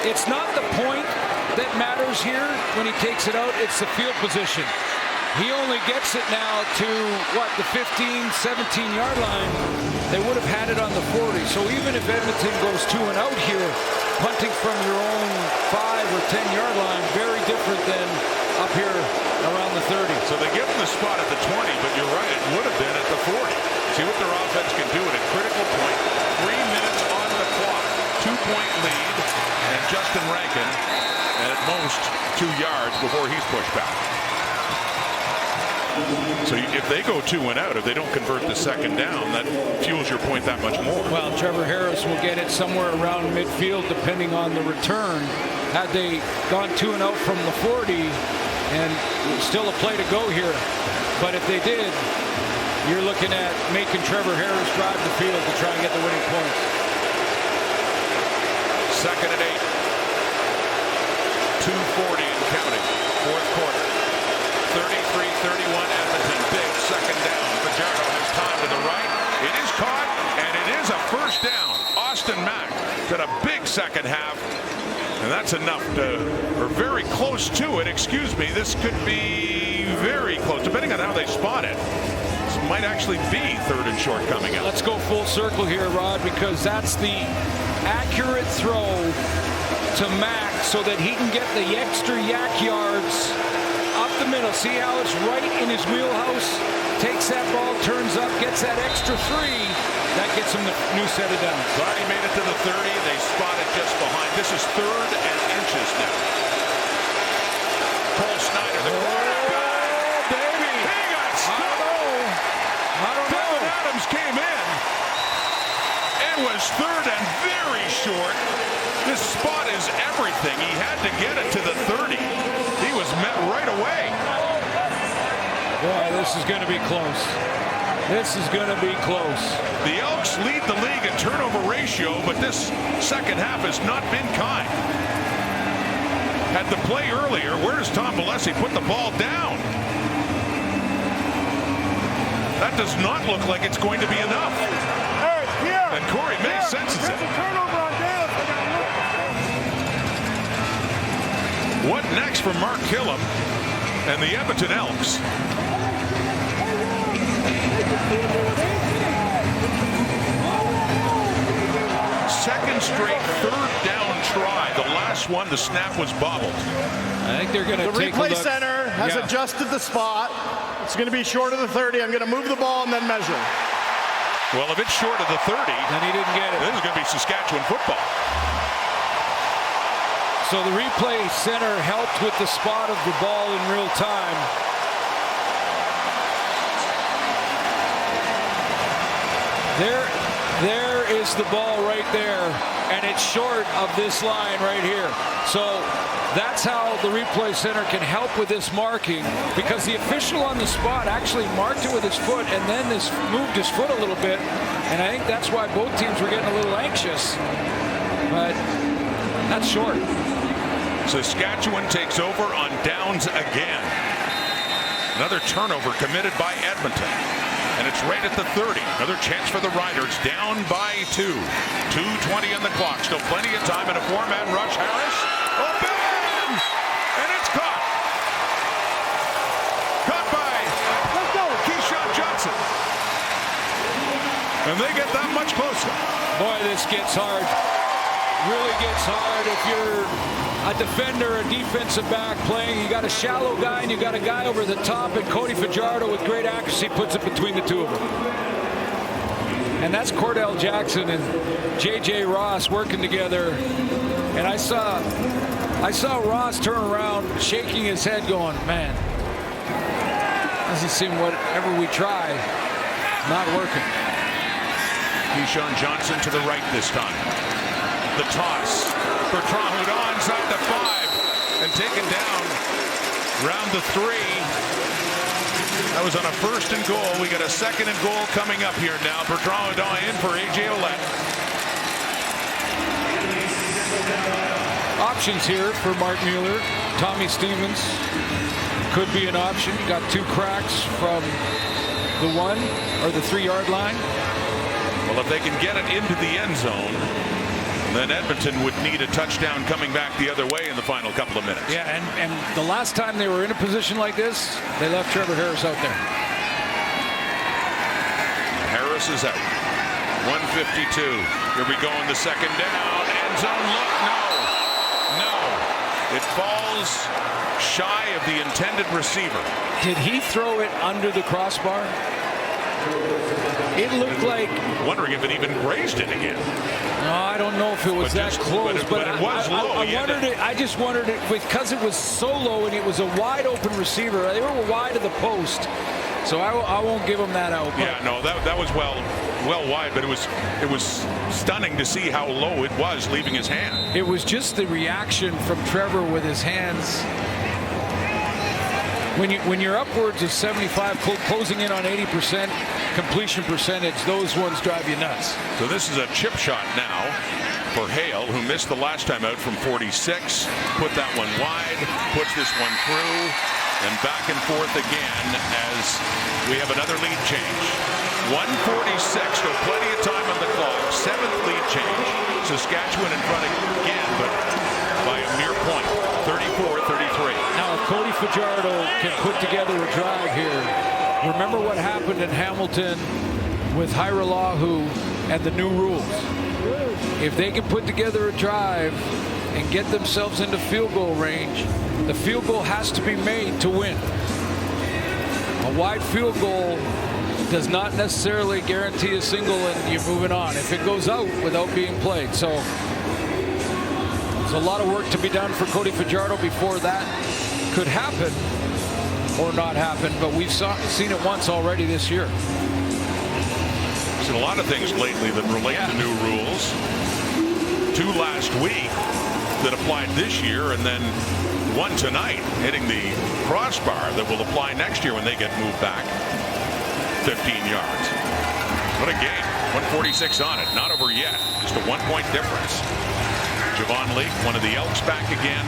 It's not the point that matters here when he takes it out. It's the field position. He only gets it now to, what, the 15, 17-yard line. They would have had it on the 40. So even if Edmonton goes 2 and out here, punting from your own 5 or 10-yard line, very different than up here around the 30.
So they give him the spot at the 20, but you're right, it would have been at the 40. See what their offense can do at a critical point. 3 minutes on the clock. 2-point lead, and Justin Rankin, and at most 2 yards before he's pushed back. So if they go 2 and out, if they don't convert the second down, that fuels your point that much more.
Well, Trevor Harris will get it somewhere around midfield depending on the return. Had they gone 2 and out from the 40, and still a play to go here. But if they did, you're looking at making Trevor Harris drive the field to try and get the winning points.
2nd and 8. 2:40 and counting. 4th quarter. 33-31 Edmonton. Big second down. Fajardo has time to the right. It is caught, and it is a first down. Austin Mack did a big second half, and that's enough to, or very close to it. Excuse me. This could be very close, depending on how they spot it. This might actually be 3rd and short coming out.
Let's go full circle here, Rod, because that's the accurate throw to Mack so that he can get the extra yak yards up the middle. See how it's right in his wheelhouse? Takes that ball, turns up, gets that extra 3. That gets him the new set of downs.
Already made it to the 30. They spot it just behind. This is 3rd and inches now. Cole Snyder, the quarterback.
Baby.
He got stuck.
I don't know.
Devin Adams came in. It was 3rd and very short. This spot is everything. He had to get it to the 30. He was met right away.
Boy, this is going to be close. This is going to be close.
The Elks lead the league in turnover ratio, but this second half has not been kind. Had the play earlier, where does Tom Valesi put the ball down? That does not look like it's going to be enough. And Corey May senses it. What next for Mark Killam and the Edmonton Elks? Second straight 3rd down try. The last one, the snap was bobbled.
I think they're going to take a look.
The replay center has adjusted the spot. It's going to be short of the 30. I'm going to move the ball and then measure.
Well, if it's short of the 30,
then he didn't get it.
This is going to be Saskatchewan football.
So the replay center helped with the spot of the ball in real time. There is the ball right there, and it's short of this line right here. So that's how the replay center can help with this marking, because the official on the spot actually marked it with his foot and then moved his foot a little bit, and I think that's why both teams were getting a little anxious. But that's short.
Saskatchewan takes over on downs again. Another turnover committed by Edmonton. And it's right at the 30. Another chance for the Riders, down by 2. 2:20 on the clock. Still plenty of time in a 4-man rush. Harris, open! And it's caught. Caught by Keyshawn Johnson. And they get that much closer.
Boy, this gets hard. Really gets hard if you're a defender, a defensive back playing. You got a shallow guy and you got a guy over the top, and Cody Fajardo with great accuracy puts it between the two of them. And that's Cordell Jackson and J.J. Ross working together. And I saw Ross turn around shaking his head going, man, doesn't seem whatever we try, not working.
Keyshawn Johnson to the right this time. The toss. Bertrand Houdon inside the 5 and taken down round the 3. That was on a 1st and goal. We got a 2nd and goal coming up here now. Bertrand in for A.J. Ouellette.
Options here for Mark Mueller. Tommy Stevens could be an option. Got 2 cracks from the 1 or the 3-yard line.
Well, if they can get it into the end zone, then Edmonton would need a touchdown coming back the other way in the final couple of minutes.
Yeah, and the last time they were in a position like this, they left Trevor Harris out there.
Harris is out. 152. Here we go in the 2nd down. End zone look. No. It falls shy of the intended receiver.
Did he throw it under the crossbar? It looked like...
Wondering if it even grazed it again.
No, I don't know if it was that close,
but it was low.
I just wondered it because it was so low and it was a wide open receiver. They were wide of the post, so I won't give him that out.
Yeah, no, that was well wide, but it was stunning to see how low it was leaving his hand.
It was just the reaction from Trevor with his hands. When you're upwards of 75, closing in on 80% completion percentage, those ones drive you nuts.
So this is a chip shot now for Hale, who missed the last time out from 46. Put that one wide, puts this one through, and back and forth again as we have another lead change. 1:46, so plenty of time on the clock. 7th lead change. Saskatchewan in front again, but by a mere point. 34-33.
Now, if Cody Fajardo can put together a drive here, remember what happened in Hamilton with Hiralahu and the new rules. If they can put together a drive and get themselves into field goal range, the field goal has to be made to win. A wide field goal does not necessarily guarantee a single and you're moving on if it goes out without being played. So there's a lot of work to be done for Cody Fajardo before that could happen or not happen, but we've seen it once already this year.
Seen a lot of things lately that relate to new rules. 2 last week that applied this year, and then 1 tonight hitting the crossbar that will apply next year when they get moved back 15 yards. What a game. 146 on it. Not over yet. Just a 1-point difference. Javon Leake, one of the Elks, back again.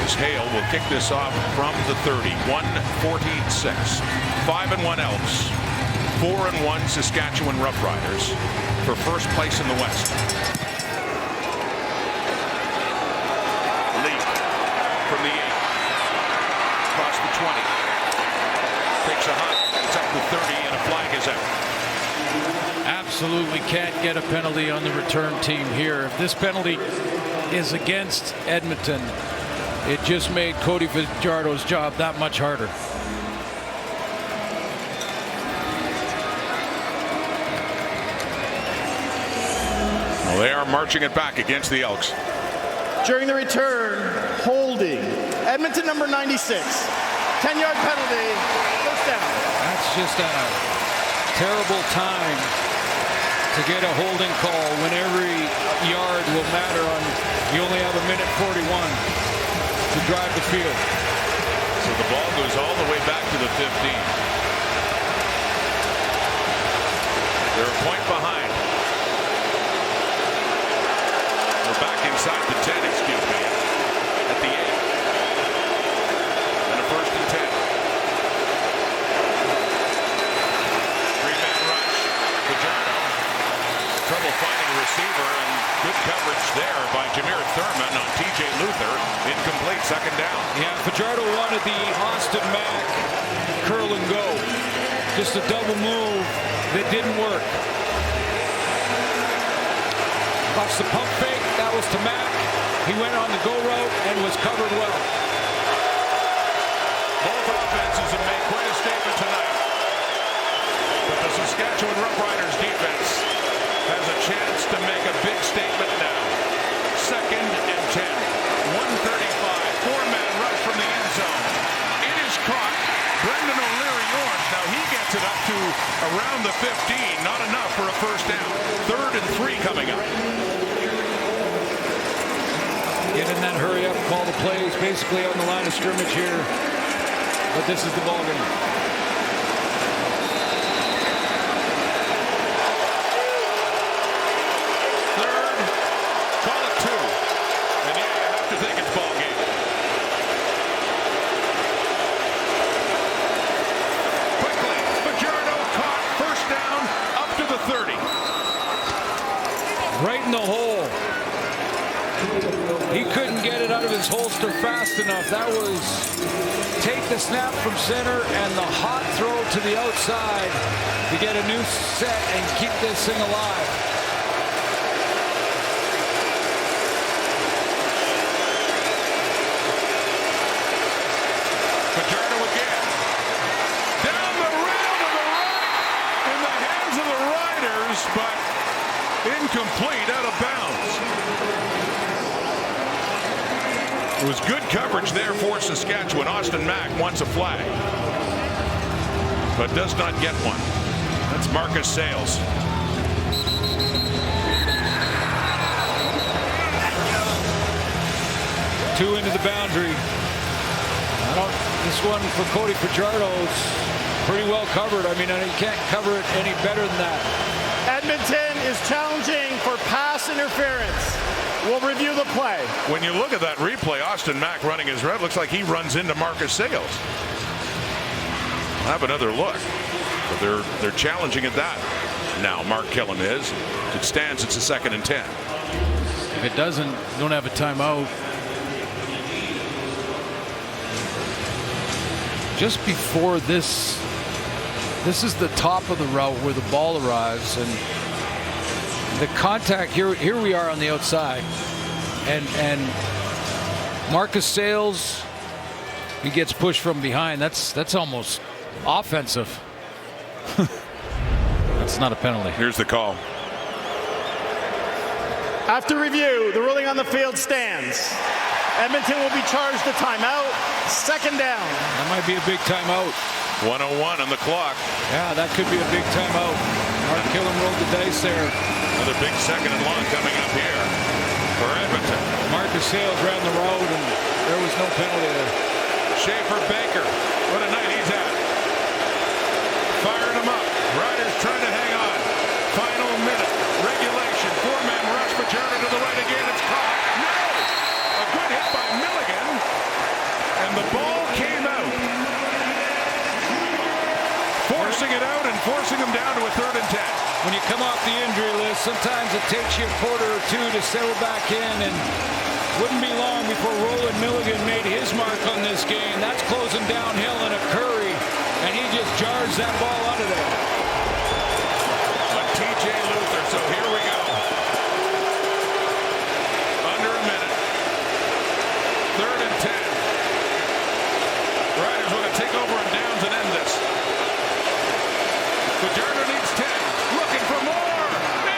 As Hale will kick this off from the 30. 1:46. 5-1 Elks. 4-1 Saskatchewan Roughriders for first place in the West. Leake from the 8. Across the 20. Takes a hike. It's up to 30 and a flag is out.
Absolutely can't get a penalty on the return team here. If this penalty is against Edmonton, it just made Cody Fajardo's job that much harder.
Well, they are marching it back against the Elks.
During the return, holding. Edmonton number 96. 10-yard penalty. First down.
That's just a terrible time to get a holding call when every yard will matter on, you only have 1:41 to drive the field.
So the ball goes all the way back to the 15. They're a point behind. We're back inside the 10, excuse me, at the 8. And a 1st and 10. 3-man rush. Fajardo. Trouble finding a receiver, and good coverage there by Jameer Thurman on T.J. Luther. Incomplete, 2nd down.
Yeah, Fajardo wanted the Austin Mack curl and go. Just a double move that didn't work. Watch the pump fake. That was to Mack. He went on the go route and was covered well.
Both offenses have made quite a statement tonight. But the Saskatchewan Roughriders defense has a chance to make a big statement now. 2nd and 10. 1:35. 4-man rush from the end zone. It is caught. Brendan O'Leary-Orange. Now he gets it up to around the 15. Not enough for a first down. 3rd and 3 coming up.
Get in that hurry up, call the plays basically on the line of scrimmage here. but this is the ball game.
Third, call it 2. And yeah, you have to think it's ball game. Quickly, Fajardo caught, first down, up to the 30.
Right in the hole. He couldn't get it out of his holster fast enough. That was take the snap from center and the hot throw to the outside to get a new set and keep this thing alive.
Fajardo again. Down the rail to the right in the hands of the Riders, but incomplete, out of bounds. It was good coverage there for Saskatchewan. Austin Mack wants a flag, but does not get one. That's Marcus Sayles.
Two into the boundary. This one for Cody Fajardo is pretty well covered. I mean, you can't cover it any better than that.
Edmonton is challenging for pass interference. We'll review the play.
When you look at that replay, Austin Mack running his route, looks like he runs into Marcus Sayles. Have another look. But they're challenging at that. Now Mark Killam is. It stands, it's a 2nd and 10.
If it doesn't, don't have a timeout. Just before this is the top of the route where the ball arrives, and the contact here we are on the outside, and Marcus Sayles, he gets pushed from behind. That's almost offensive. That's not a penalty.
Here's the call.
After review, the ruling on the field stands. Edmonton will be charged a timeout. 2nd down.
That might be a big timeout.
1:01 on the clock.
Yeah, that could be a big timeout. Mark Killam rolled the dice there.
Another big 2nd and long coming up here for Edmonton.
Marcus Sayles ran the road, and there was no penalty there.
Schaefer Baker, what a night he's had. Fired him up. Riders trying to hang on. Final minute. Regulation. 4-man rush. Fajardo to the right again. It's caught. No! A good hit by Milligan. And the ball came out. Forcing it out and forcing them down to a 3rd and 10.
When you come off the injury list, sometimes it takes you a quarter or two to settle back in, and wouldn't be long before Roland Milligan made his mark on this game. That's closing downhill in a Curry, and he just jars that ball out of there.
On TJ Luther, so here we go. Under a minute. 3rd and 10. Riders want to take over on downs and end this. Fajardo needs 10. Looking for more.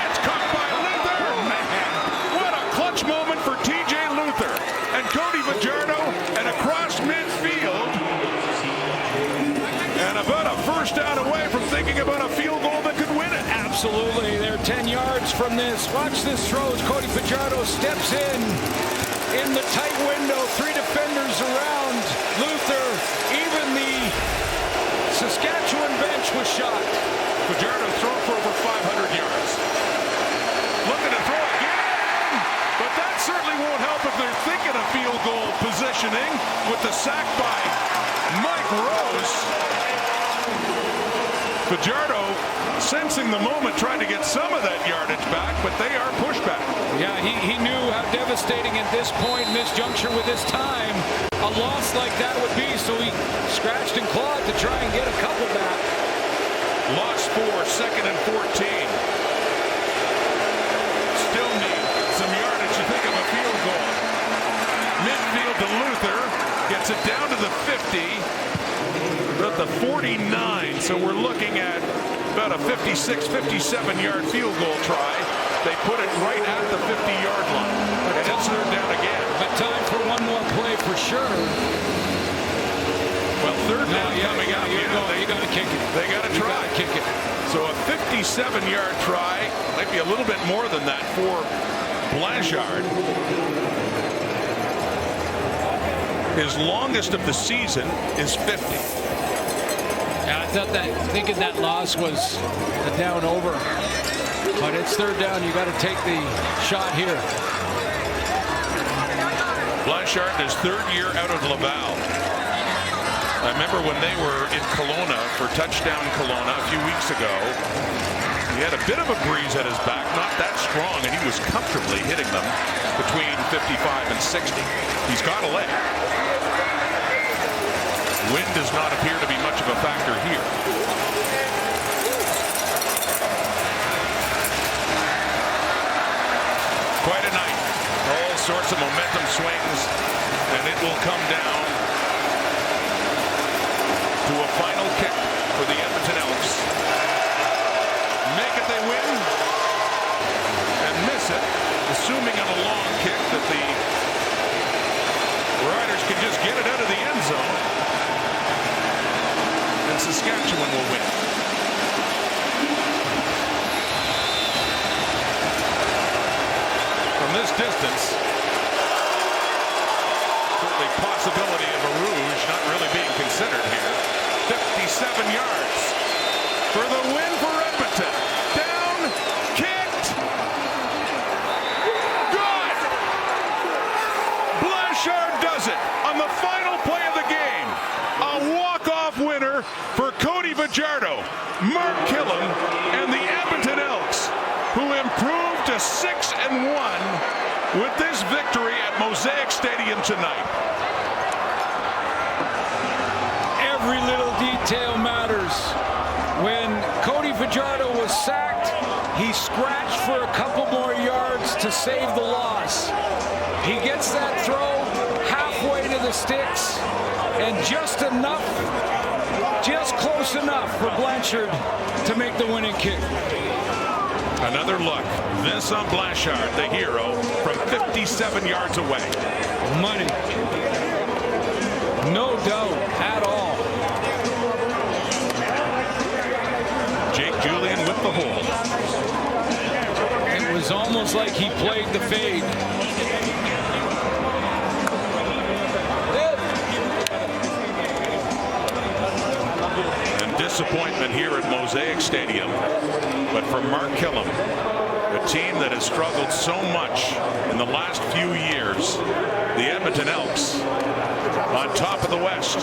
It's caught by Luther. Man, what a clutch moment for TJ Luther. And Cody Fajardo, and across midfield. And about a 1st down away from thinking about a field goal that could win it.
Absolutely. They're 10 yards from this. Watch this throw as Cody Fajardo steps in the tight window. 3 defenders around Luther. Even the Saskatchewan bench was shot.
Fajardo throw for over 500 yards. Looking to throw again, but that certainly won't help if they're thinking of field goal positioning with the sack by Mike Rose. Fajardo, sensing the moment, trying to get some of that yardage back, but they are pushed back.
Yeah, he knew how devastating at this point in this juncture with his time a loss like that would be, so he scratched and clawed to try and get a couple back.
Loss 4, 2nd and 14. Still need some yardage to think of a field goal. Midfield to Luther, gets it down to the 50, at the 49, so we're looking at about a 56, 57-yard field goal try. They put it right at the 50-yard line, and it's 3rd down again.
But time for one more play for sure.
Well, 3rd down coming up.
You got to kick it.
They got to try.
Kick it.
So a 57-yard try, might be a little bit more than that for Blanchard. His longest of the season is 50.
Yeah, I thought thinking that loss was a down over, but it's third down. You got to take the shot here.
Blanchard, his third year out of Laval. I remember when they were in Kelowna for Touchdown Kelowna a few weeks ago. He had a bit of a breeze at his back, not that strong, and he was comfortably hitting them between 55 and 60. He's got a leg. Wind does not appear to be much of a factor here. Quite a night. All sorts of momentum swings, and it will come down to a final kick for the Edmonton Elks. Make it, they win, and miss it, assuming on a long kick that the Riders can just get it out of the end zone, and Saskatchewan will win. From this distance, certainly possibility of a rouge not really being considered here. 57 yards for the win for Edmonton. Down, kicked, good! Blanchard does it on the final play of the game. A walk-off winner for Cody Fajardo, Mark Killam, and the Edmonton Elks, who improved to 6-1 with this victory at Mosaic Stadium tonight.
Every little detail matters. When Cody Fajardo was sacked, he scratched for a couple more yards to save the loss. He gets that throw halfway to the sticks, and just enough, just close enough for Blanchard to make the winning kick.
Another look. This on Blanchard, the hero, from 57 yards away.
Money. No doubt at all.
Jake Julian with the hold.
It was almost like he played the fade.
And disappointment here at Mosaic Stadium. But for Mark Killam, a team that has struggled so much in the last few years, the Edmonton Elks on top of the West,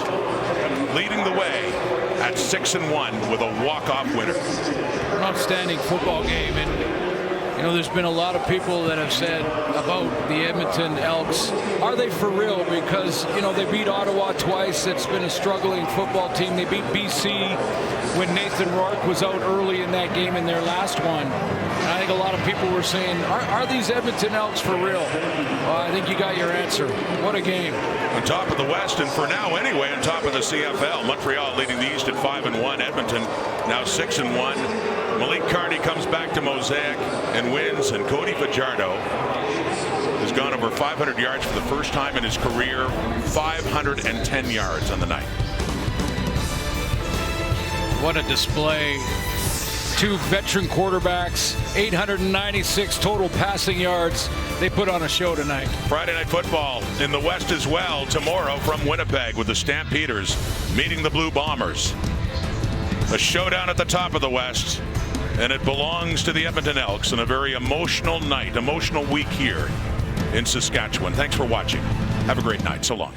leading the way at 6-1 with a walk-off winner.
An outstanding football game, and you know there's been a lot of people that have said about the Edmonton Elks, are they for real? Because you know they beat Ottawa twice. It's been a struggling football team. They beat BC when Nathan Rourke was out early in that game in their last one. And I think a lot of people were saying, are these Edmonton Elks for real? Well, I think you got your answer. What a game.
On top of the West, and for now anyway, on top of the CFL. Montreal leading the East at 5-1. Edmonton now 6-1. Malik Carney comes back to Mosaic and wins, and Cody Fajardo has gone over 500 yards for the first time in his career. 510 yards on the night.
What a display. Two veteran quarterbacks, 896 total passing yards. They put on a show tonight.
Friday Night Football in the West as well tomorrow from Winnipeg with the Stampeders meeting the Blue Bombers. A showdown at the top of the West, and it belongs to the Edmonton Elks in a very emotional night, emotional week here in Saskatchewan. Thanks for watching. Have a great night. So long.